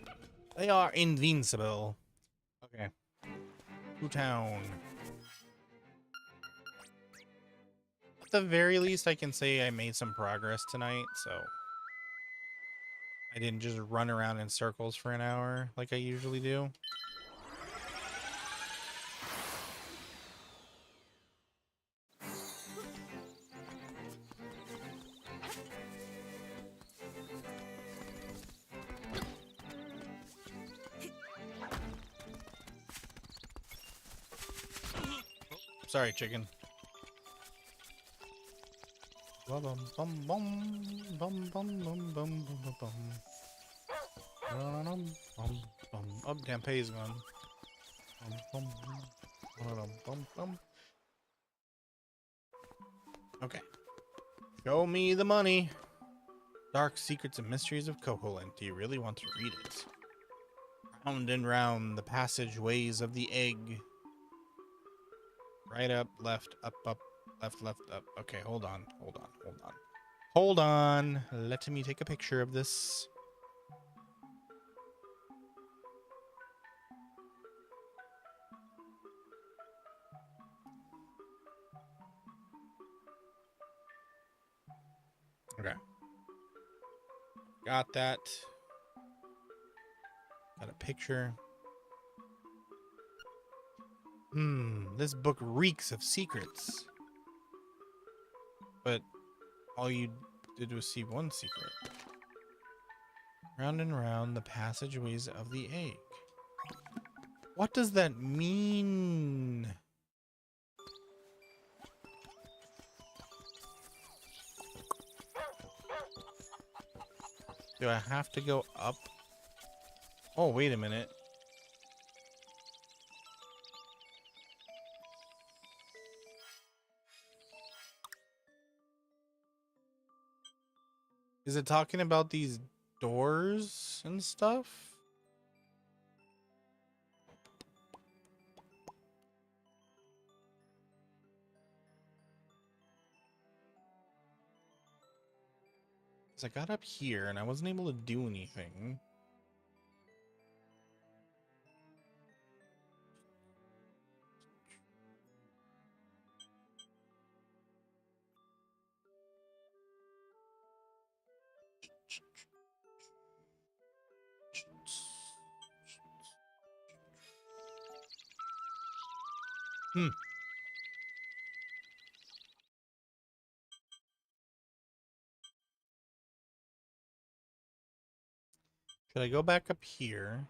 They are invincible. Okay. To town. At the very least, I can say I made some progress tonight, so I didn't just run around in circles for an hour like I usually do. Sorry, chicken. Bum bum bum bum bum bum bum bum bum. Oh, damn, pay's gone. Okay. Show me the money. Dark Secrets and Mysteries of Koholint. Do you really want to read it? Round and round the passageways of the egg. Right up, left, up, left, left, up. Okay, hold on. Hold on. Let me take a picture of this. Okay. Got that. Got a picture. This book reeks of secrets. But all you did was see one secret. Round and round the passageways of the egg. What does that mean? Do I have to go up? Oh, wait a minute. Is it talking about these doors and stuff? Because I got up here and I wasn't able to do anything. Hmm. Should I go back up here?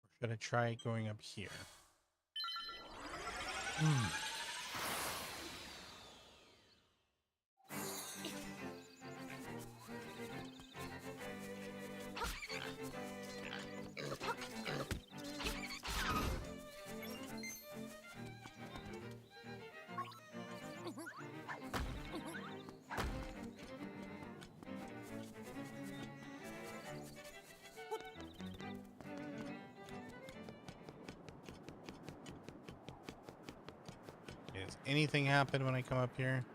Or should I try going up here? Hmm. Does anything happen when I come up here?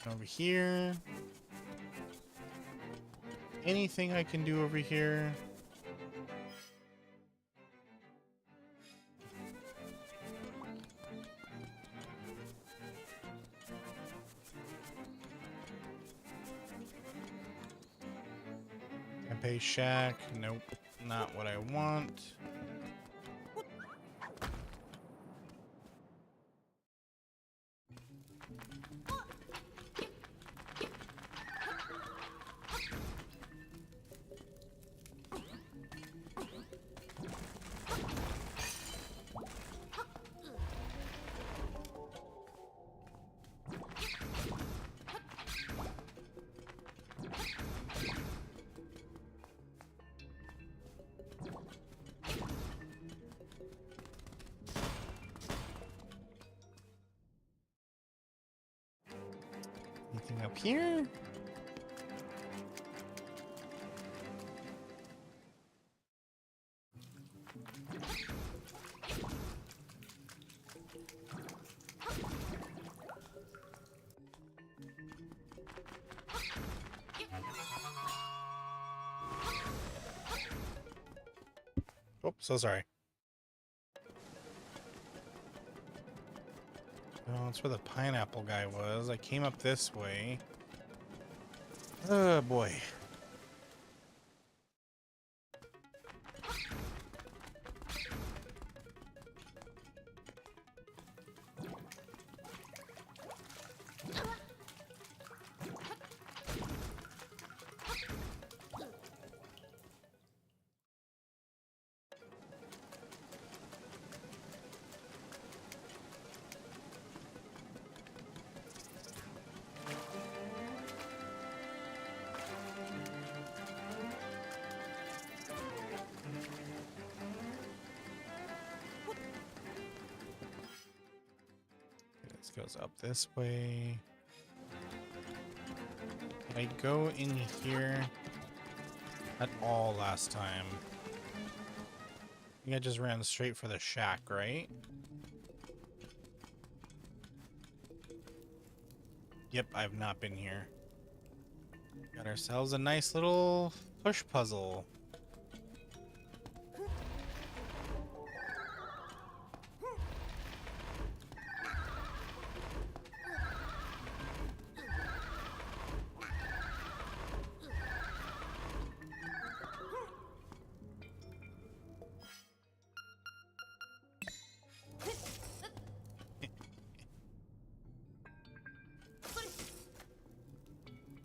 Over here. Anything I can do over here? Cafe Shack. Nope. Not what I want. Anything up here? Oh, so sorry. Oh, that's where the pineapple guy was. I came up this way. Oh, boy. This goes up this way. Did I go in here at all last time? I think I just ran straight for the shack, right? Yep, I've not been here. Got ourselves a nice little push puzzle.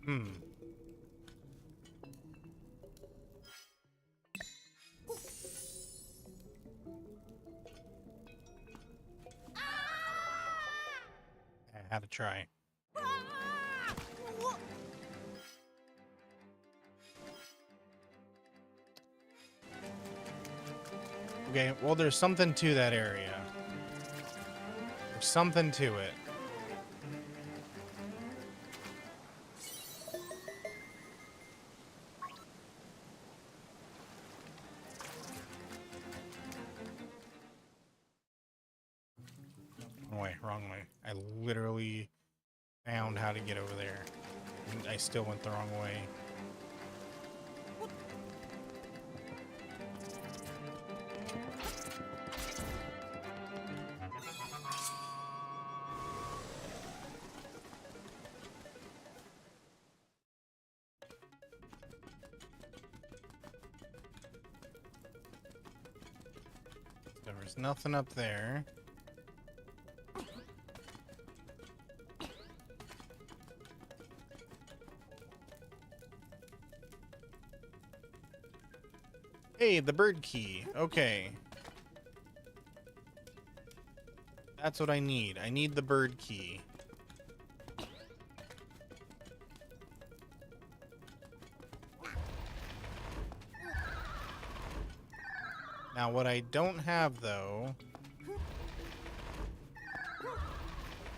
Hmm. I had to try. Okay, well, there's something to that area. There's something to it. Wrong way, wrong way. I literally found how to get over there. And I still went the wrong way. There was nothing up there. Hey, the bird key. Okay. That's what I need. I need the bird key. Now, what I don't have, though,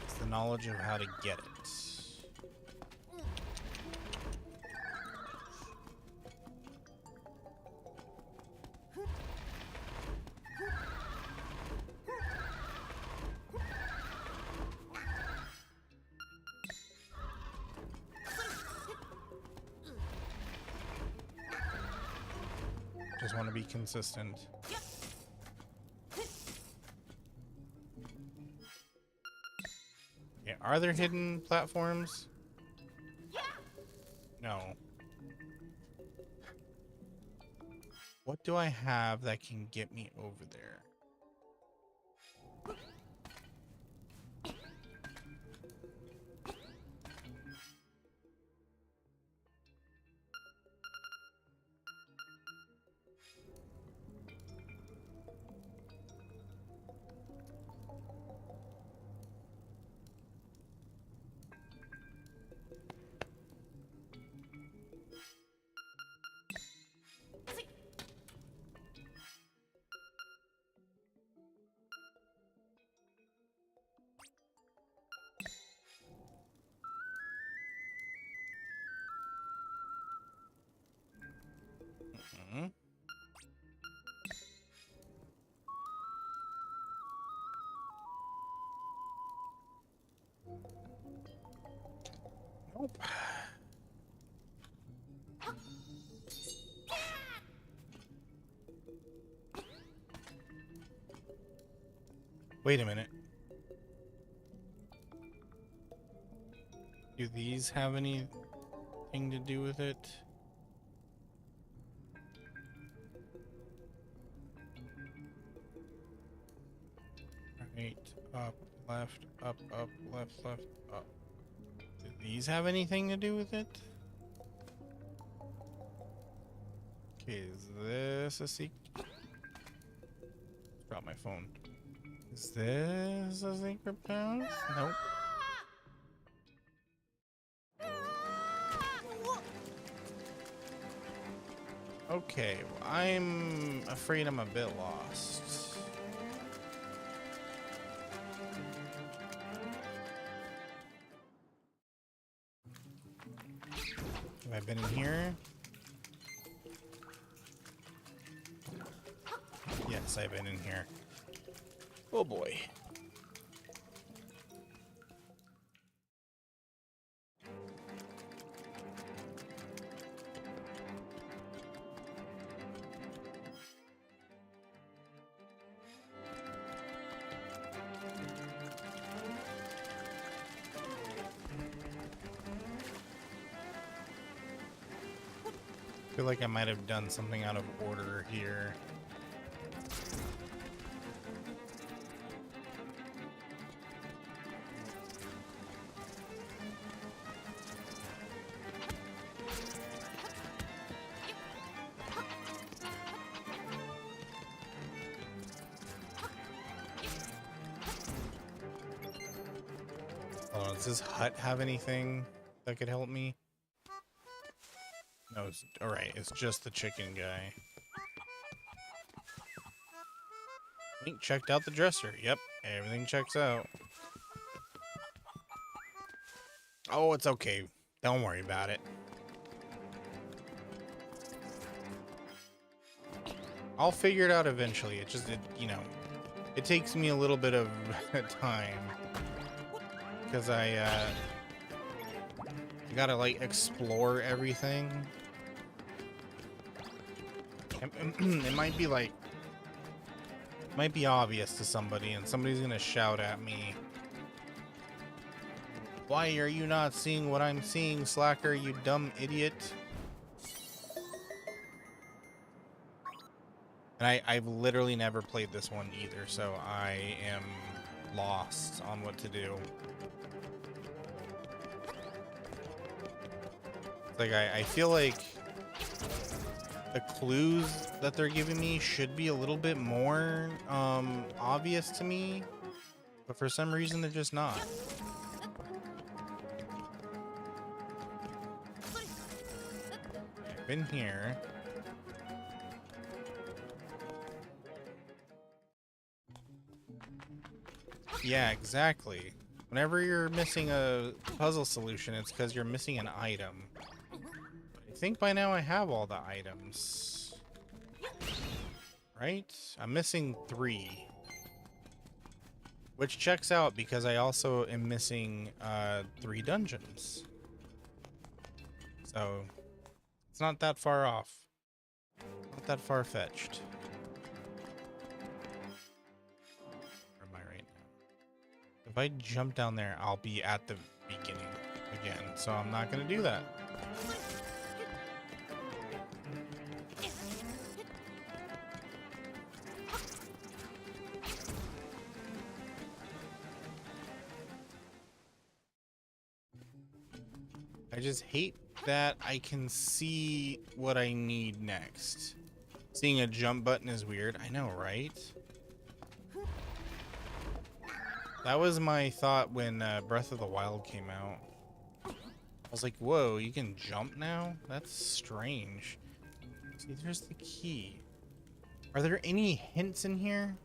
is the knowledge of how to get it. Just want to be consistent. Yeah, are there hidden platforms? No. What do I have that can get me over there? Hmm? Nope. Wait a minute. Do these have anything to do with it? Right, up, left, up, left, up. Do these have anything to do with it? Okay, is this a secret? Drop my phone. Is this a secret path? Nope. Okay, well, I'm afraid I'm a bit lost. Have I been in here? Yes, I've been in here. Oh boy. I feel like I might have done something out of order here. Hold on, does this hut have anything that could help me? No, it's alright, it's just the chicken guy. Link checked out the dresser. Yep, everything checks out. Oh, it's okay. Don't worry about it. I'll figure it out eventually. It just, you know, it takes me a little bit of time. Because I gotta, like, explore everything. It might be, like, might be obvious to somebody, and somebody's gonna shout at me. Why are you not seeing what I'm seeing, Slacker, you dumb idiot? And I've literally never played this one either, so I am lost on what to do. Like, I feel like the clues that they're giving me should be a little bit more obvious to me, but for some reason they're just not. I've been here. Yeah, exactly. Whenever you're missing a puzzle solution, it's because you're missing an item. I think by now I have all the items. Right? I'm missing 3. Which checks out because I also am missing 3 dungeons. So, it's not that far off. Not that far-fetched. Where am I right now? If I jump down there, I'll be at the beginning again. So I'm not going to do that. I just hate that I can see what I need next. Seeing a jump button is weird. I know, right? That was my thought when Breath of the Wild came out. I was like, whoa, you can jump now? That's strange. See, there's the key. Are there any hints in here?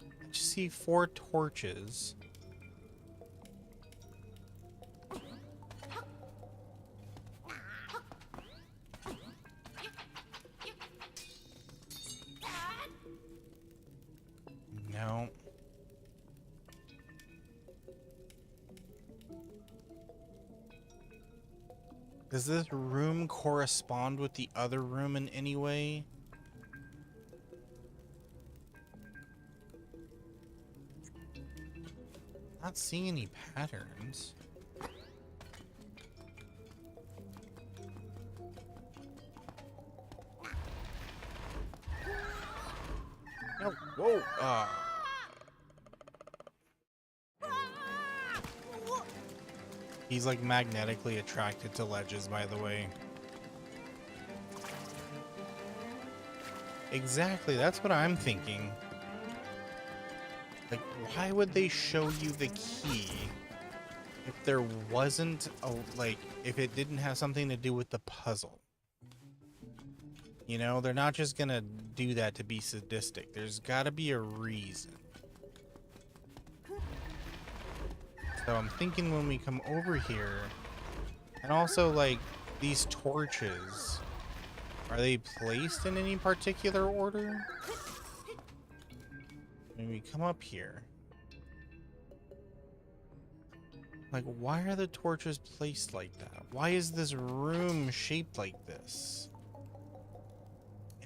I just see 4 torches. No. Does this room correspond with the other room in any way? Not seeing any patterns. No, whoa, he's like magnetically attracted to ledges, by the way. Exactly, that's what I'm thinking. Like, why would they show you the key if there wasn't a, like, if it didn't have something to do with the puzzle? You know, they're not just gonna do that to be sadistic. There's gotta be a reason. So I'm thinking when we come over here, and also like these torches, are they placed in any particular order? When we come up here, like, why are the torches placed like that? Why is this room shaped like this?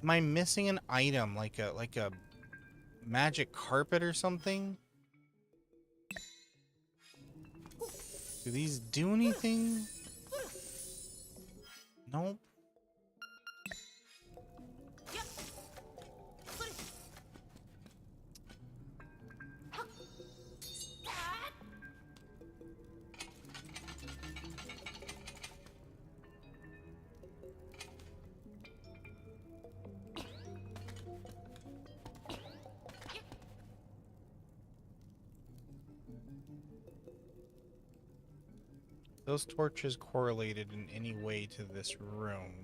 Am I missing an item, like a magic carpet or something? Do these do anything? Nope. Those torches correlated in any way to this room.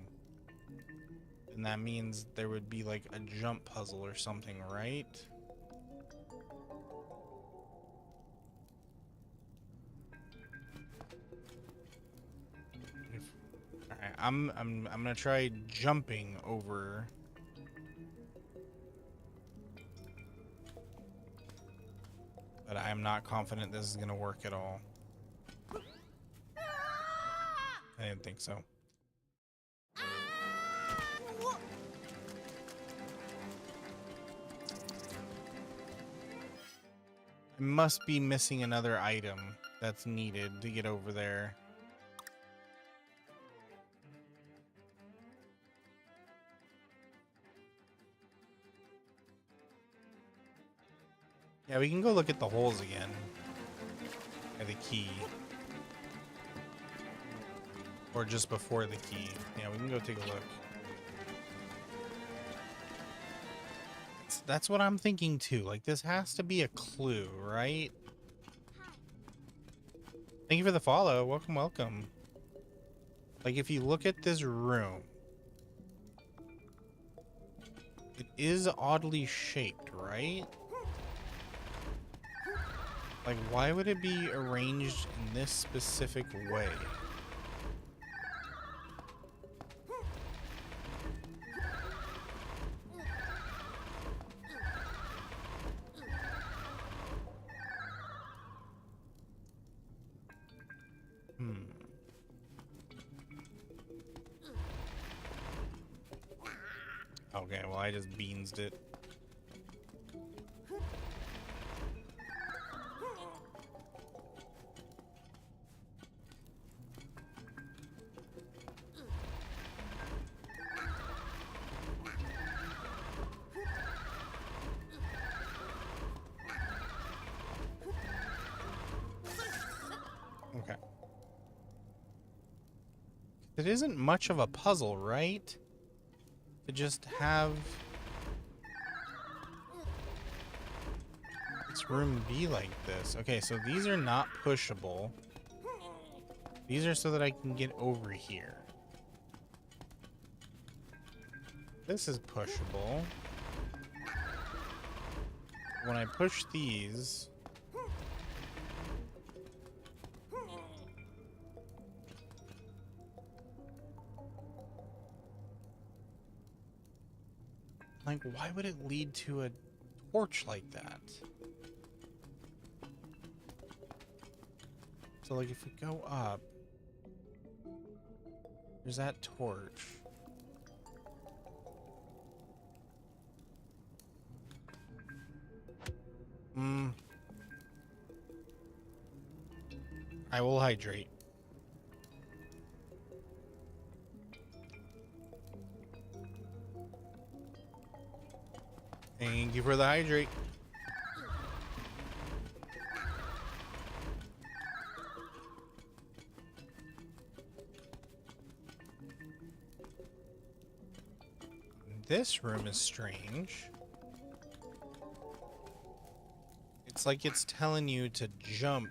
And that means there would be like a jump puzzle or something, right? Alright, I'm gonna try jumping over. But I am not confident this is gonna work at all. I didn't think so. I must be missing another item that's needed to get over there. Yeah, we can go look at the holes again. At the key. Or just before the key. Yeah, we can go take a look. That's what I'm thinking too. Like, this has to be a clue, right? Thank you for the follow. Welcome, welcome. Like, if you look at this room, it is oddly shaped, right? Like, why would it be arranged in this specific way? Okay, well, I just beansed it. Okay. It isn't much of a puzzle, right? To just have this room be like this. Okay, so these are not pushable. These are so that I can get over here. This is pushable. When I push these... Like, why would it lead to a torch like that? So, like, if we go up, there's that torch. I will hydrate. Thank you for the hydrate. This room is strange. It's like it's telling you to jump.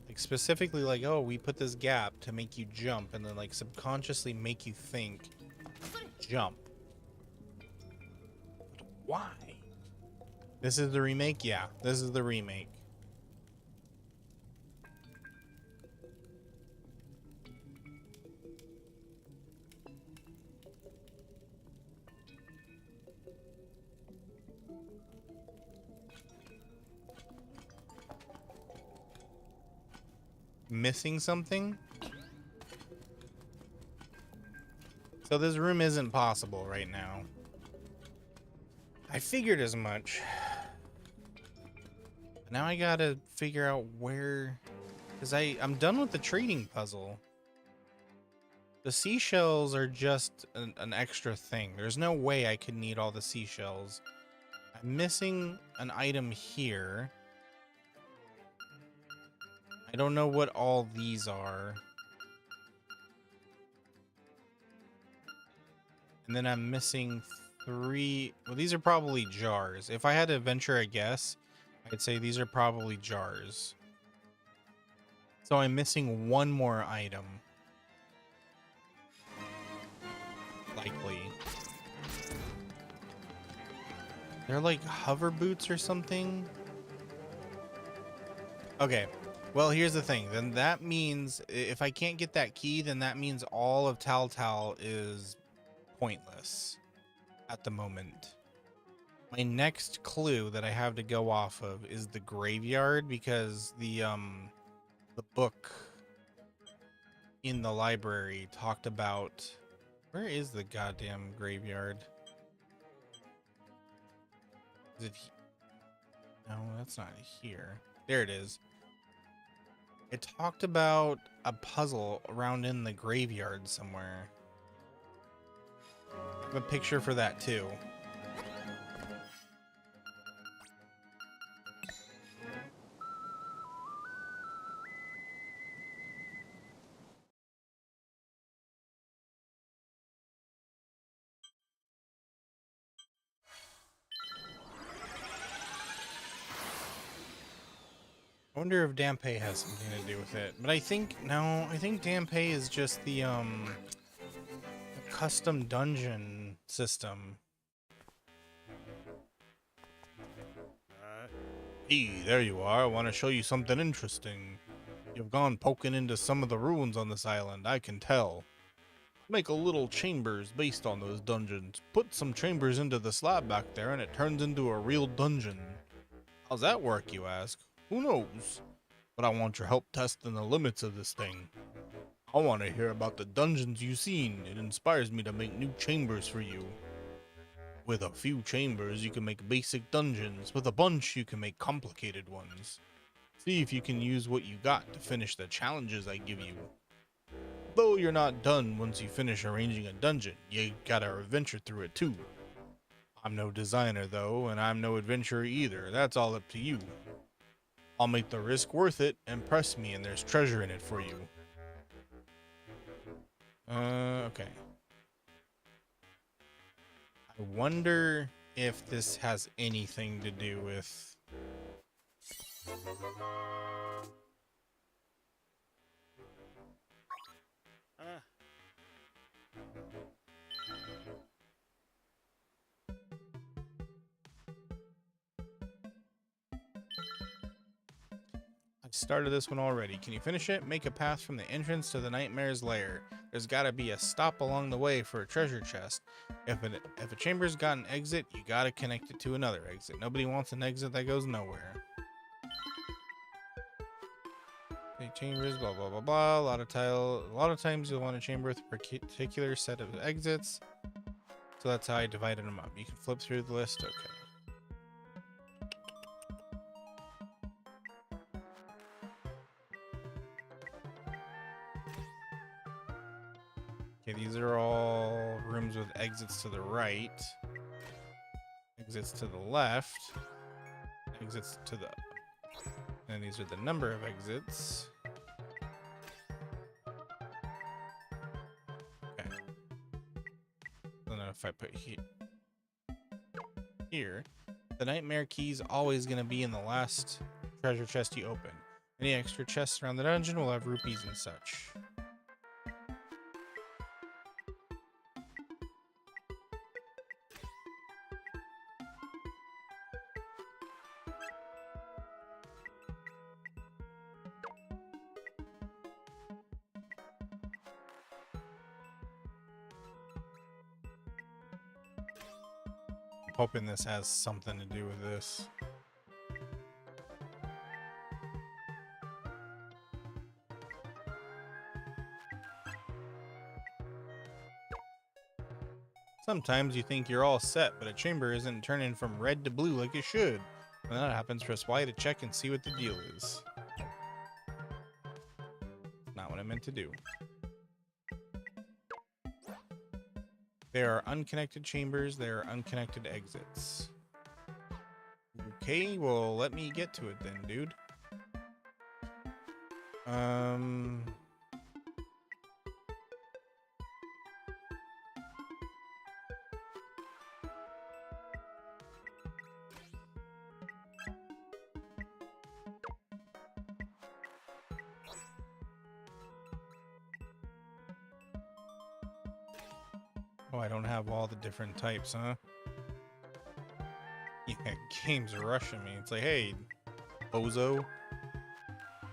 Like specifically like, oh, we put this gap to make you jump and then like subconsciously make you think jump. But why? This is the remake? Yeah, this is the remake. Missing something? So this room isn't possible right now. I figured as much. Now I gotta figure out where... Because I'm done with the trading puzzle. The seashells are just an extra thing. There's no way I could need all the seashells. I'm missing an item here. I don't know what all these are. And then I'm missing 3... Well, these are probably jars. If I had to venture a guess, I'd say these are probably jars. So I'm missing one more item. Likely. They're like hover boots or something. Okay. Well, here's the thing. Then that means if I can't get that key, then that means all of Tal Tal is pointless at the moment. My next clue that I have to go off of is the graveyard, because the book in the library talked about... Where is the goddamn graveyard? Is it no, that's not here. There it is. It talked about a puzzle around in the graveyard somewhere. I have a picture for that too. I wonder if Dampe has something to do with it. But I think no, I think Dampe is just the custom dungeon system. Hey, there you are. I want to show you something interesting. You've gone poking into some of the ruins on this island, I can tell. Make a little chambers based on those dungeons. Put some chambers into the slab back there and it turns into a real dungeon. How's that work, you ask? Who knows? But I want your help testing the limits of this thing. I want to hear about the dungeons you've seen. It inspires me to make new chambers for you. With a few chambers, you can make basic dungeons. With a bunch, you can make complicated ones. See if you can use what you got to finish the challenges I give you. Though you're not done once you finish arranging a dungeon, you gotta adventure through it too. I'm no designer though, and I'm no adventurer either. That's all up to you. I'll make the risk worth it, and press me and there's treasure in it for you. Okay. I wonder if this has anything to do with... I started this one already. Can you finish it? Make a path from the entrance to the Nightmare's lair. There's gotta be a stop along the way for a treasure chest. If a chamber's got an exit, you gotta connect it to another exit. Nobody wants an exit that goes nowhere. Okay, chambers, blah blah blah blah. A lot of times you'll want a chamber with a particular set of exits. So that's how I divided them up. You can flip through the list. Okay. Okay, these are all rooms with exits to the right, exits to the left, exits to the... And these are the number of exits. Okay. So now if I put here, the nightmare key's always going to be in the last treasure chest you open. Any extra chests around the dungeon will have rupees and such. Hoping this has something to do with this. Sometimes you think you're all set, but a chamber isn't turning from red to blue like it should. When that happens, press Y to check and see what the deal is. Not what I meant to do. There are unconnected chambers, there are unconnected exits. Okay, well, let me get to it then, dude. Oh, I don't have all the different types, huh? Yeah, game's rushing me. It's like, hey, bozo.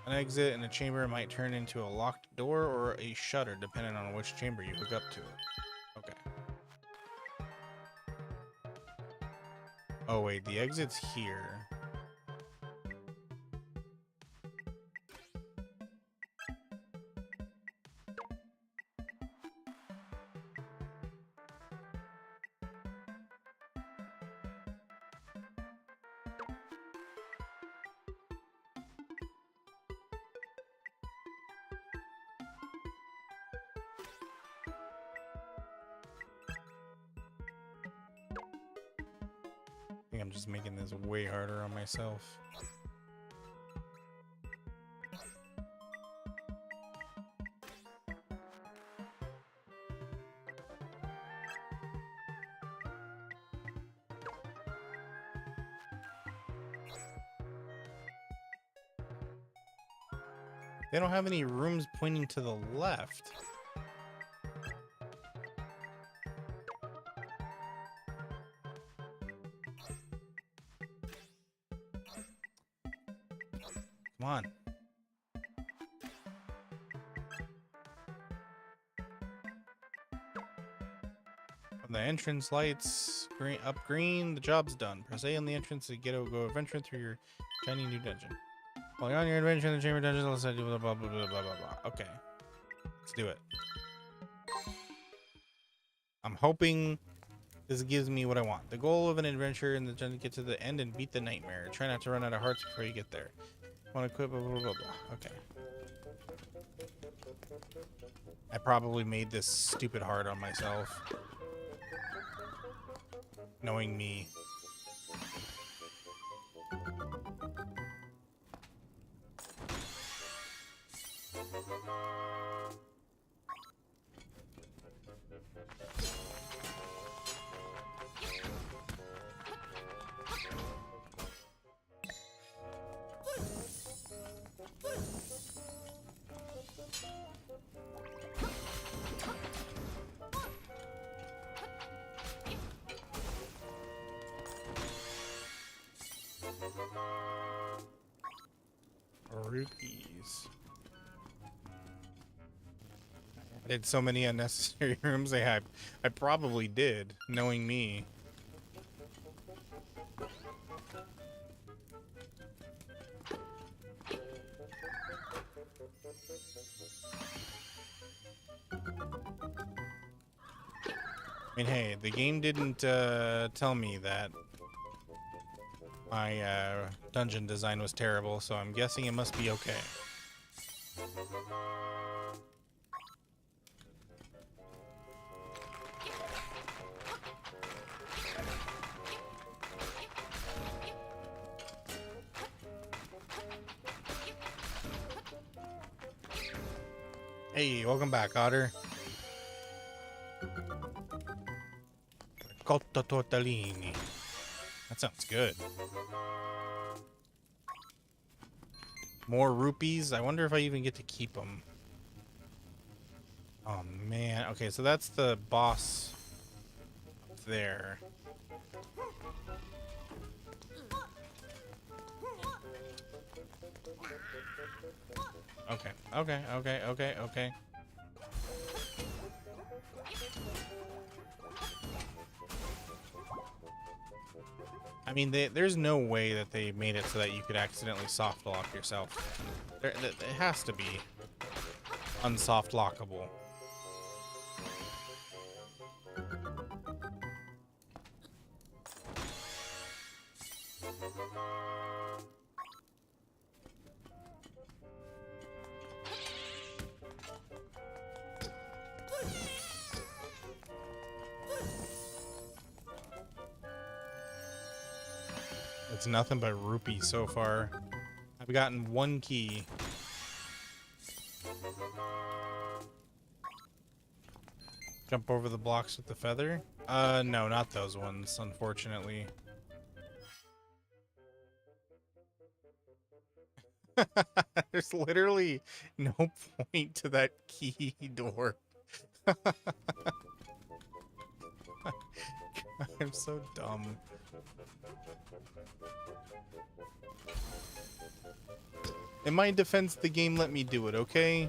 An exit in a chamber might turn into a locked door or a shutter, depending on which chamber you hook up to it. Okay. Oh, wait, the exit's here. I think I'm just making this way harder on myself. They don't have any rooms pointing to the left. Come on. When the entrance lights green, the job's done. Press A on the entrance to go adventure through your shiny new dungeon. While you're on your adventure in the chamber dungeon, let's do blah blah blah blah blah blah. Okay, let's do it. I'm hoping this gives me what I want. The goal of an adventure in the dungeon: get to the end and beat the nightmare. Try not to run out of hearts before you get there. Want to equip blah blah blah blah. Okay. I probably made this stupid hard on myself. Knowing me. Rupees. I did so many unnecessary rooms. I probably did, knowing me. I mean, hey, the game didn't tell me that my dungeon design was terrible, so I'm guessing it must be okay. Hey, welcome back, Otter. Cotta tortellini. That sounds good. More rupees? I wonder if I even get to keep them. Oh, man. Okay, so that's the boss there. Okay. I mean, there's no way that they made it so that you could accidentally soft lock yourself. It has to be unsoft lockable. It's nothing but rupee so far. I've gotten one key. Jump over the blocks with the feather? No, not those ones, unfortunately. There's literally no point to that key door. I'm so dumb. In my defense, the game let me do it, okay?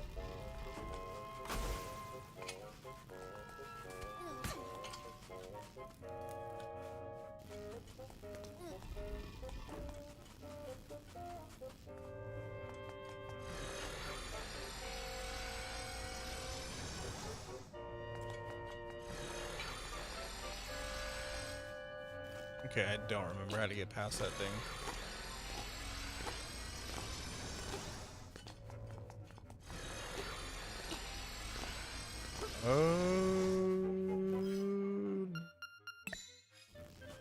Okay, I don't remember how to get past that thing. Oh,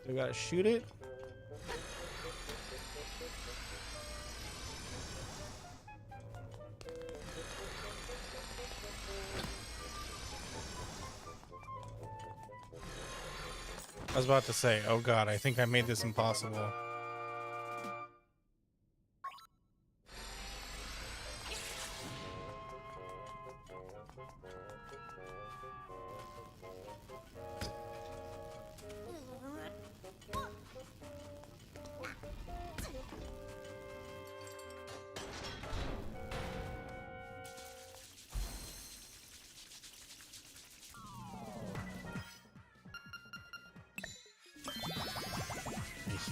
do I gotta shoot it? I was about to say, oh god, I think I made this impossible.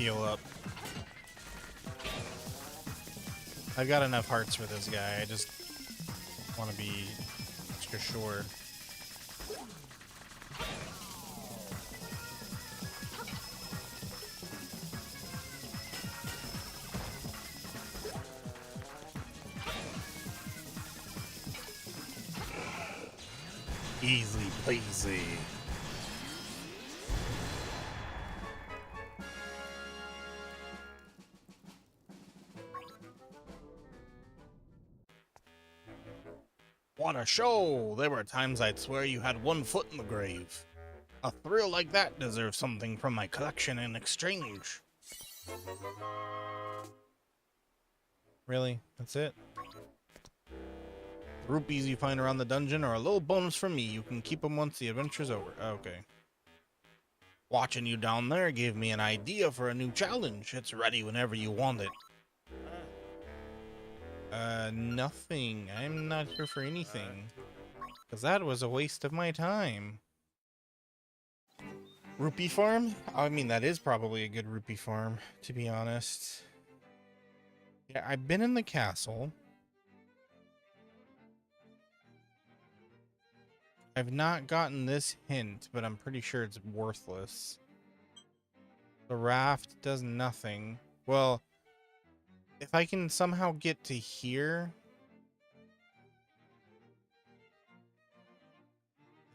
heal up. I've got enough hearts for this guy. I just want to be extra sure. Easy peasy. What a show! There were times I'd swear you had one foot in the grave. A thrill like that deserves something from my collection in exchange. Really? That's it? The rupees you find around the dungeon are a little bonus from me. You can keep them once the adventure's over. Okay. Watching you down there gave me an idea for a new challenge. It's ready whenever you want it. Nothing. I'm not here for anything. Because that was a waste of my time. Rupee farm? I mean, that is probably a good rupee farm, to be honest. Yeah, I've been in the castle. I've not gotten this hint, but I'm pretty sure it's worthless. The raft does nothing. Well, if I can somehow get to here,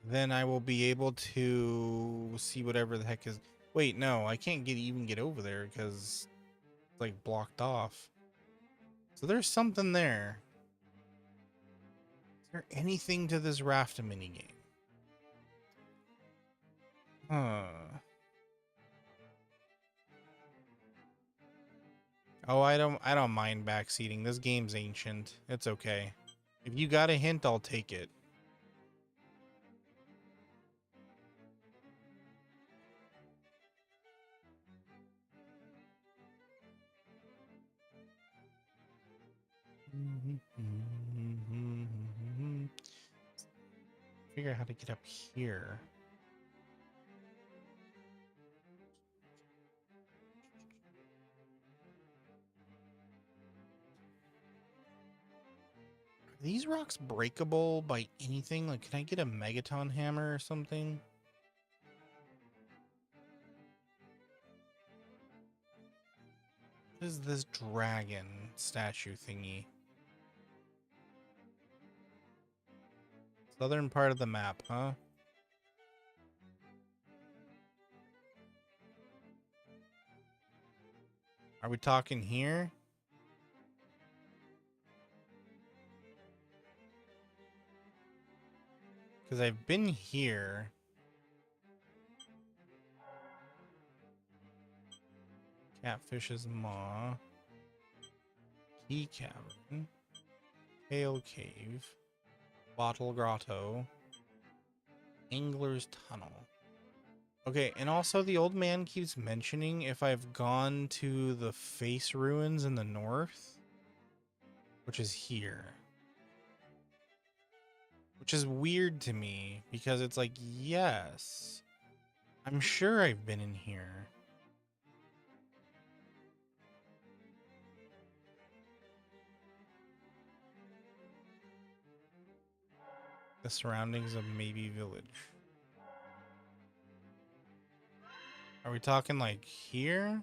then I will be able to see whatever the heck is. Wait, no, I can't even get over there because it's like blocked off. So there's something there. Is there anything to this raft minigame? Huh. Oh, I don't mind backseating. This game's ancient. It's okay. If you got a hint, I'll take it. Figure out how to get up here. Are these rocks breakable by anything? Like, can I get a Megaton hammer or something? What is this dragon statue thingy? Southern part of the map, huh? Are we talking here? Because I've been here. Catfish's Maw. Key Cavern. Pale Cave. Bottle Grotto. Angler's Tunnel. Okay, and also the old man keeps mentioning if I've gone to the face ruins in the north, which is here. Which is weird to me because it's like, yes, I'm sure I've been in here. The surroundings of maybe village. Are we talking like here?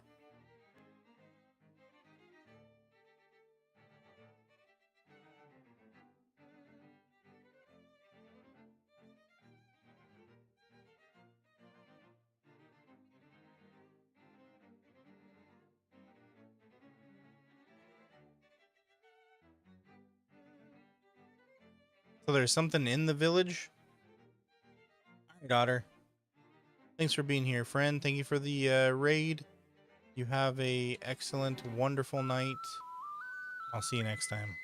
So there's something in the village? I got her. Thanks for being here, friend. Thank you for the raid. You have a excellent, wonderful night. I'll see you next time.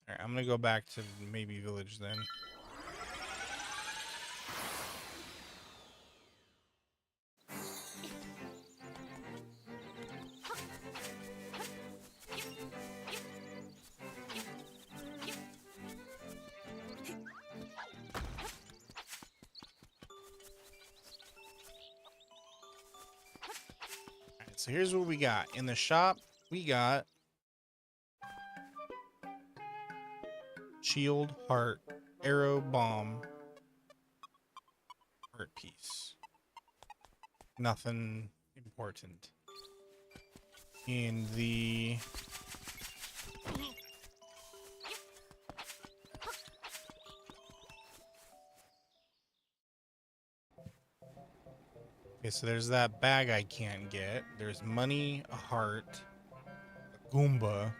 Alright, I'm gonna go back to maybe village then. so here's what we got. In the shop, we got shield, heart, arrow, bomb, heart piece. Nothing important. In the okay, so there's that bag I can't get. There's money, a heart, a Goomba.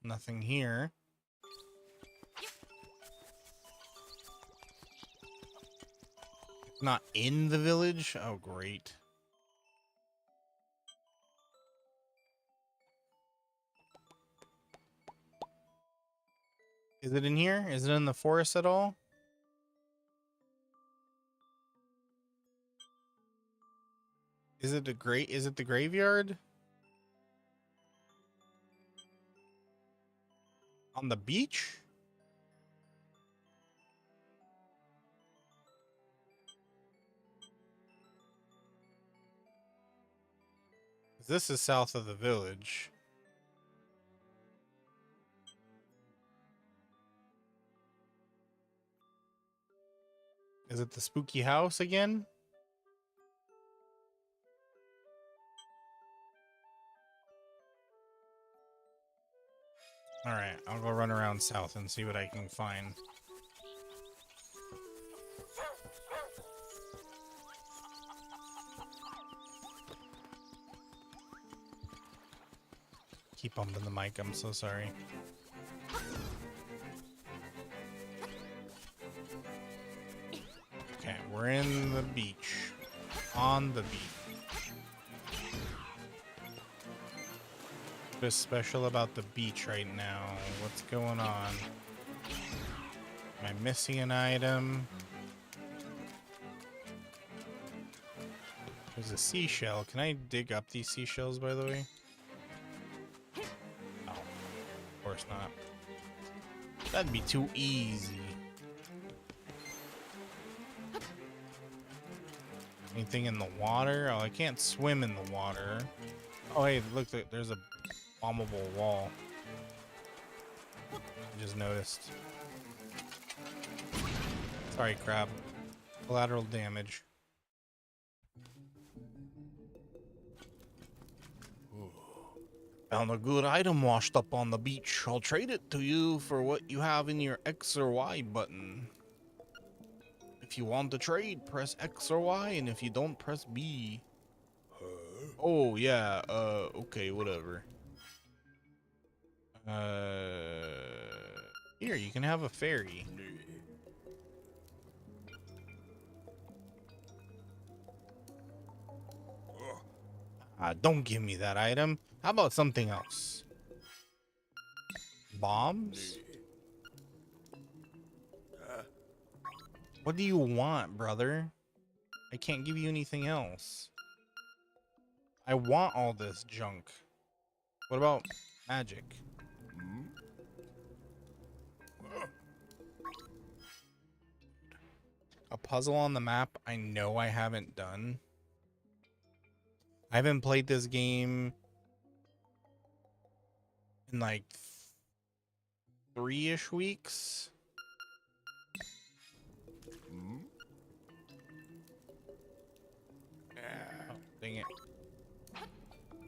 Nothing here. It's not in the village? Oh, great. Is it in here? Is it in the forest at all? Is it the graveyard? On the beach? This is south of the village. Is it the spooky house again? All right, I'll go run around south and see what I can find. Keep bumping the mic, I'm so sorry. Okay, we're in the beach. On the beach. What's special about the beach right now? What's going on? Am I missing an item? There's a seashell. Can I dig up these seashells, by the way? Oh, of course not. That'd be too easy. Anything in the water? Oh, I can't swim in the water. Oh, hey, look, there's a bombable wall. I just noticed. Sorry, crab. Collateral damage. Ooh. Found a good item washed up on the beach. I'll trade it to you for what you have in your X or Y button. If you want to trade, press X or Y, and if you don't, press B. Oh, yeah, okay, whatever. Here, you can have a fairy. Don't give me that item. How about something else? Bombs? What do you want, brother? I can't give you anything else. I want all this junk. What about magic? A puzzle on the map I know I haven't done. I haven't played this game in like 3-ish weeks. Oh, dang it.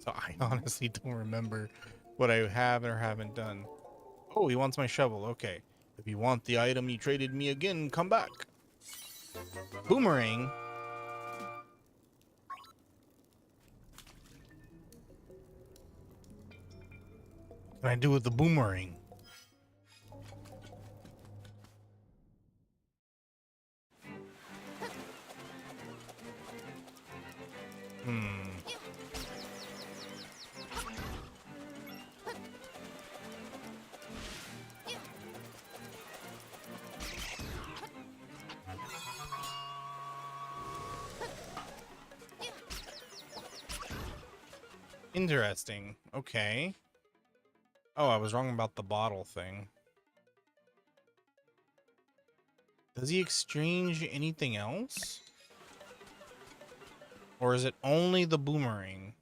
So I honestly don't remember what I have or haven't done. Oh, he wants my shovel. Okay. If you want the item you traded me again, come back. Boomerang? What can I do with the boomerang? Interesting. Okay. Oh, I was wrong about the bottle thing. Does he exchange anything else? Or is it only the boomerang?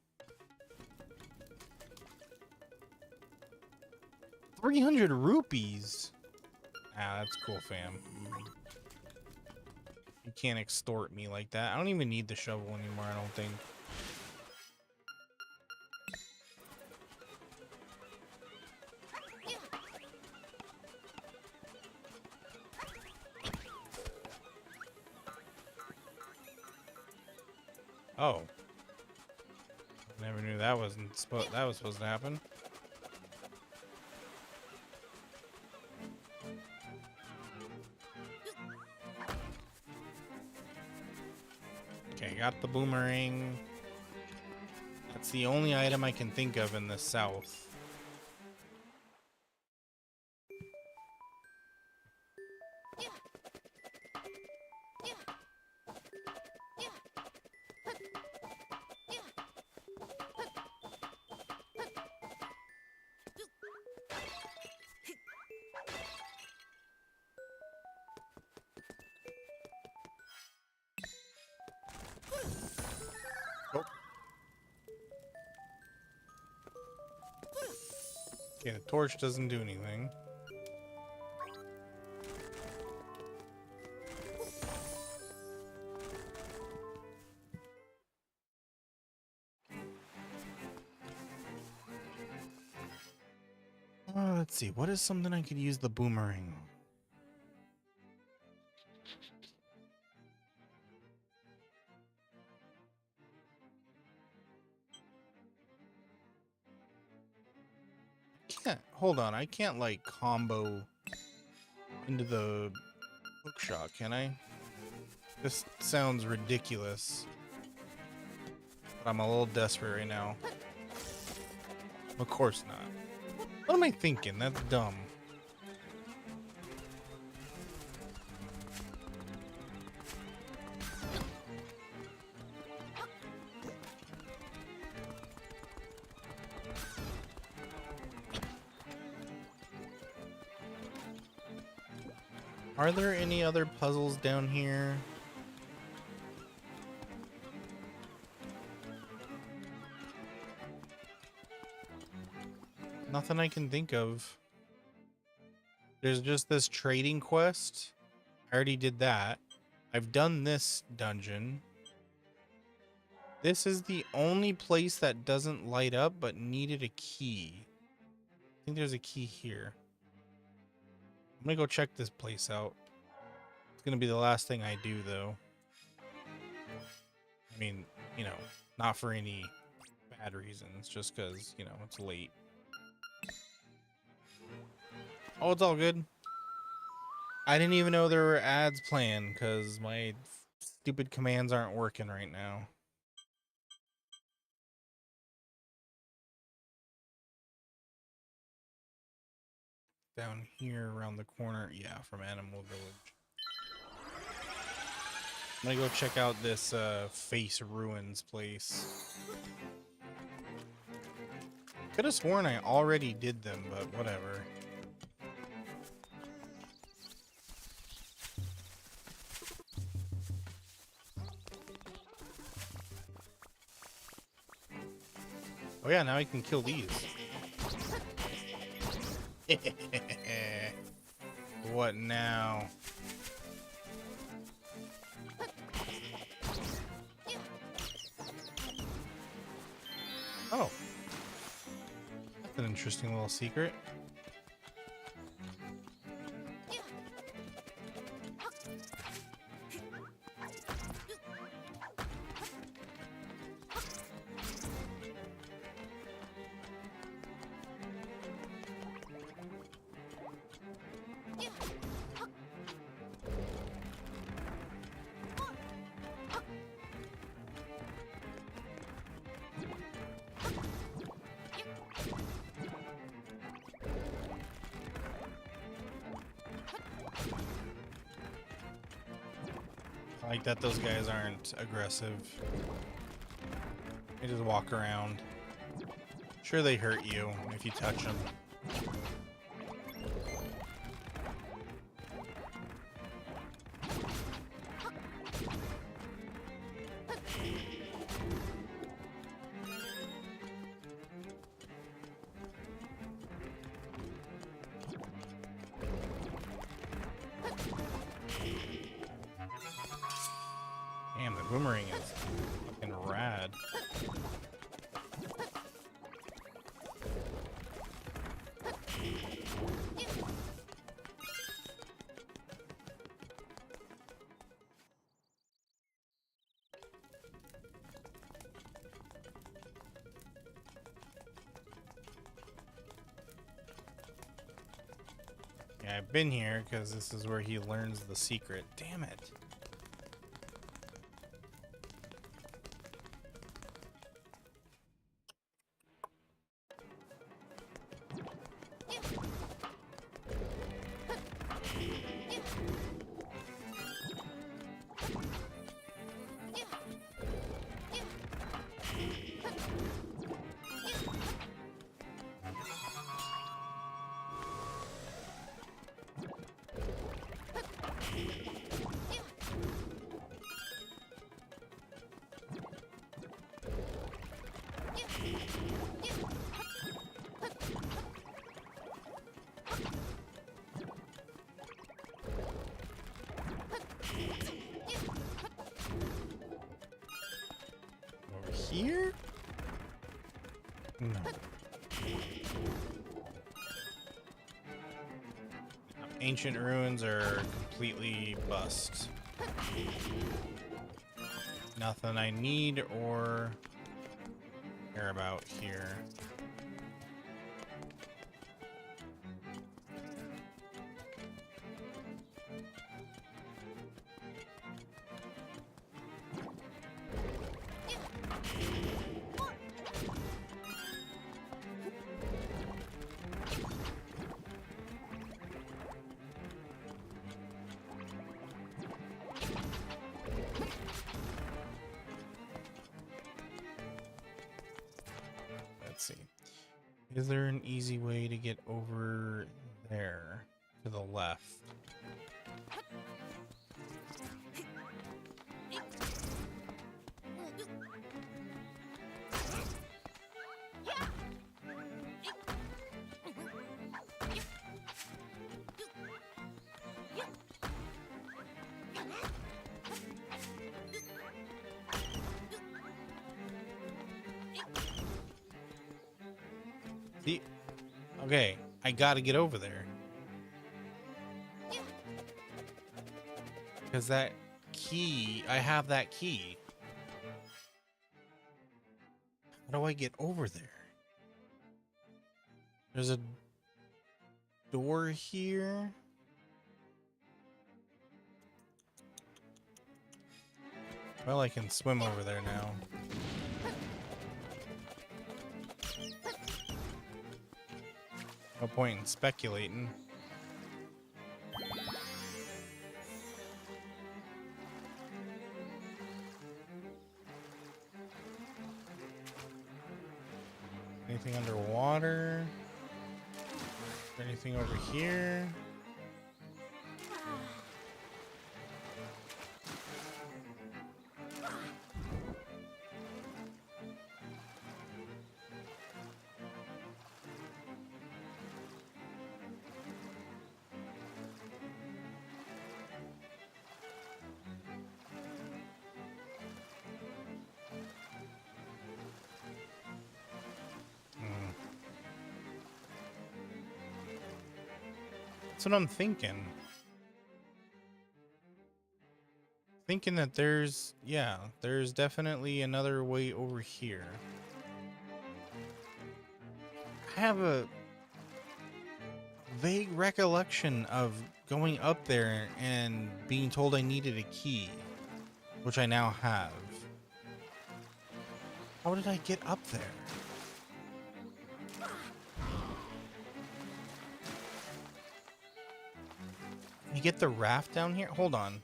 300 rupees. Ah, that's cool, fam. You can't extort me like that. I don't even need the shovel anymore, I don't think. Oh. Never knew that was supposed to happen. Okay, got the boomerang. That's the only item I can think of in the south. Okay, the torch doesn't do anything. Let's see. What is something I could use the boomerang on? Hold on, I can't like combo into the hookshot, can I? This sounds ridiculous. But I'm a little desperate right now. Of course not. What am I thinking? That's dumb. Are there any other puzzles down here? Nothing I can think of. There's just this trading quest. I already did that. I've done this dungeon. This is the only place that doesn't light up but needed a key. I think there's a key here. I'm gonna go check this place out. It's gonna be the last thing I do, though. I mean, you know, not for any bad reasons, just because, you know, it's late. Oh, it's all good. I didn't even know there were ads planned because my stupid commands aren't working right now. Down here around the corner. Yeah, from Animal Village. I'm gonna go check out this Face Ruins place. Could have sworn I already did them, but whatever. Oh yeah, now I can kill these. What now? Oh. That's an interesting little secret. I like that those guys aren't aggressive. They just walk around. Sure, they hurt you if you touch them. boomerang is fucking rad. Yeah, I've been here because this is where he learns the secret. Damn it. Over here? No. Ancient ruins are completely bust. Nothing I need or care about here. Let's see. Is there an easy way to get over there to the left? See? Okay, I gotta get over there. Because that key, I have that key. How do I get over there? There's a door here. Well, I can swim over there now. No point in speculating. Anything underwater? Anything over here? That's what I'm thinking. Thinking that there's definitely another way over here. I have a vague recollection of going up there and being told I needed a key, which I now have. How did I get up there? Can you get the raft down here? Hold on. Am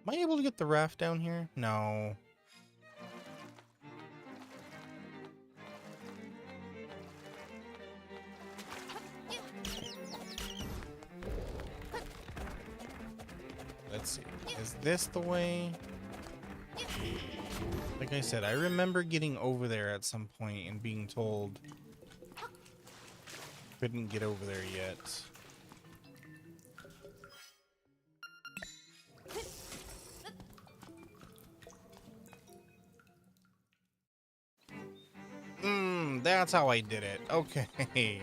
I able to get the raft down here? No. Let's see. Is this the way? Like I said, I remember getting over there at some point and being told couldn't get over there yet. that's how I did it. Okay.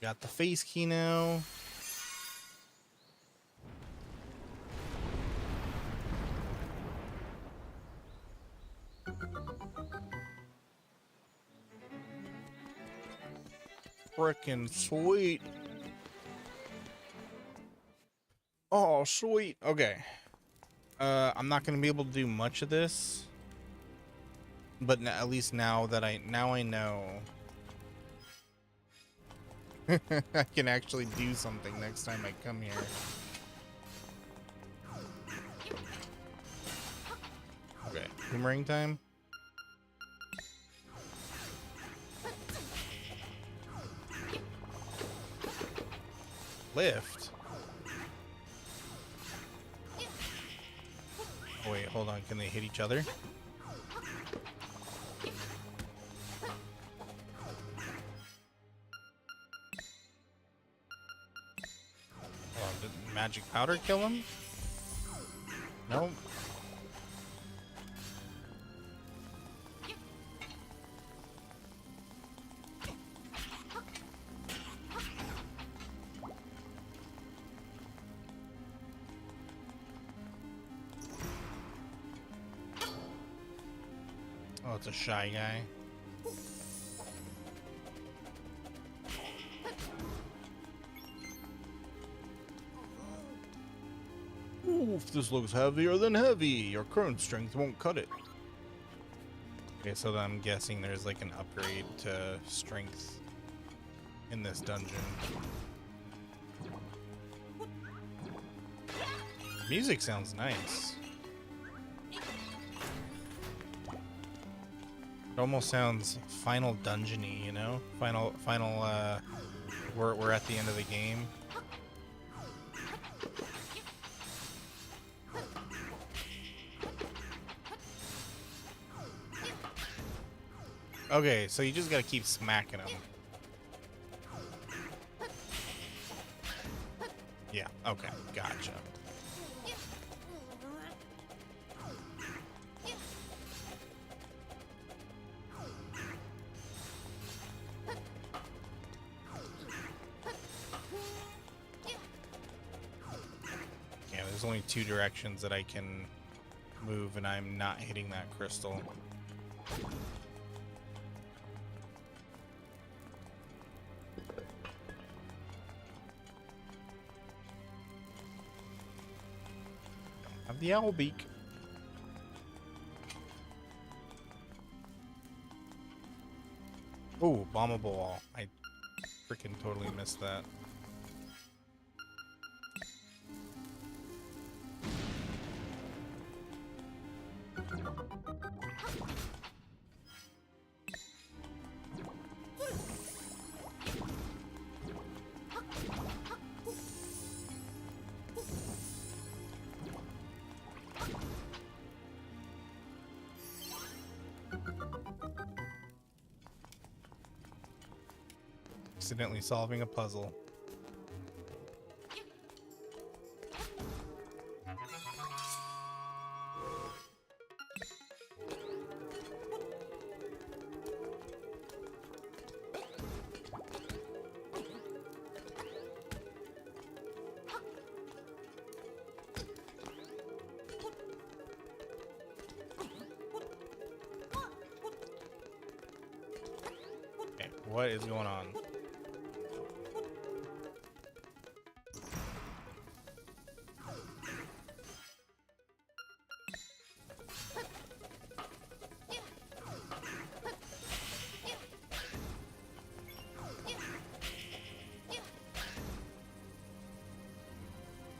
Got the face key now. Frickin' sweet. Oh, sweet. Okay. I'm not gonna be able to do much of this, but at least now I know I can actually do something next time I come here. Okay, boomerang time. Lift. Oh, wait, hold on. Can they hit each other? Oh, did magic powder kill him? No. Oh, it's a shy guy. Oof, this looks heavier than heavy. Your current strength won't cut it. Okay, so then I'm guessing there's like an upgrade to strength in this dungeon. Music sounds nice. It almost sounds final dungeony, you know? Final, we're at the end of the game. Okay, so you just gotta keep smacking them. Yeah, okay, gotcha. Yeah, there's only two directions that I can move, and I'm not hitting that crystal. Have the owl beak. Oh, bombable wall. I freaking totally missed that. Accidentally solving a puzzle. Okay, what is going on?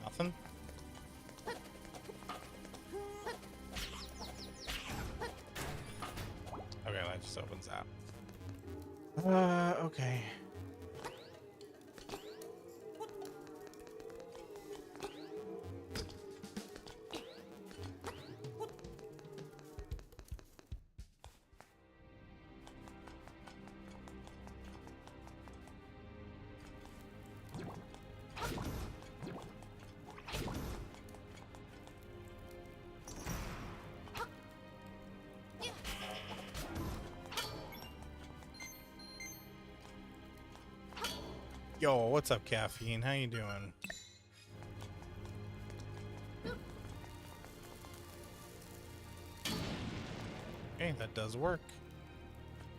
Nothing? Okay, that just opens that. Okay. Yo, what's up, Caffeine? How you doing? Okay, that does work.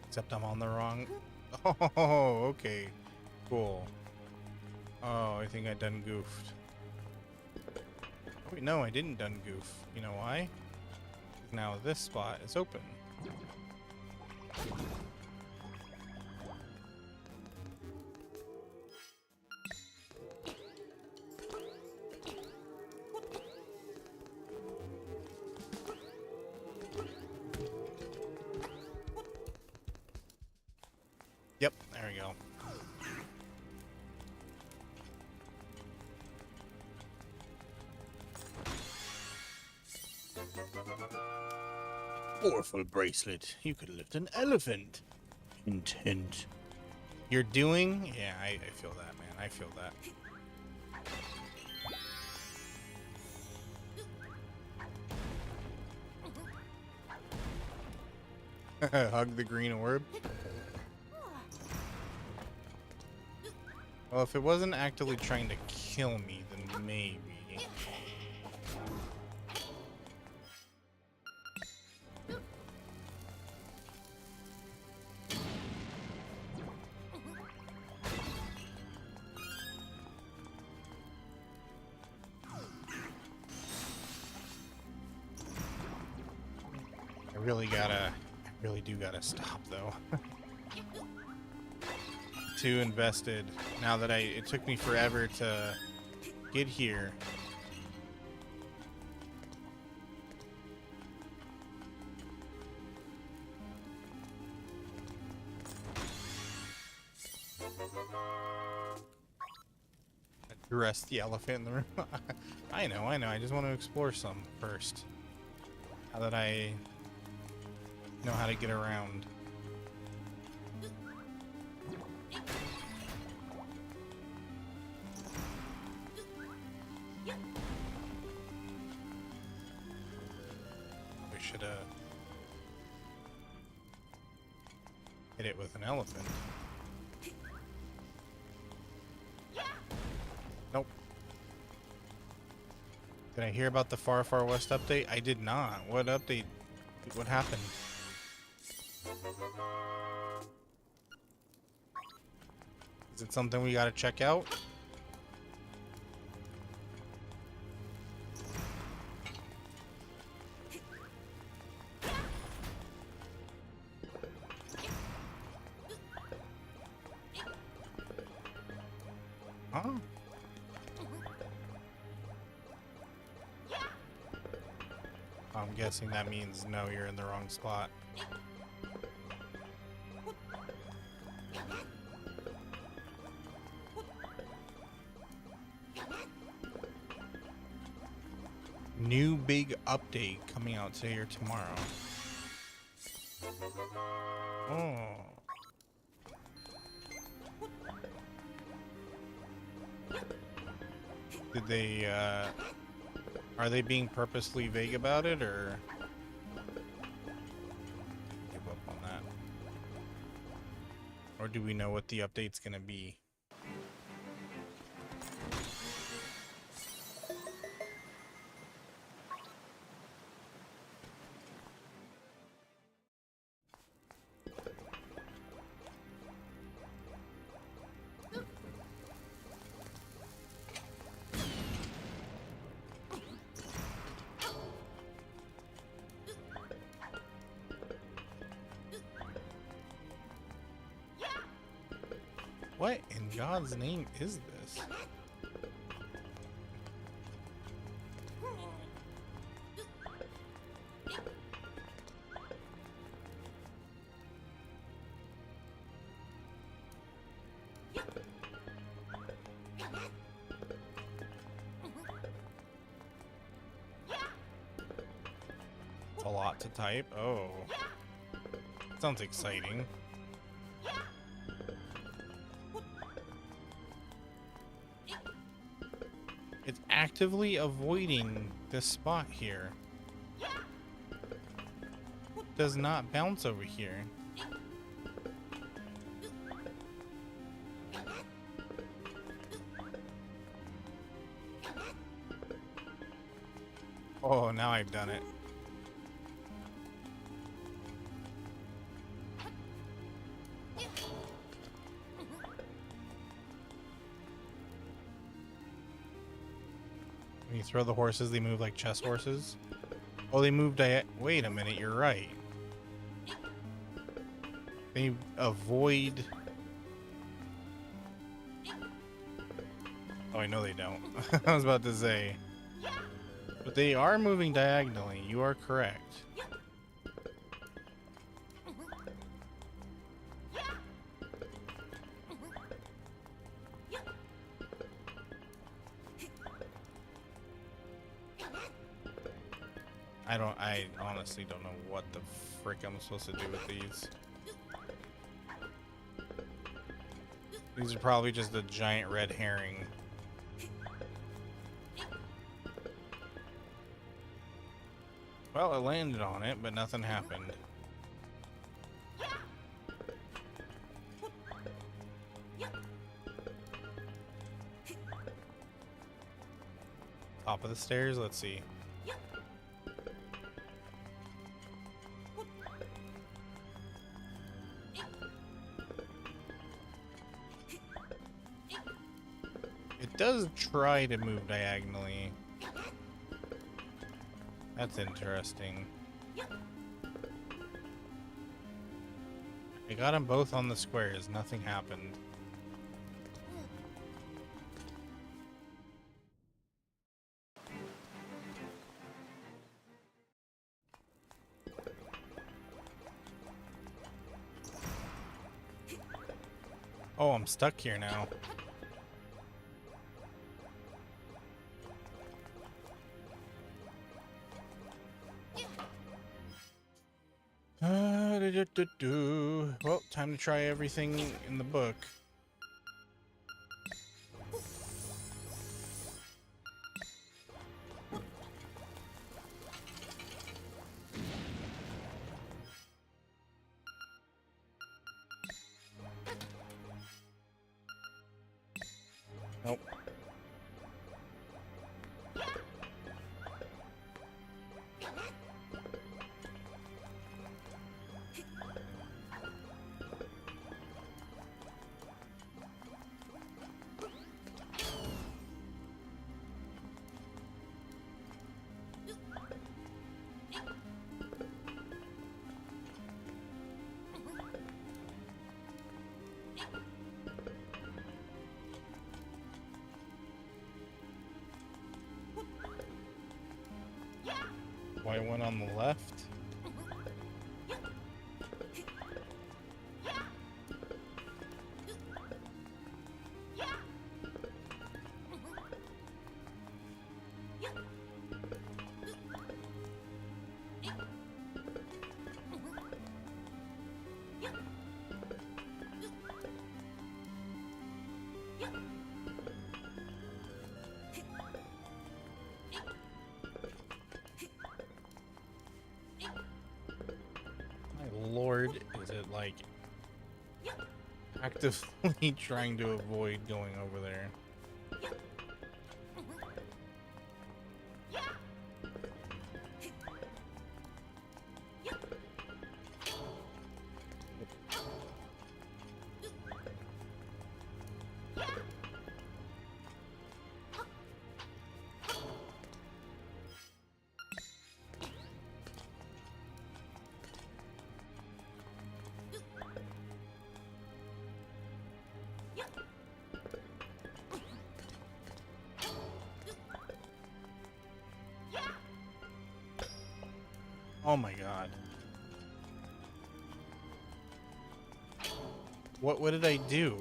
Except I'm on the wrong... Oh, okay. Cool. Oh, I think I done goofed. Wait, no, I didn't done goof. You know why? Now this spot is open. Yep, there we go. Powerful bracelet. You could lift an elephant. Hint, hint. You're doing? Yeah, I feel that, man. I feel that. Hug the green orb. Well, if it wasn't actively trying to kill me, then maybe. I really do gotta stop though. Too invested. Now that it took me forever to get here. Address the elephant in the room. I know. I just want to explore some first. Now that I know how to get around. We should hit it with an elephant. Nope. Did I hear about the Far Far West update? I did not. What update? What happened? Is it something we gotta check out? Huh? I'm guessing that means no, you're in the wrong spot. New big update coming out today or tomorrow. Oh. Did they, are they being purposely vague about it, or? Give up on that. Or do we know what the update's gonna be? What in God's name is this? It's a lot to type. Oh. Sounds exciting. It's actively avoiding this spot here. Does not bounce over here. Oh, now I've done it. When you throw the horses, they move like chess horses. Oh, they move wait a minute, you're right. They avoid... Oh, I know they don't. I was about to say. But they are moving diagonally. You are correct. I honestly don't know what the frick I'm supposed to do with these. These are probably just a giant red herring. Well, I landed on it, but nothing happened. Top of the stairs, let's see. It does try to move diagonally. That's interesting. I got them both on the squares. Nothing happened. Oh, I'm stuck here now. Well, time to try everything in the book. Nope. White one on the left. Lord, is it like actively trying to avoid going over there? Oh my god. What did I do?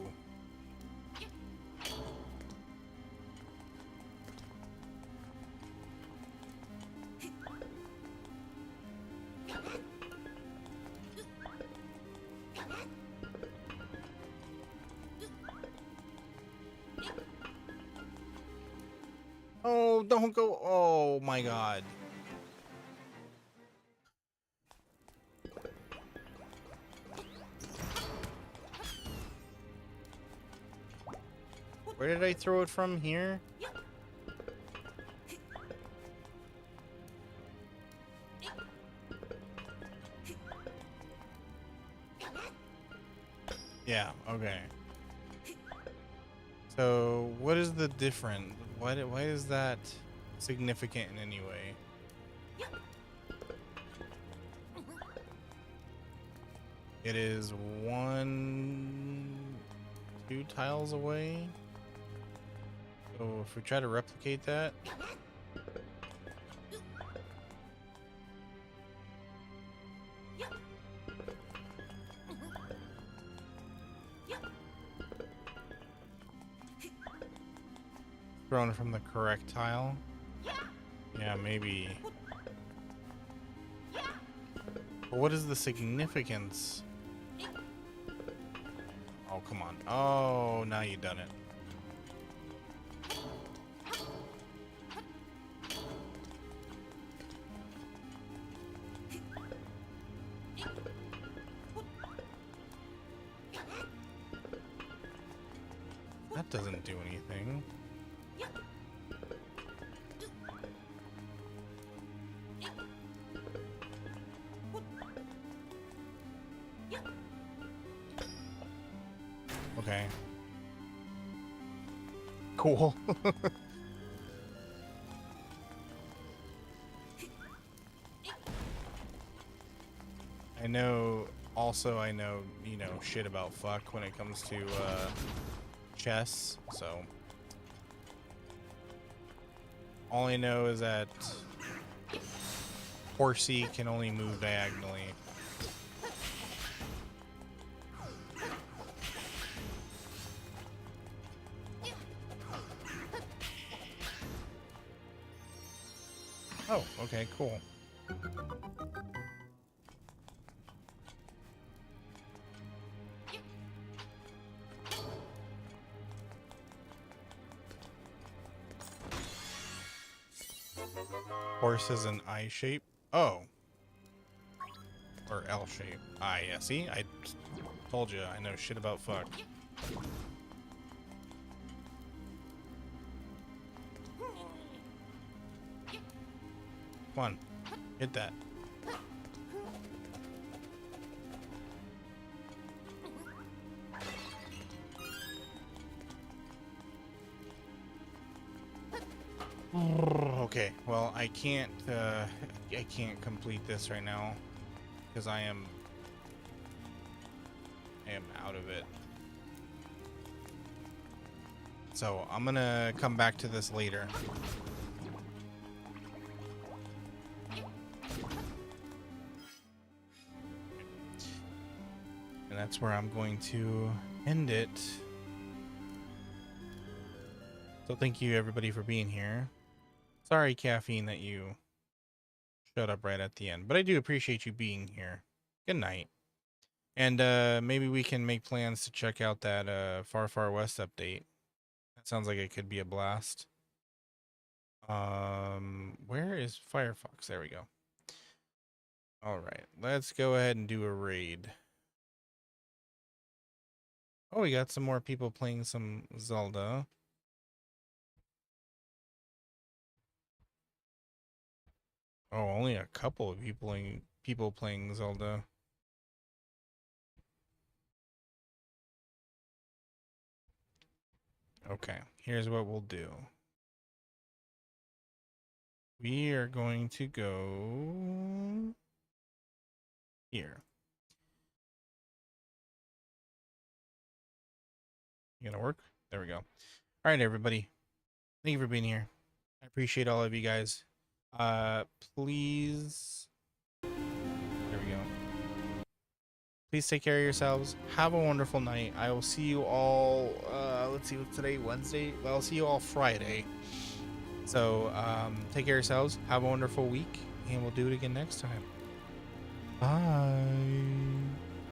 Oh, don't go. Oh my god. Where did I throw it from? Here? Yeah, okay. So, what is the difference? Why is that significant in any way? It is 2 tiles away. So if we try to replicate that, thrown from the correct tile. Yeah, maybe. But what is the significance? Oh, come on. Oh, now you done it. That doesn't do anything. Okay. Cool. I know, also I know, you know, shit about fuck when it comes to chess, so all I know is that horsey can only move diagonally. Oh, okay, cool. Horse is an I shape. Oh. Or L shape. I, yeah, see? I told you I know shit about fuck. Come on. Hit that. Okay, well, I can't complete this right now because I am out of it. So I'm gonna come back to this later. And that's where I'm going to end it. So thank you everybody for being here. Sorry, Caffeine, that you showed up right at the end, but I do appreciate you being here. Good night. And maybe we can make plans to check out that Far Far West update. That sounds like it could be a blast. Where is Firefox? There we go. All right, let's go ahead and do a raid. Oh, we got some more people playing some Zelda. Oh, only a couple of people playing Zelda. Okay, here's what we'll do. We are going to go here. You gonna work? There we go. All right, everybody. Thank you for being here. I appreciate all of you guys. Please. There we go. Please take care of yourselves. Have a wonderful night. I will see you all. Let's see, what's today? Wednesday? Well, I'll see you all Friday. So, take care of yourselves. Have a wonderful week. And we'll do it again next time. Bye.